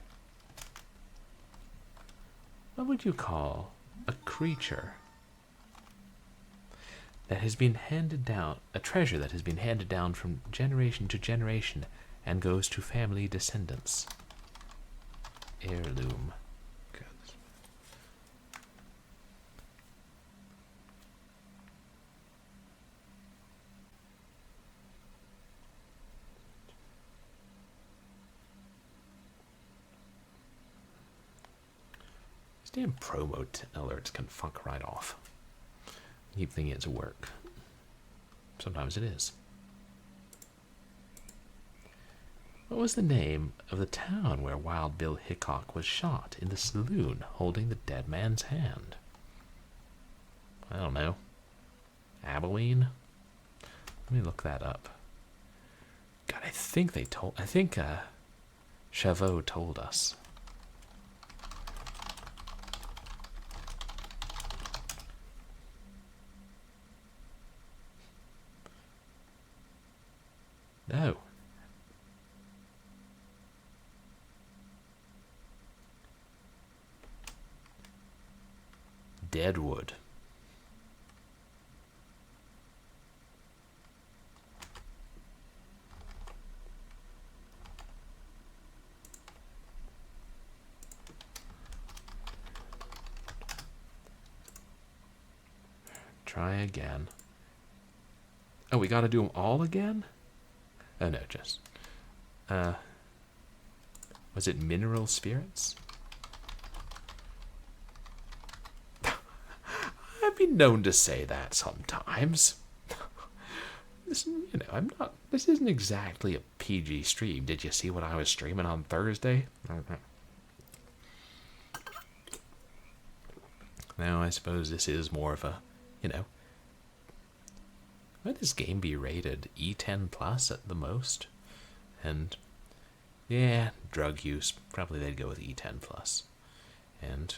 What would you call a creature that has been handed down, a treasure that has been handed down from generation to generation and goes to family descendants? Heirloom. Good. These damn promo alerts can fuck right off. I keep thinking it's work. Sometimes it is. What was the name of the town where Wild Bill Hickok was shot in the saloon holding the dead man's hand? I don't know. Abilene? Let me look that up. God, I think Chavot told us. No. Deadwood. Try again. Oh, we gotta do them all again? Oh no, just... was it mineral spirits? I've been known to say that sometimes. This, this isn't exactly a PG stream. Did you see what I was streaming on Thursday? Now, I suppose this is more of a, might this game be rated E10 plus at the most? And, yeah, drug use, probably they'd go with E10 plus. And,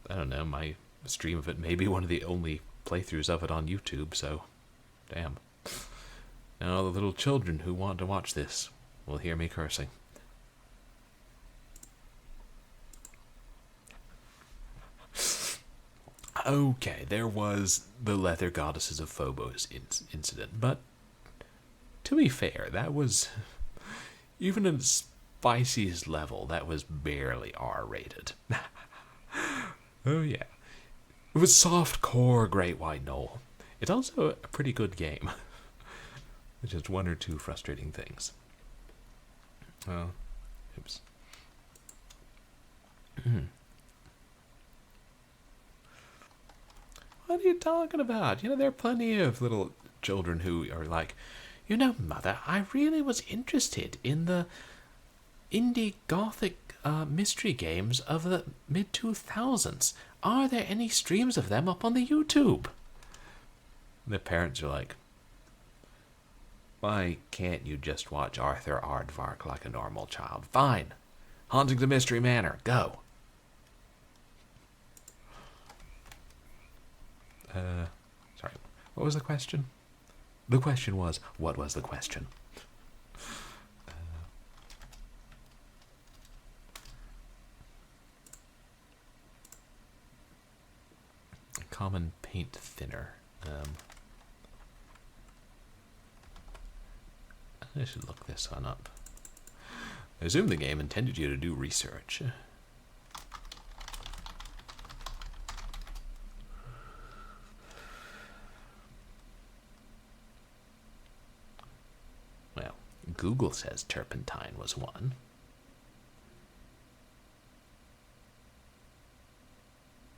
I don't know, my stream of it may be one of the only playthroughs of it on YouTube, so, damn. Now the little children who want to watch this will hear me cursing. Okay, there was the Leather Goddesses of Phobos incident, but to be fair, that was, even at spiciest level, that was barely R-rated. Oh yeah. It was soft-core Great White Knoll. It's also a pretty good game. Just one or two frustrating things. Oh, oops. What are you talking about? There are plenty of little children who are like, Mother, I really was interested in the indie gothic mystery games of the mid-2000s. Are there any streams of them up on the YouTube? The parents are like, why can't you just watch Arthur Aardvark like a normal child? Fine. Haunting the Mystery Manor. Go. Sorry. What was the question? The question was, what was the question? Common paint thinner. I should look this one up. I assume the game intended you to do research. Well, Google says turpentine was one.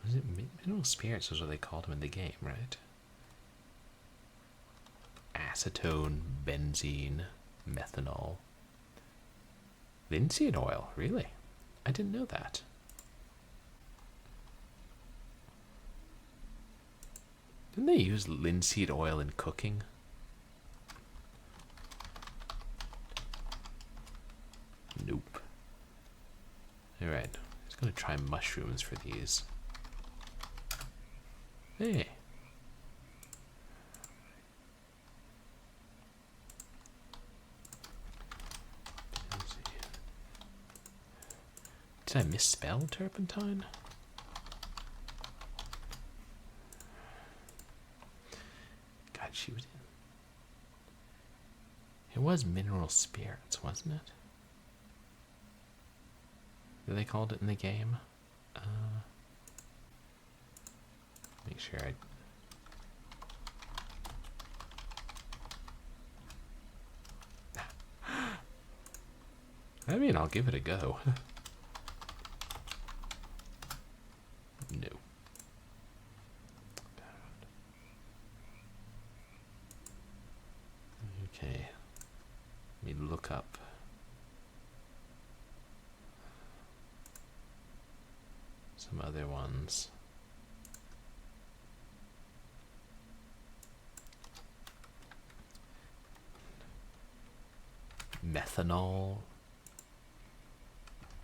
Was it mineral spirits was what they called them in the game, right? Acetone, benzene, methanol. Linseed oil, really? I didn't know that. Didn't they use linseed oil in cooking? Nope. Alright, I'm just gonna try mushrooms for these. Hey. Did I misspell turpentine? God, she was in. It was mineral spirits, wasn't it? They called it in the game. Make sure I mean, I'll give it a go. No. Okay. Let me look up. Some other ones. Methanol.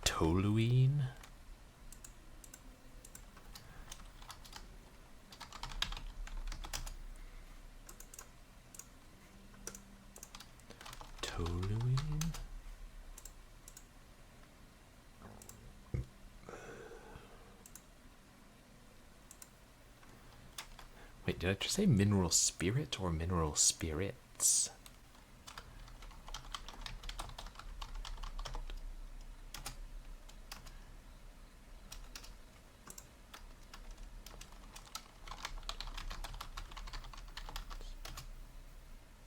Toluene. Toluene. Wait, did I just say mineral spirit or mineral spirits?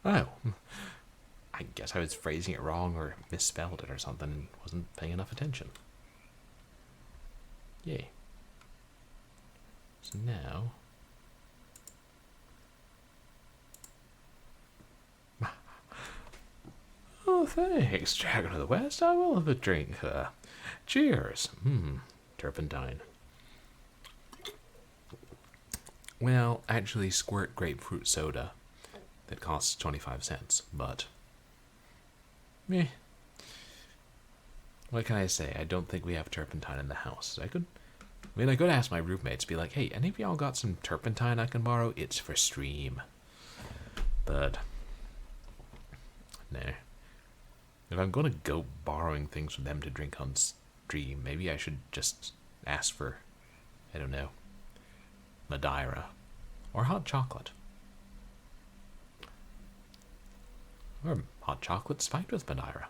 Oh, I guess I was phrasing it wrong or misspelled it or something and wasn't paying enough attention. Yay. So now... Oh, thanks, Dragon of the West. I will have a drink. Cheers. Turpentine. Well, actually, squirt grapefruit soda that costs 25 cents, but... meh. What can I say? I don't think we have turpentine in the house. I could ask my roommates, be like, hey, any of y'all got some turpentine I can borrow? It's for stream. But... nah. If I'm going to go borrowing things for them to drink on stream, maybe I should just ask for, I don't know, Madeira or hot chocolate. Or hot chocolate spiked with Madeira.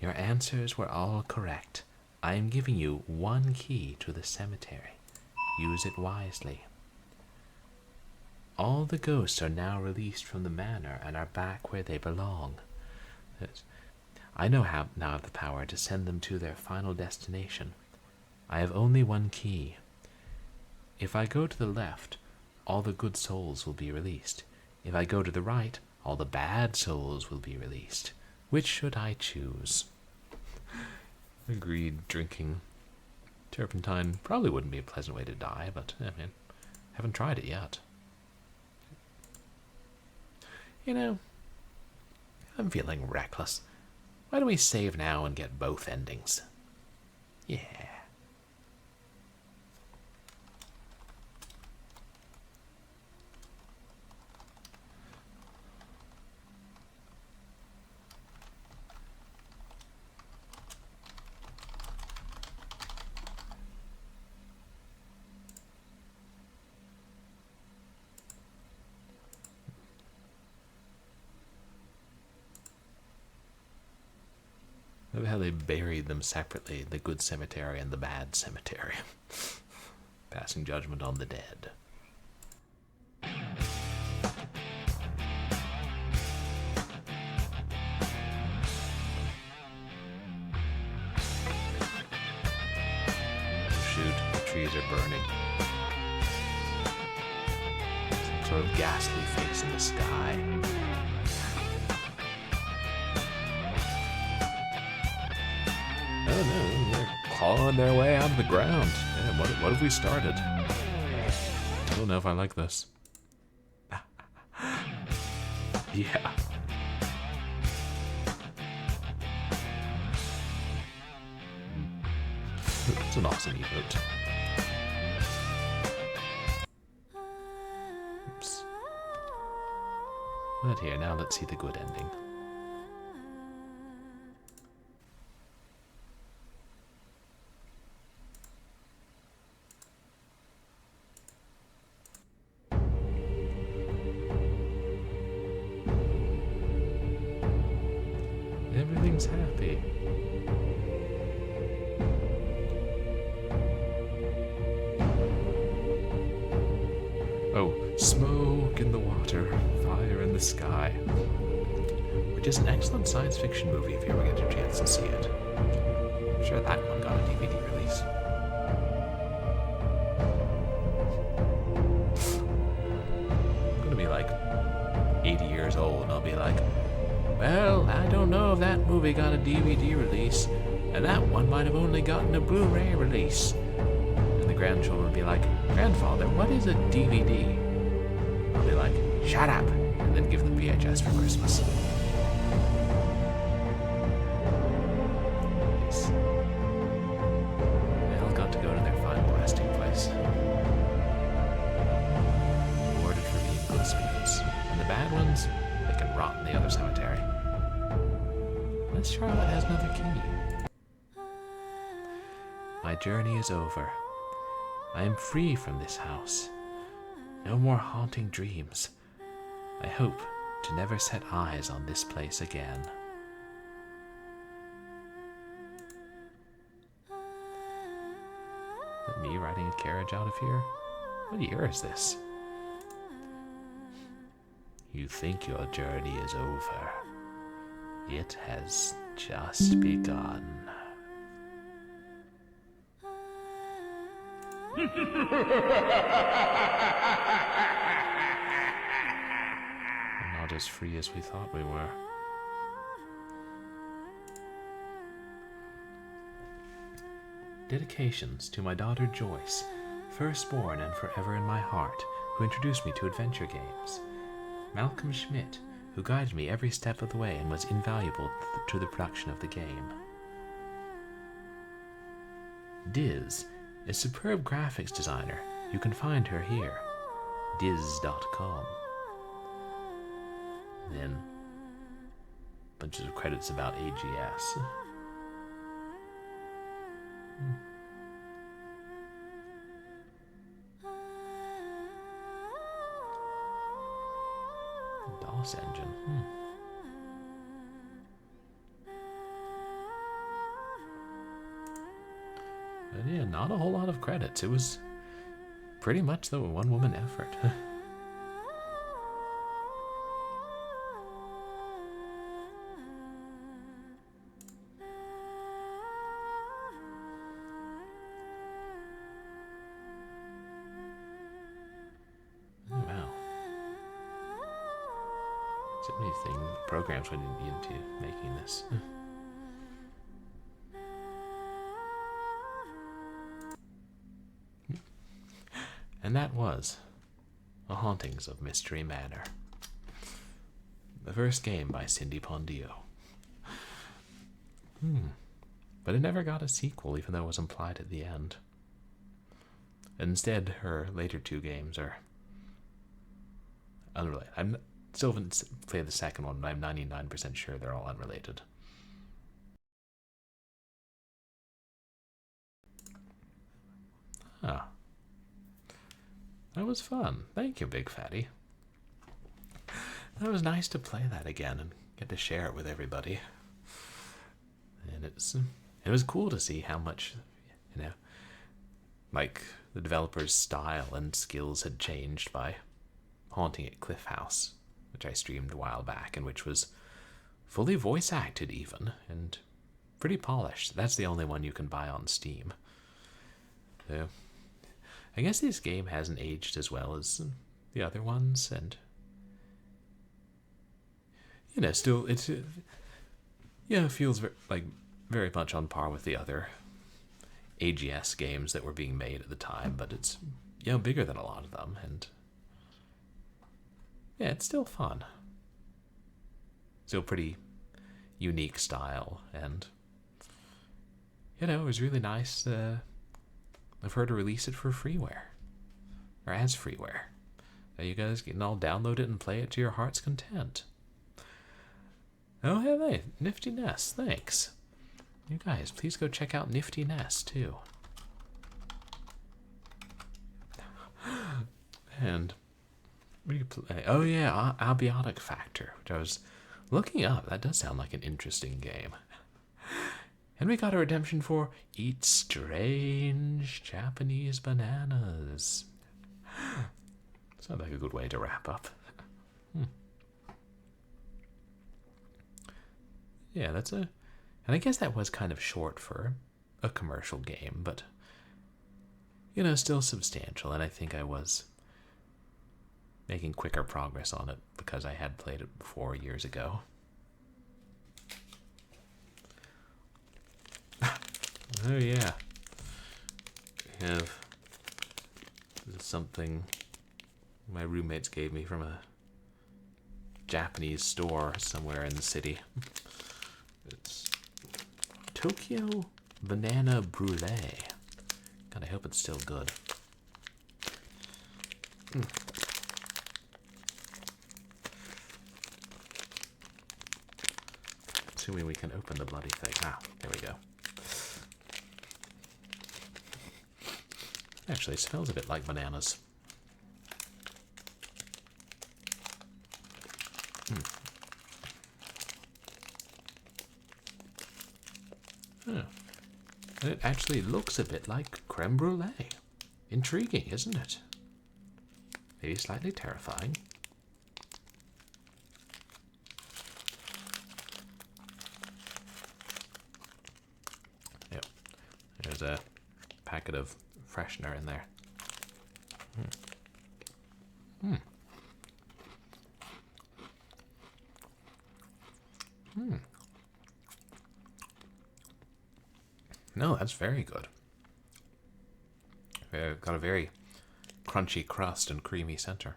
Your answers were all correct. I am giving you one key to the cemetery. Use it wisely. All the ghosts are now released from the manor and are back where they belong. I now have the power to send them to their final destination. I have only one key. If I go to the left, all the good souls will be released. If I go to the right, all the bad souls will be released. Which should I choose? Agreed, drinking turpentine probably wouldn't be a pleasant way to die, but I mean, haven't tried it yet. You know, I'm feeling reckless. Why don't we save now and get both endings? Yeah. Love how they buried them separately, the good cemetery and the bad cemetery. Passing judgment on the dead. Shoot, the trees are burning. Some sort of ghastly face in the sky. Oh no, they're clawing their way out of the ground. Damn, what have we started? I don't know if I like this. Yeah. It's an awesome emote. Oops. But here, now let's see the good ending. Everything's happy. Oh, smoke in the water, fire in the sky. Which is an excellent science fiction movie if you ever get a chance to see it. I'm sure that one got a DVD release. I'm gonna be like 80 years old and I'll be like, well, I don't know if that movie got a DVD release, and that one might have only gotten a Blu-ray release. And the grandchildren will be like, Grandfather, what is a DVD? I'll be like, shut up, and then give them VHS for Christmas. Nice. They all got to go to their final resting place. Rewarded for being good spirits. And the bad ones, they can rot in the other cemetery. Unless Charlotte has another key. My journey is over. I am free from this house. No more haunting dreams. I hope to never set eyes on this place again. Is it me riding a carriage out of here? What year is this? You think your journey is over. It has just begun. We're not as free as we thought we were. Dedications to my daughter Joyce, firstborn and forever in my heart, who introduced me to adventure games. Malcolm Schmidt, who guided me every step of the way and was invaluable to the production of the game. Diz, a superb graphics designer. You can find her here. Diz.com. Then, bunches of credits about AGS. DOS engine. But yeah, not a whole lot of credits. It was pretty much the one-woman effort. Wow. So many programs went into making this. And that was The Hauntings of Mystery Manor. The first game by Cindy Pondio. But it never got a sequel, even though it was implied at the end. Instead, her later two games are unrelated. I still haven't played the second one, but I'm 99% sure they're all unrelated. Huh. That was fun. Thank you, Big Fatty. That was nice to play that again and get to share it with everybody. Yeah. And it was cool to see how much, like the developer's style and skills had changed by Haunting at Cliff House, which I streamed a while back, and which was fully voice acted even, and pretty polished. That's the only one you can buy on Steam. So, I guess this game hasn't aged as well as the other ones, and still it feels very much on par with the other AGS games that were being made at the time, but it's bigger than a lot of them, and yeah, it's still fun. Still pretty unique style, and it was really nice of her to release it for freeware, or as freeware. You guys can all download it and play it to your heart's content. Oh, hey, Nifty Nest, thanks. You guys, please go check out Nifty Nest, too. And replay. Oh, yeah, Abiotic Factor, which I was looking up. That does sound like an interesting game. And we got a redemption for Eat Strange Japanese Bananas. Sounds like a good way to wrap up. Yeah, and I guess that was kind of short for a commercial game, but, still substantial, and I think I was making quicker progress on it because I had played it before years ago. Oh yeah, I have something my roommates gave me from a Japanese store somewhere in the city. It's Tokyo Banana Brulee. God, I hope it's still good. Assuming we can open the bloody thing. Ah, there we go. Actually, it smells a bit like bananas. Oh. And it actually looks a bit like creme brulee. Intriguing, isn't it? Maybe slightly terrifying. Yep. There's a packet of freshener in there. No, that's very good. Got a very crunchy crust and creamy center.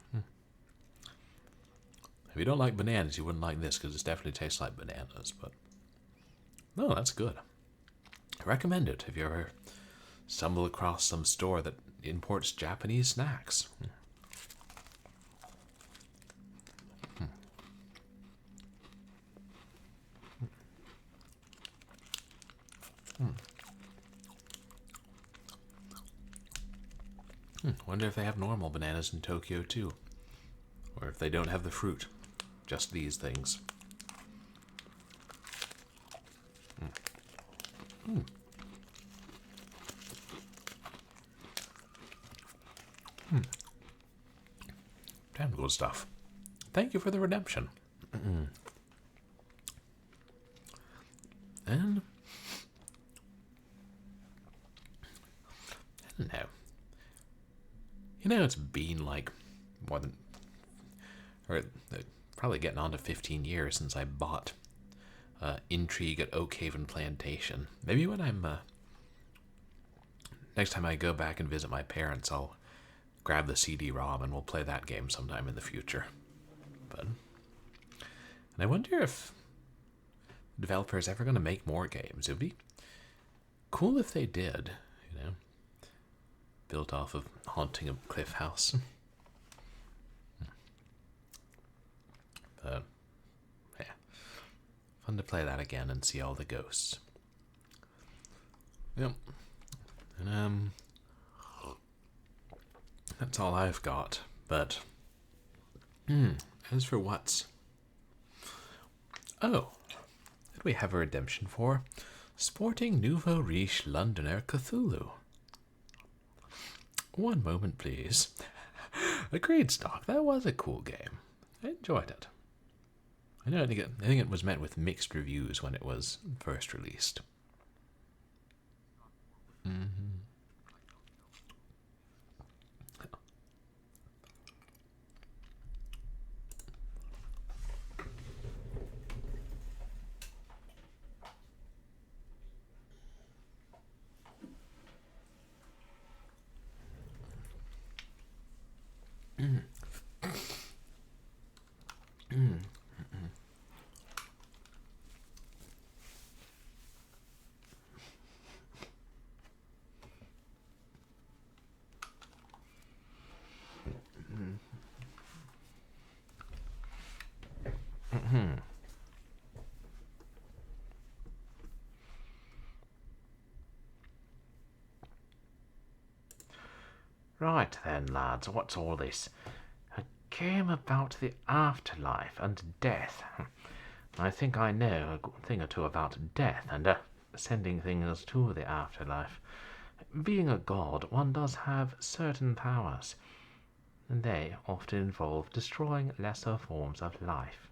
If you don't like bananas, you wouldn't like this because it definitely tastes like bananas. But no, that's good. I recommend it if you ever stumble across some store that imports Japanese snacks. Wonder if they have normal bananas in Tokyo too. Or if they don't have the fruit. Just these things. Damn good stuff. Thank you for the redemption. And I don't know. It's been like probably getting on to 15 years since I bought Intrigue at Oak Haven Plantation. Maybe when I'm next time I go back and visit my parents, I'll grab the CD-ROM and we'll play that game sometime in the future. And I wonder if the developer is ever going to make more games. It would be cool if they did, built off of Haunting of Cliff House. But yeah, fun to play that again and see all the ghosts. Yep. And that's all I've got. But as for what we have a redemption for, Sporting nouveau riche Londoner Cthulhu. One moment, please. Agreed, Stock. That was a cool game. I enjoyed it. I think it was met with mixed reviews when it was first released. Right then, lads, what's all this? A game about the afterlife and death. I think I know a thing or two about death and sending things to the afterlife. Being a god, one does have certain powers, and they often involve destroying lesser forms of life.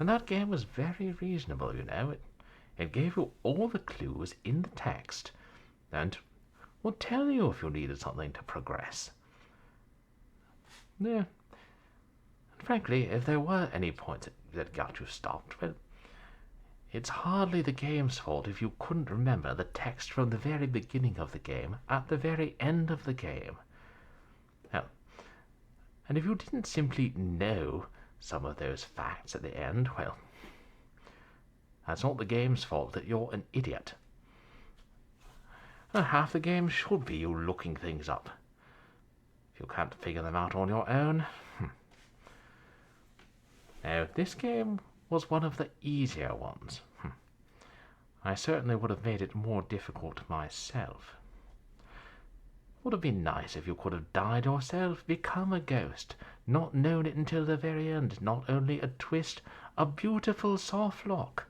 And that game was very reasonable, you know. It gave you all the clues in the text, and would tell you if you needed something to progress. Yeah. And frankly, if there were any points that got you stopped, well, it's hardly the game's fault if you couldn't remember the text from the very beginning of the game at the very end of the game. Well, and if you didn't simply know some of those facts at the end, well, that's not the game's fault that you're an idiot. Half the game should be you looking things up. If you can't figure them out on your own. Now, this game was one of the easier ones. I certainly would have made it more difficult myself. Would have been nice if you could have died yourself, become a ghost, not known it until the very end, not only a twist, a beautiful soft lock.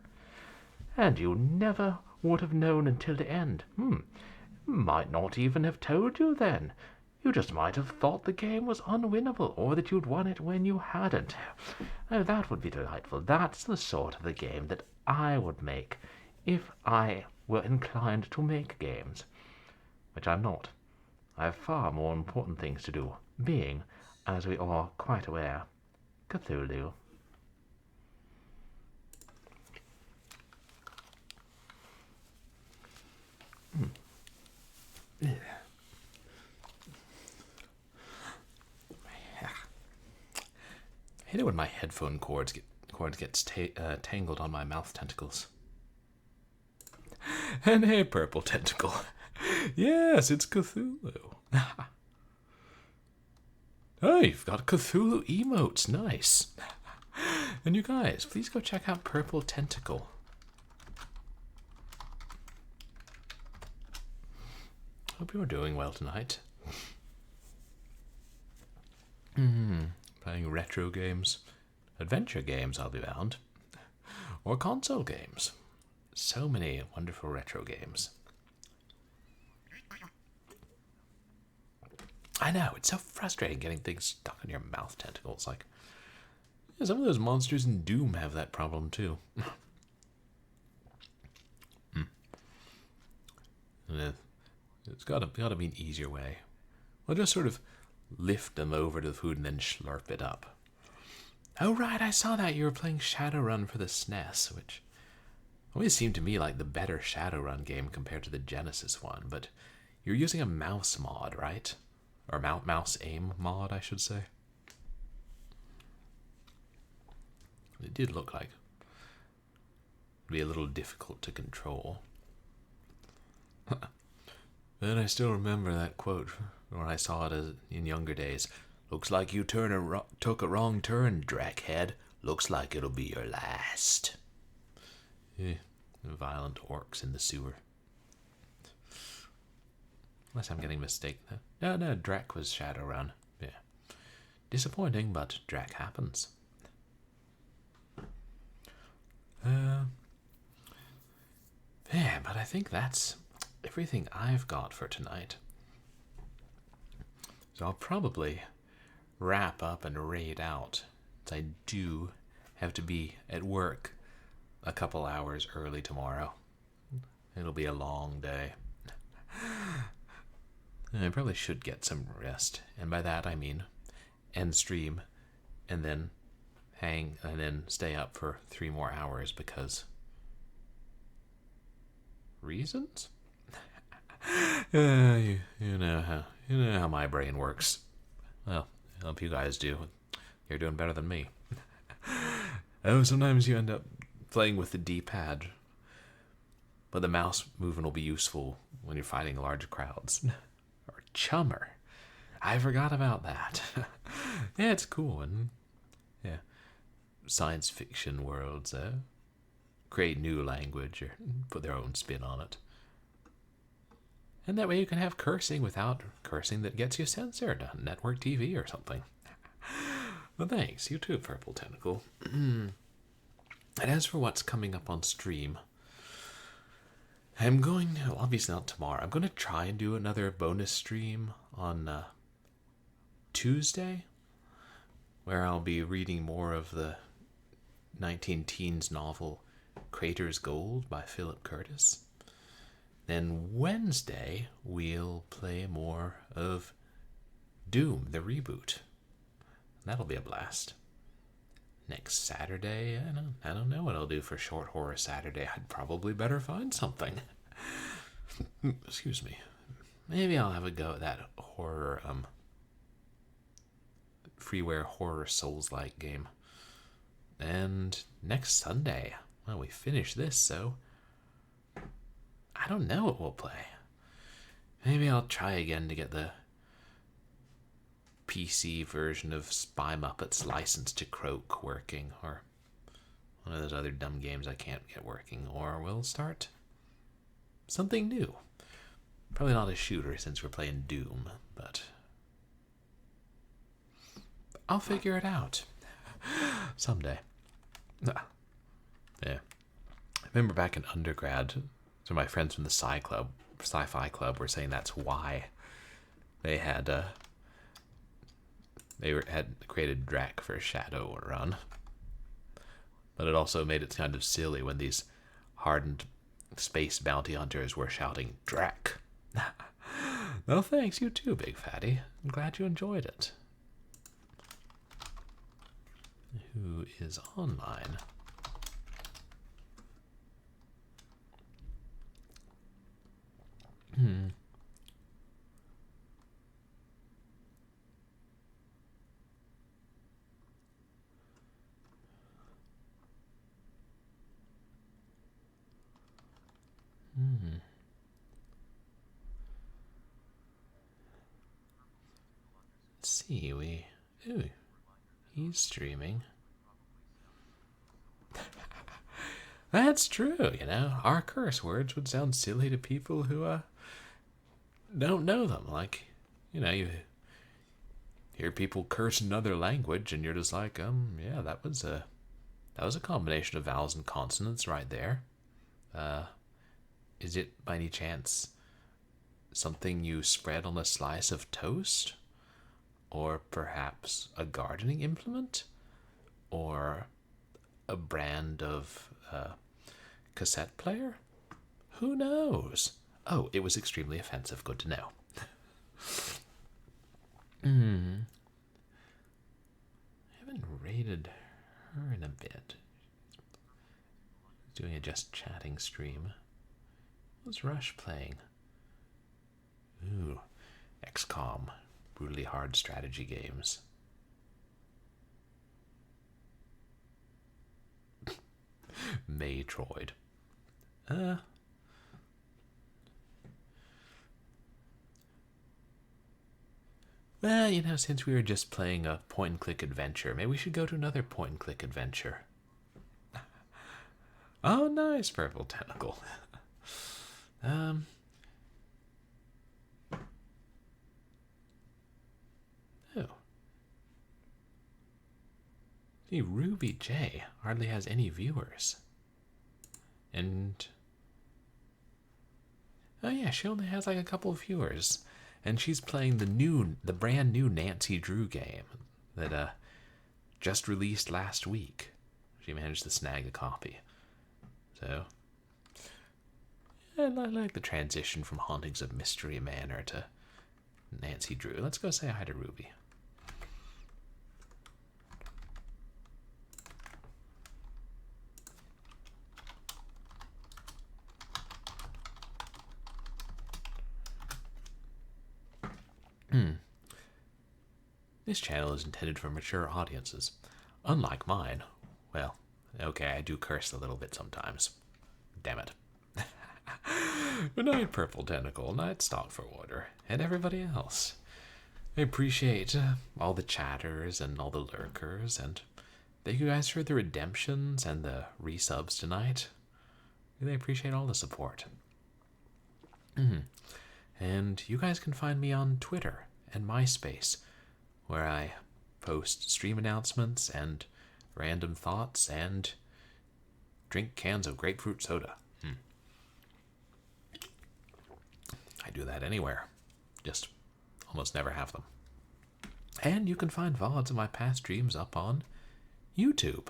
And you never would have known until the end. Might not even have told you then. You just might have thought the game was unwinnable, or that you'd won it when you hadn't. Oh, that would be delightful. That's the sort of the game that I would make if I were inclined to make games. Which I'm not. I have far more important things to do, being, as we are quite aware, Cthulhu. I hate it when my headphone cords gets tangled on my mouth tentacles. And hey, purple tentacle. Yes, it's Cthulhu. Oh, you've got Cthulhu emotes. Nice. And you guys, please go check out Purple Tentacle. Hope you're doing well tonight. Playing retro games, adventure games, I'll be bound, or console games. So many wonderful retro games. I know, it's so frustrating getting things stuck in your mouth tentacles. Like, yeah, some of those monsters in Doom have that problem too. It's gotta be an easier way. Well, just sort of lift them over to the food and then slurp it up. Oh right, I saw that you were playing Shadowrun for the SNES, which always seemed to me like the better Shadowrun game compared to the Genesis one, but you're using a mouse mod, right? Or mouse aim mod, I should say. It did look like it'd be a little difficult to control. Then I still remember that quote when I saw it in younger days. Looks like you took a wrong turn, Drackhead. Looks like it'll be your last. Yeah, violent orcs in the sewer. Unless I'm getting mistaken. No, Drac was Shadowrun. Yeah. Disappointing, but Drac happens. Yeah, but I think that's everything I've got for tonight. So I'll probably wrap up and raid out. I do have to be at work a couple hours early tomorrow. It'll be a long day. I probably should get some rest, and by that I mean end stream and then hang and then stay up for 3 more hours because reasons. You know how my brain works. Well, I hope you guys do. You're doing better than me. Oh, sometimes you end up playing with the D-pad, but the mouse movement will be useful when you're fighting large crowds. Or chummer. I forgot about that. Yeah, it's cool. And yeah, science fiction worlds create new language or put their own spin on it. And that way you can have cursing without cursing that gets you censored on network TV or something. Well, thanks. You too, Purple Tentacle. And as for what's coming up on stream, I'm going to, obviously not tomorrow, I'm going to try and do another bonus stream on Tuesday, where I'll be reading more of the 19-teens novel Crater's Gold by Philip Curtis. Then Wednesday, we'll play more of Doom, the reboot. That'll be a blast. Next Saturday, I don't know what I'll do for Short Horror Saturday. I'd probably better find something. Excuse me. Maybe I'll have a go at that horror, freeware horror Souls-like game. And next Sunday, well, we finish this, so I don't know what we'll play. Maybe I'll try again to get the PC version of Spy Muppets License to Croak working, or one of those other dumb games I can't get working, or we'll start something new. Probably not a shooter since we're playing Doom, but I'll figure it out someday. Yeah. I remember back in undergrad, so my friends from the sci-fi club were saying that's why they had had created Drac for Shadowrun. But it also made it kind of silly when these hardened space bounty hunters were shouting Drac. No thanks, you too, Big Fatty. I'm glad you enjoyed it. Who is online? Let's see, ooh, he's streaming. That's true, our curse words would sound silly to people who don't know them. Like, you hear people curse another language and you're just like, yeah, that was a combination of vowels and consonants right there. Is it by any chance something you spread on a slice of toast? Or perhaps a gardening implement? Or a brand of cassette player? Who knows? Oh, it was extremely offensive. Good to know. I haven't rated her in a bit. Doing a just chatting stream. What's Rush playing? Ooh, XCOM. Brutally hard strategy games. Metroid. Well, since we were just playing a point-and-click adventure, maybe we should go to another point-and-click adventure. Oh, nice, Purple Tentacle. Oh. See, Ruby J hardly has any viewers. And Oh yeah, she only has like a couple of viewers, and she's playing the brand new Nancy Drew game that just released last week. She managed to snag a copy. So, I like the transition from Hauntings of Mystery Manor to Nancy Drew. Let's go say hi to Ruby. This channel is intended for mature audiences. Unlike mine. Well, okay, I do curse a little bit sometimes. Damn it. Good night, Purple Tentacle, Night Stalk for Water, and everybody else. I appreciate all the chatters and all the lurkers, and thank you guys for the redemptions and the resubs tonight. Really appreciate all the support. And you guys can find me on Twitter and MySpace, where I post stream announcements and random thoughts and drink cans of grapefruit soda. I do that anywhere. Just almost never have them. And you can find VODs of my past streams up on YouTube.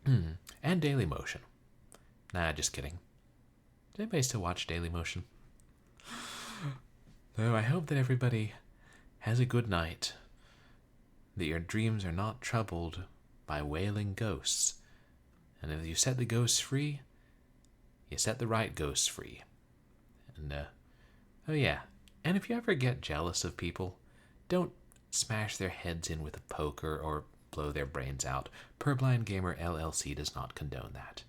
And Dailymotion. Nah, just kidding. Does anybody still watch Dailymotion? Though I hope that everybody has a good night, that your dreams are not troubled by wailing ghosts, and if you set the ghosts free, you set the right ghosts free. And, oh yeah, and if you ever get jealous of people, don't smash their heads in with a poker or blow their brains out. Purblind Gamer LLC does not condone that.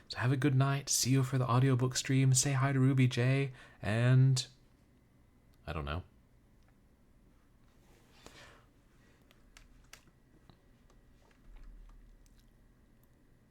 So have a good night, see you for the audiobook stream, say hi to Ruby J, and I don't know.